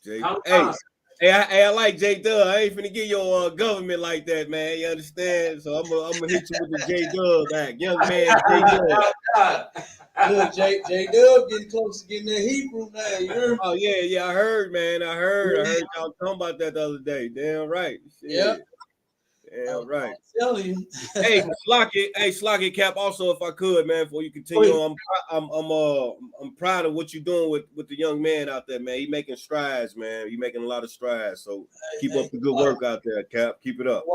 Hey, I like J-Dub. I ain't finna get your government like that, man. You understand? So I'm gonna hit you with the J-Dub back. Young man, J-Dub. Look, J-Dub getting close to getting that Hebrew now. You heard? Oh, yeah, I heard, man. I heard y'all talking about that the other day. Damn right. Yeah. Damn right. I'm telling you. Hey, Slocky Cap. Also, if I could, man, before you continue on, I'm proud of what you're doing with the young man out there, man. He making strides, man. He making a lot of strides. So keep up the good work out there, Cap. Keep it up.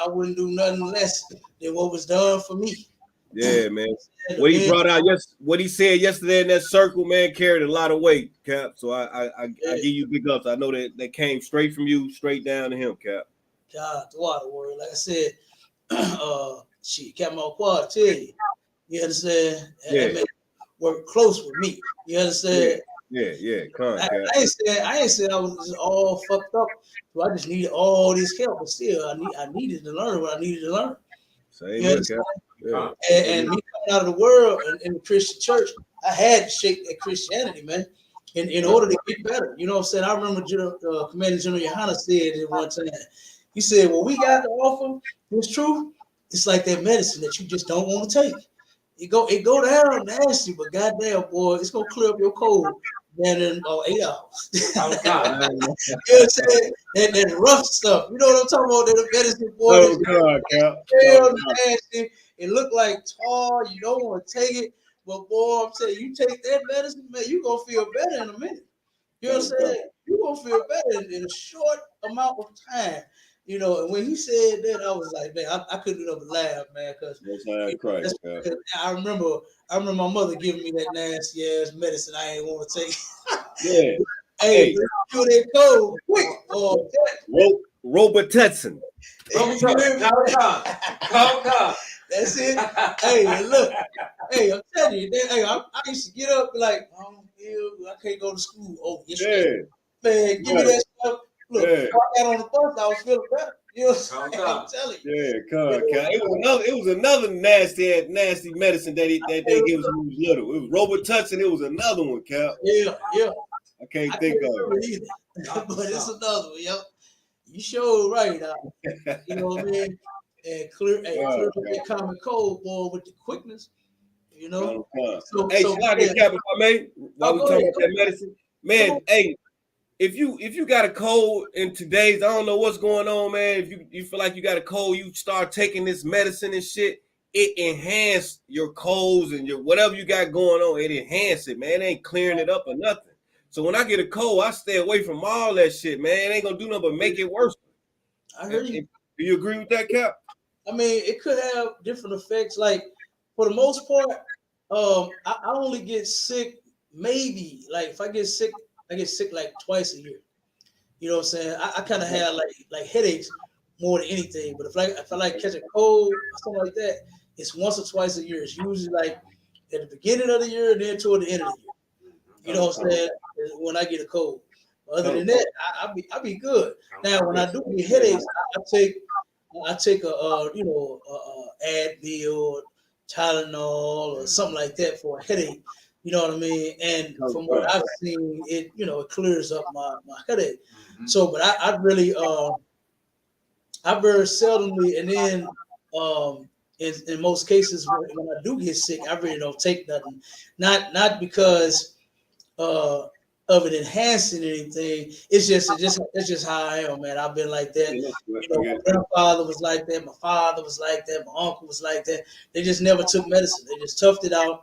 I wouldn't do nothing less than what was done for me. Yeah, man. What he brought out, what he said yesterday in that circle, man, carried a lot of weight, Cap. So I give you big ups. I know that came straight from you, straight down to him, Cap. God, the water word. Like I said, shit, Captain Quad tell you. You understand? Yeah. That man work close with me. You understand? Yeah. I ain't saying I was just all fucked up. So I just needed all this help, but still I needed to learn what I needed to learn. Same here, Cap. Yeah. And me coming out of the world in the Christian church, I had to shake that Christianity, man, in order to get better. You know what I'm saying? I remember Commander General Yohana said it one time. He said, "What we got to offer is truth. It's like that medicine that you just don't want to take. It go down nasty, but goddamn boy, it's gonna clear up your cold than in 8 hours." You know what I'm saying? That rough stuff. You know what I'm talking about? That medicine, boy. Oh God, Cap. Nasty. It looked like tar. You don't want to take it, but boy, I'm saying you take that medicine, man, you gonna feel better in a minute. You know what I'm saying? You gonna feel better in a short amount of time. You know, and when he said that, I was like, man, I couldn't help but laugh, man, because I remember my mother giving me that nasty ass medicine I ain't want to take. Yeah. Hey, kill that cold quick. Robitussin. Calm. That's it. Hey, look. Hey, I'm telling you, I used to get up and like, I can't go to school. Oh, yes, man, give me that stuff. Look, I got on the bus, I was feeling better. You know what I'm saying? I'm telling you. Yeah, it was another nasty medicine that they gave us when we was little. It was Robitussin. It was another one, Cap. Yeah. I can't think of it either. But it's another one, yo. You sure right. You know what I mean? And clear that common cold, boy, with the quickness. You know. Hey, Cap, if I may, while we talking about that medicine, man. Hey. If you got a cold in today's, I don't know what's going on, man. If you feel like you got a cold, you start taking this medicine and shit, it enhance your colds and your whatever you got going on. It enhance it, man. It ain't clearing it up or nothing. So when I get a cold, I stay away from all that shit, man. It ain't gonna do nothing but make it worse. I heard you. Do you agree with that, Cap? I mean, it could have different effects. Like for the most part, I only get sick maybe like if I get sick like twice a year. You know what I'm saying? I kind of have like headaches more than anything. But if I catch a cold or something like that, it's once or twice a year. It's usually like at the beginning of the year and then toward the end of the year. You know what I'm saying? When I get a cold. Other than that, I be good. Now when I do get headaches, I take a Advil or Tylenol or something like that for a headache. You know what I mean? And from what I've seen, it it clears up my headache. Mm-hmm. So, but I really I very seldomly, and then in most cases when I do get sick, I really don't take nothing. Not because of it enhancing anything. It's just how I am, man. I've been like that. You know, my grandfather was like that. My father was like that. My uncle was like that. They just never took medicine. They just toughed it out,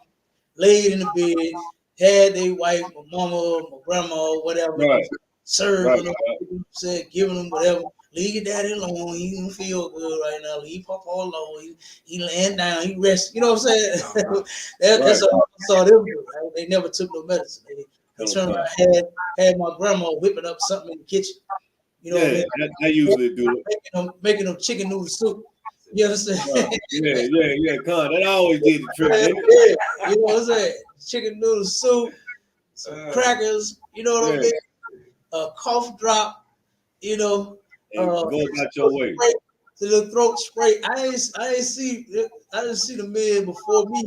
laid in the bed, had their wife, my mama, my grandma, whatever, Right. serving them, said, giving them whatever. Leave your daddy alone. He don't feel good right now. Leave Papa alone. He laying down. He rest. You know what I'm saying? That's all I saw them do. Right? They never took no medicine. They turned around, had my grandma whipping up something in the kitchen. You know what I mean? I usually do it. Making them chicken noodle soup. You understand? Yeah. Con, that always did the trick. Yeah. You know what I'm saying? Chicken noodle soup, some crackers. You know what I mean? A cough drop. You know. Go about your way. To the throat spray. I didn't see the men before me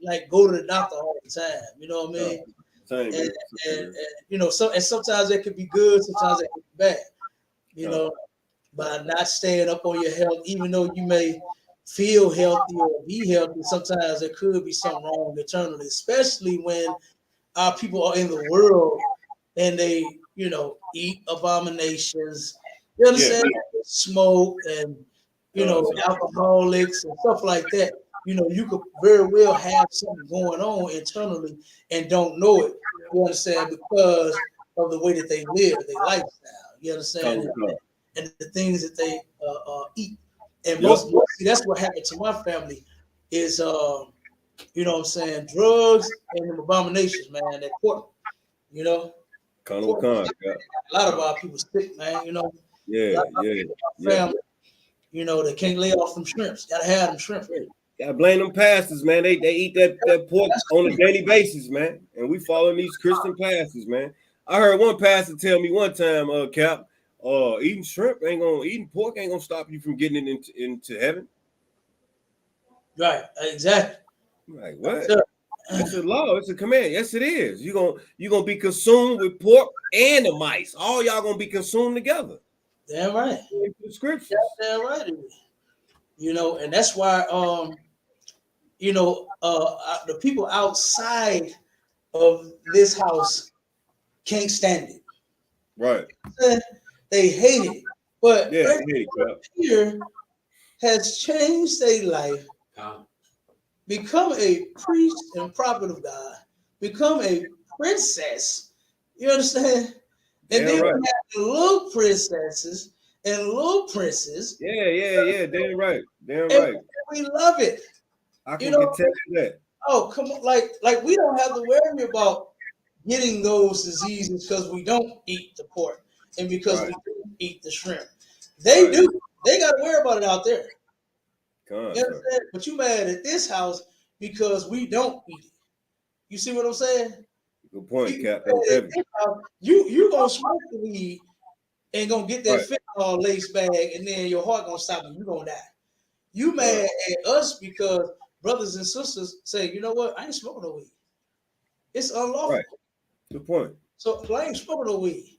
like go to the doctor all the time. You know what I mean? And you know, sometimes that could be good, sometimes that could be bad. You know, by not staying up on your health, even though you may feel healthy or be healthy, sometimes there could be something wrong internally, especially when our people are in the world and they, you know, eat abominations. You understand? Yeah. Smoke and, you know, alcoholics and stuff like that. You know, you could very well have something going on internally and don't know it. You understand? Because of the way that they live, their lifestyle. You understand? And the things that they eat. And mostly that's what happened to my family is, you know what I'm saying, drugs and them abominations, man, that pork, you know. A lot of our people sick, man, you know. Yeah. Family, you know, they can't lay off them shrimps. Gotta have them shrimp ready. Gotta blame them pastors, man. They eat that pork on a daily basis, man. And we following these Christian pastors, man. I heard one pastor tell me one time, Cap, eating pork ain't gonna stop you from getting it into heaven. Right, exactly. Like what? It's a law, it's a command. Yes, it is. You're gonna be consumed with pork and the mice. All y'all gonna be consumed together. Damn right. The scriptures. Damn right. You know, and that's why you know, the people outside of this house can't stand it. Right. They hate it. But here has changed their life, become a priest and prophet of God, become a princess. You understand? And then we have the little princesses and little princes. Yeah. Damn right. And we love it. I can contest that. Oh, come on. Like we don't have to worry about getting those diseases because we don't eat the pork and because we don't eat the shrimp. They do. They got to worry about it out there. You understand? But you mad at this house because we don't eat it. You see what I'm saying? Good point, Cap. You gonna smoke the weed and gonna get that fentanyl lace bag, and then your heart gonna stop and you gonna die. You mad at us because brothers and sisters say, you know what? I ain't smoking no weed. It's unlawful. Right. Good point. So I ain't smoking no weed.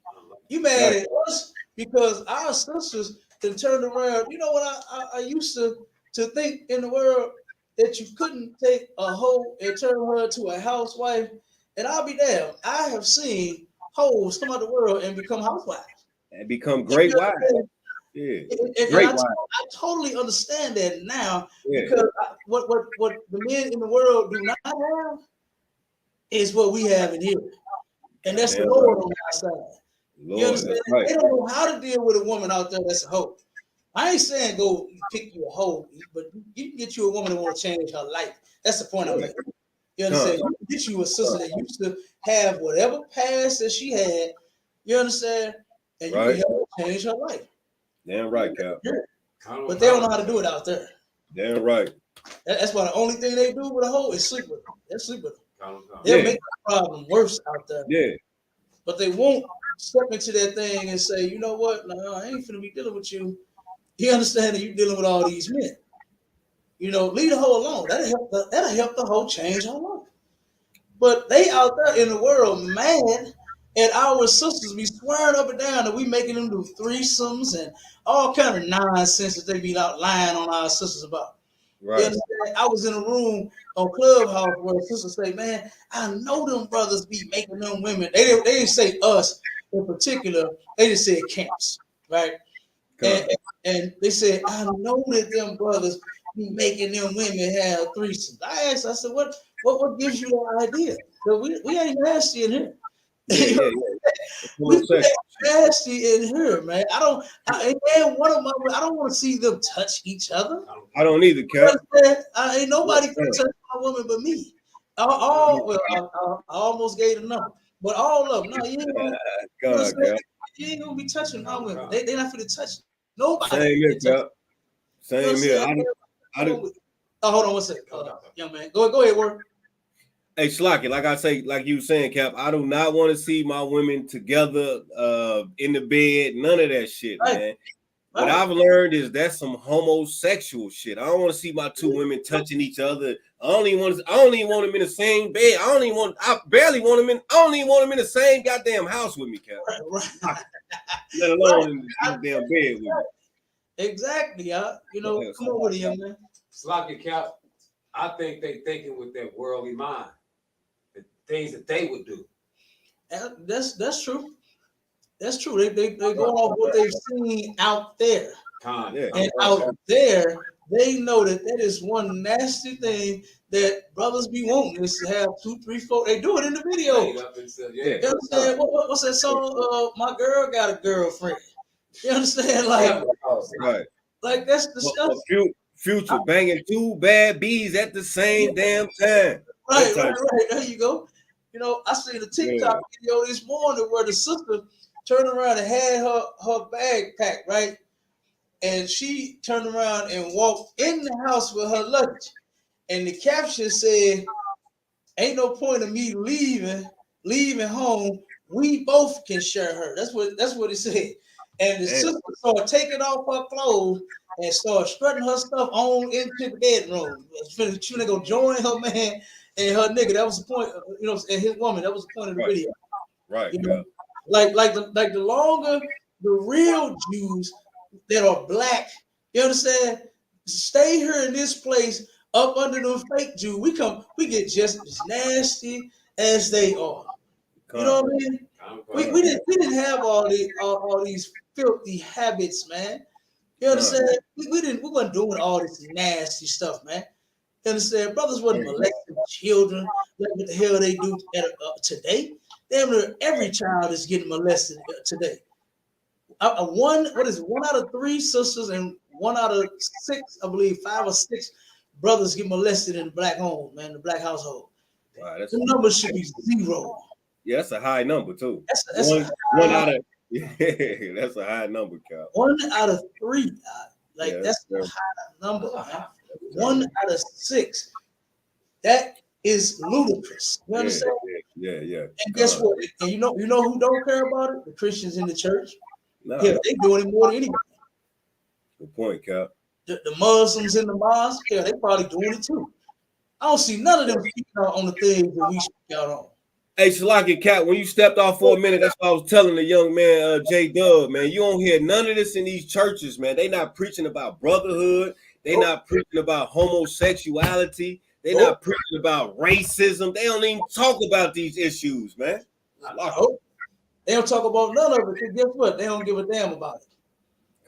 You mad at us because our sisters can turn around. You know what I used to think in the world that you couldn't take a hoe and turn her to a housewife. And I'll be damned. I have seen hoes come out of the world and become housewives. And become great wives. Yeah. And I totally understand that now because what the men in the world do not have is what we have in here. And that's the Lord on our side. You understand? They don't know how to deal with a woman out there that's a hoe. I ain't saying go pick you a hoe, but you can get you a woman that want to change her life. That's the point I'm making. You understand? You can get you a sister that used to have whatever past that she had. You understand? And you can help her change her life. Damn right, Cap. But they don't know how to do it out there. Damn right. That's why the only thing they do with a hoe is sleep with them. They sleep with them. They'll make the problem worse out there. Yeah. But they won't step into that thing and say, you know what? No, I ain't finna be dealing with you. You understand that you're dealing with all these men. You know, leave the hoe alone. That'll help the hoe change her life. But they out there in the world mad at our sisters be swearing up and down that we making them do threesomes and all kind of nonsense that they be out lying on our sisters about. You understand? I was in a room on Clubhouse where a sister say, "Man, I know them brothers be making them women." They didn't say us in particular. They just said camps, right? And they said, "I know that them brothers be making them women have threesomes." I asked, I said, "What gives you that idea? Because we ain't nasty in here." Yeah. We nasty in here, man. I don't want to see them touch each other. I don't either, Cap. Ain't nobody can touch my woman but me. I almost gave the number, but all of them. No, you ain't gonna be touching my women. They not finna touch nobody. Same here, Cap. Same here. Hold on one second, young man. Go ahead, work. Hey, Slocky, like you saying, Cap, I do not want to see my women together in the bed, none of that shit, man. What I've learned is that's some homosexual shit. I don't want to see my two women touching each other. I don't even want them in the same bed. I don't even want them in the same goddamn house with me, Cap. Let alone in the goddamn bed with me. Exactly, come on with it, young man. Slocky, Cap, I think they thinking with their worldly mind. Things that they would do. That's true. That's true. They go off what they've seen out there. And out there, they know that is one nasty thing that brothers be wanting is to have 2, 3, 4. They do it in the video. You understand? What's that song? My girl got a girlfriend. You understand? Like that's the stuff. Future banging 2 bad bees at the same damn time. Right. There you go. I seen a TikTok video this morning where the sister turned around and had her bag packed, right? And she turned around and walked in the house with her luggage. And the caption said, "Ain't no point of me leaving home. We both can share her." That's what it said. And the sister started taking off her clothes and started strutting her stuff on into the bedroom. She was gonna join her man and her nigga. That was the point, and his woman. That was the point of the video. Right. Like the longer the real Jews that are black, you understand, stay here in this place up under the fake Jew. We get just as nasty as they are. You know what I mean? We didn't have all these filthy habits, man. You understand? We wasn't doing all this nasty stuff, man. You understand? Brothers wasn't molesting children. What the hell they do today? Damn near every child is getting molested today. One out of 3 sisters and 1 out of 6, I believe 5 or 6 brothers get molested in the black home, man, the black household. Wow, the number should be 0. Yeah, that's a high number too. That's a high number, Cal. 1 out of 3, that's a high number, man. 1 out of 6. That is ludicrous. You understand? Yeah. And guess what? And you know who don't care about it? The Christians in the church. No. Yeah, they doing it more than anybody. Good point, Cap. The Muslims in the mosque, they probably doing it too. I don't see none of them speaking out on the things that we speak out on. Hey, Shalaki, Cap, when you stepped off for a minute, that's what I was telling the young man, J Dub, man. You don't hear none of this in these churches, man. They not preaching about brotherhood. They not preaching about homosexuality. They not preaching about racism. They don't even talk about these issues, man. They don't talk about none of it, because guess what? They don't give a damn about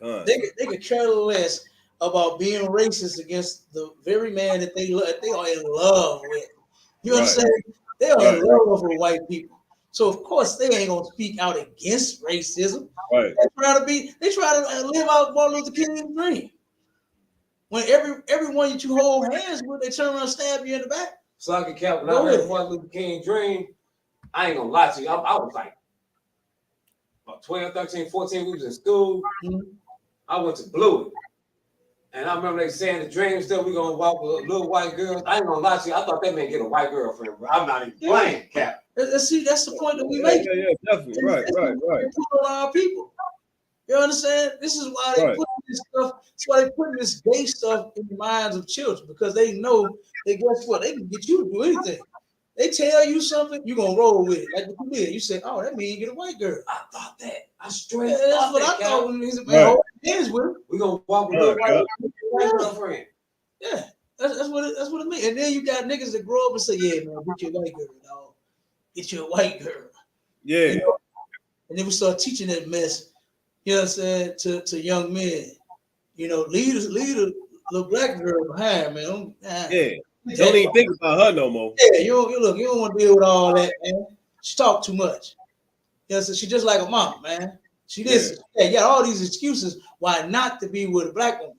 it. They could care less about being racist against the very man that they are in love with. You understand? They are in love with white people. So of course they ain't gonna speak out against racism. Right. They try to live out Martin Luther King's dream. When everyone that you hold hands with, they turn around and stab you in the back. So I can count. When I heard Martin Luther King dream, I ain't gonna lie to you. I was like about 12, 13, 14, we was in school. Mm-hmm. I went to Blue. And I remember they saying the dream stuff, we gonna walk with little white girls. I ain't gonna lie to you. I thought they may get a white girlfriend, but I'm not even playing, Cap. See, that's the point that we make. Yeah, definitely. Right. They put on our people. You understand? This is why they put this stuff. That's why they put this gay stuff in the minds of children, because they know that guess what? They can get you to do anything. They tell you something, you're gonna roll with it. Like what you did. You say, "Oh, that means you get a white girl." I thought that. I straight. That's what I thought when he said, "Man, hold hands with him. We gonna walk with a white girlfriend." Yeah. That's what it means. And then you got niggas that grow up and say, yeah, man, get your white girl, dog. Get your white girl. Yeah. You know? And then we start teaching that mess, you know what I'm saying, to young men. You know, lead a little black girl behind, man. Yeah. Don't even think about her no more. Yeah, you don't want to deal with all that, man. She talk too much. You know, so she just like a mom, man. She this, you got all these excuses why not to be with a black woman.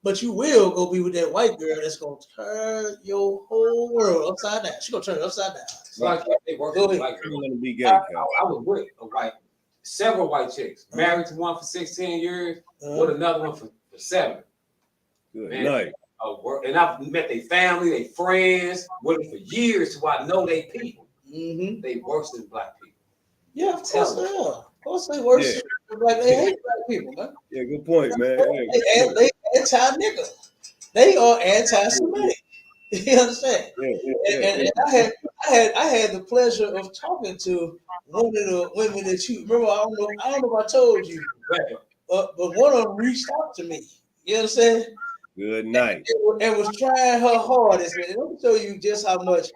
But you will go be with that white girl that's gonna turn your whole world upside down. She gonna turn it upside down. Like they work Go with ahead. black girls. I'm gonna be gay, I Cal. was with several white chicks. Married to one for 16 years, with another one for 7. Good Man, night. And I've met their family, their friends, with them for years, so I know they people. Mm-hmm. They worse than black people. Yeah, of course they are. Of course they worse. Like they hate black people, man. Yeah, good point, man. They anti-nigga. They are anti-Semitic. You understand? And I had the pleasure of talking to one of the women that you remember. I don't know if I told you, but one of them reached out to me. You understand? Good night. And was trying her hardest. And let me show you just how much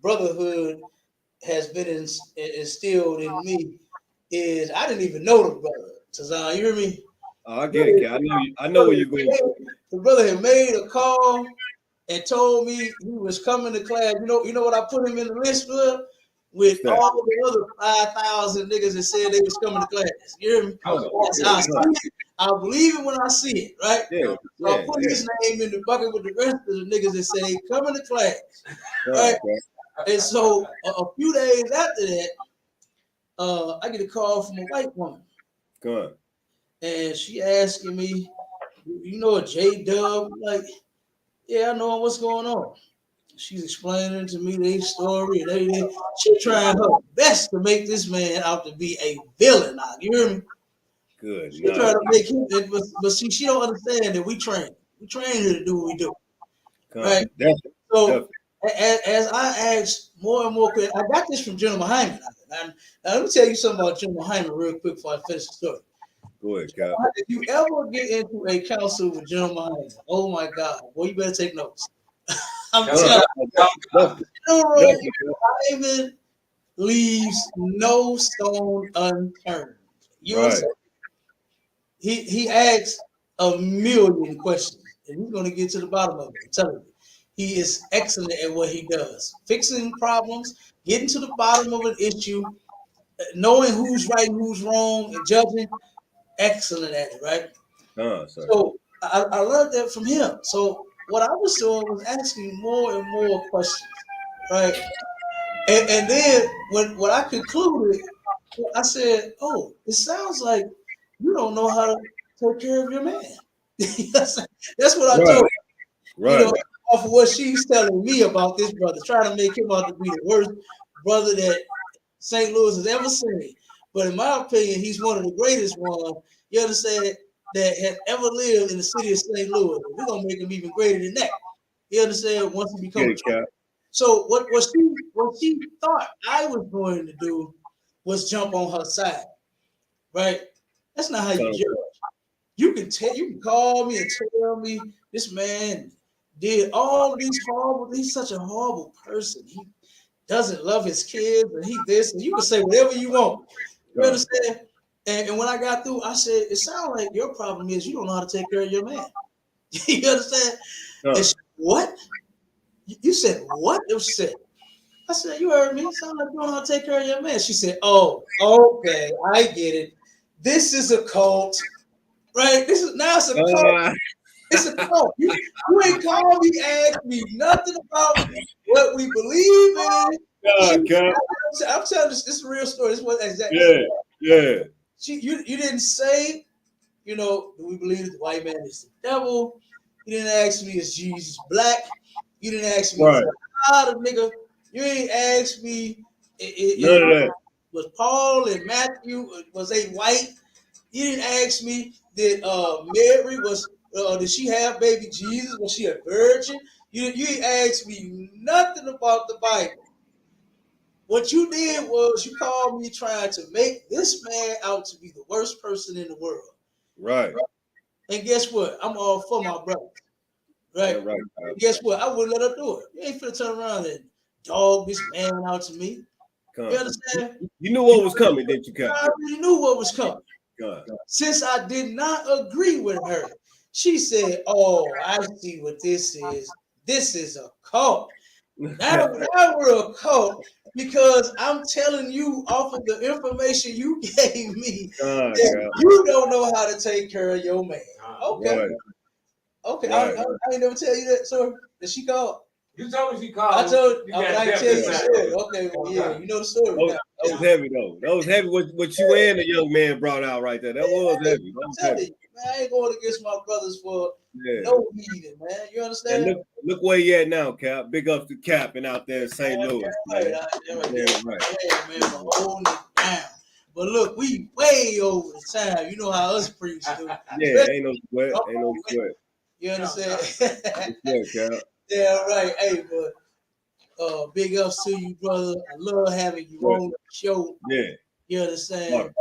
brotherhood has been instilled in me. Is I didn't even know the brother. Tazan, you hear me? Oh, I get it, Cal. I know where you're going. The brother had made a call and told me he was coming to class. You know what I put him in the list for? With all the other 5,000 niggas that said they was coming to class. You hear me? I believe it when I see it, right? Yeah. So I put his name in the bucket with the rest of the niggas that say they coming to class. Right? And so a few days after that, I get a call from a white woman. Go on. And she asking me, you know a J-Dub? Like, yeah, I know what's going on. She's explaining to me their story and everything. She trying her best to make this man out to be a villain. Now, you hear me? Good. She trying to make him, but see, she don't understand that we train. We train her to do what we do. Right? So as I ask more and more questions, I got this from General Hyman. Now, let me tell you something about General Hyman real quick before I finish the story. Go ahead, Cal. If you ever get into a council with General Hyman, oh my God, boy, you better take notes. I'm telling you, General Hyman leaves no stone unturned. You understand? He asks a million questions, and he's going to get to the bottom of it. I'm telling you. He is excellent at what he does. Fixing problems, getting to the bottom of an issue, knowing who's right and who's wrong, and judging. Excellent at it, right? So I learned that from him. So what I was doing was asking more and more questions, right? And then when I concluded, I said, "Oh, it sounds like you don't know how to take care of your man." That's what I told her. Right. You know, off of what she's telling me about this brother, trying to make him out to be the worst brother that St. Louis has ever seen. But in my opinion, he's one of the greatest ones, you understand, that has ever lived in the city of St. Louis. We're going to make him even greater than that. You understand? Once he becomes So what she thought I was going to do was jump on her side, right? That's not how you judge. You can call me and tell me this man did all of these horrible, he's such a horrible person. He doesn't love his kids and he this, and you can say whatever you want. You understand? And when I got through, I said, it sounds like your problem is you don't know how to take care of your man. You understand? And she, what? You said what? It was said. I said, you heard me. It sounds like you don't know how to take care of your man. She said, oh, okay, I get it. This is a cult. Right? It's a cult. It's a cult. You ain't called me, asked me nothing about what we believe in. I'm telling you, this is a real story. This was exactly. Yeah. You didn't say, you know, do we believe that the white man is the devil? You didn't ask me, is Jesus black? You didn't ask me, how the nigga. You ain't ask me, was Paul and Matthew, was they white? You didn't ask me, did Mary did she have baby Jesus? Was she a virgin? You didn't ask me nothing about the Bible. What you did was you called me trying to make this man out to be the worst person in the world. Right. And guess what? I'm all for my brothers. Right. Yeah, right. Guess what? I wouldn't let her do it. You ain't finna turn around and dog this man out to me. You understand? You knew what was coming, didn't you, Cap? I already knew what was coming. God. Since I did not agree with her, she said, "Oh, I see what this is. This is a cult. Now we're a cult because I'm telling you off of the information you gave me that you don't know how to take care of your man." Okay. Right. Okay. Right. I ain't never tell you that, sir. That she called. You told me she called. I told you. I I didn't tell you the story. Okay. Well, yeah, you know the story. That was heavy though. That was heavy. What you and the young man brought out right there. That was heavy. That was heavy. You, man, I ain't going against my brothers for Yeah. no reason, man. You understand? And look where you at now, Cap. Big ups to Cap and out there in St. Louis. Man. Right. Right. Yeah, man, we're holding it down. But look, we way over the time. You know how us preachers do. Yeah, ain't no sweat. Ain't no sweat. You understand? No sweat, Cap. Yeah, right. Hey, but big ups to you, brother. I love having you on the show. Yeah. You understand?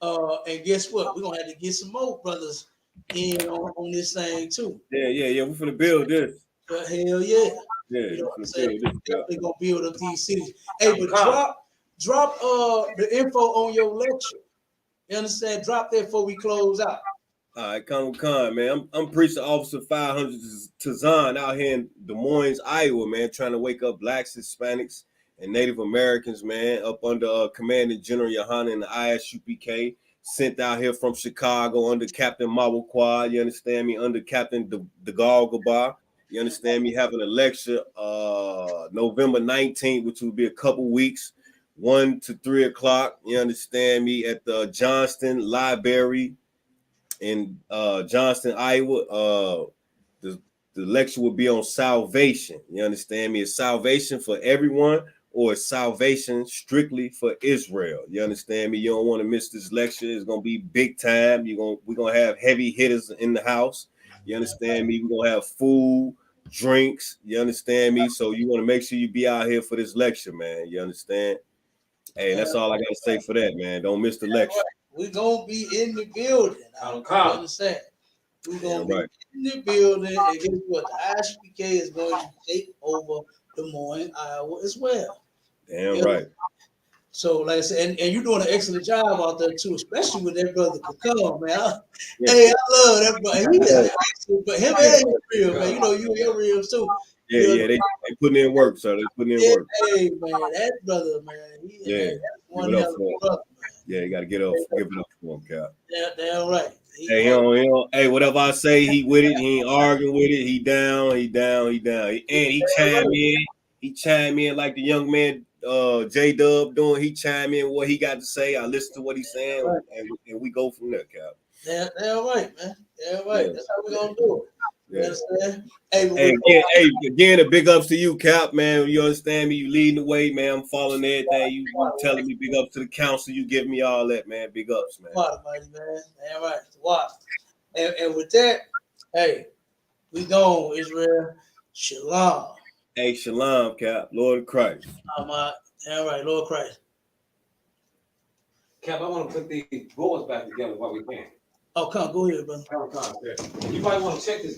And guess what? We're gonna have to get some more brothers in on this thing too. Yeah. We're finna build this. But hell yeah. Yeah, You know what I'm build saying? this, Definitely gonna build up these cities. Hey, but drop the info on your lecture. You understand? Drop that before we close out. All right, Con, man. I'm Preacher Officer 500 Tazan out here in Des Moines, Iowa, man, trying to wake up blacks, Hispanics, and Native Americans, man, up under Commanding General Yohana and the ISUPK, sent out here from Chicago under Captain Mawakwa, you understand me, under Captain Degal Gabar. You understand me, having a lecture November 19th, which will be a couple weeks, 1 to 3 o'clock, you understand me, at the Johnston Library in Johnston, Iowa. The lecture will be on salvation. You understand me? It's salvation for everyone, or it's salvation strictly for Israel. You understand me? You don't want to miss this lecture. It's gonna be big time. We're gonna have heavy hitters in the house. You understand me? We're gonna have food, drinks. You understand me? So you want to make sure you be out here for this lecture, man. You understand? Hey, that's all I gotta say for that, man. Don't miss the lecture. We're gonna be in the building. I don't understand. We're gonna be in the building, and guess what? The ISUPK is going to take over Des Moines, Iowa as well. Damn right. So, like I said, and you're doing an excellent job out there too, especially with that brother Kakar, man. Hey, I love that brother. He is excellent, but him and his real, man. You know, you and your real too. Yeah, they putting in work, sir. They putting in work. Hey, man, that brother, man. One hell of a brother, man. Yeah, you gotta give it up for him, Cap. Yeah, damn right. Hey, whatever I say, he with it. He ain't arguing with it. He down. And he chime in like the young man J-Dub doing. He chime in what he got to say. I listen to what he's saying, and we go from there, Cap. Damn right, man. Damn right. That's how we gonna do it. You understand? Hey, again, a big ups to you, Cap, man. You understand me? You leading the way, man. I'm following everything. You telling me big ups to the council. You give me all that, man. Big ups, man. Man. Damn right. Watch. And with that, hey, we gone, Israel. Shalom. Hey, shalom, Cap. Lord of Christ. Damn right, Lord Christ. Cap, I want to put these boards back together while we can. Oh, come, go ahead, brother. You might want to check this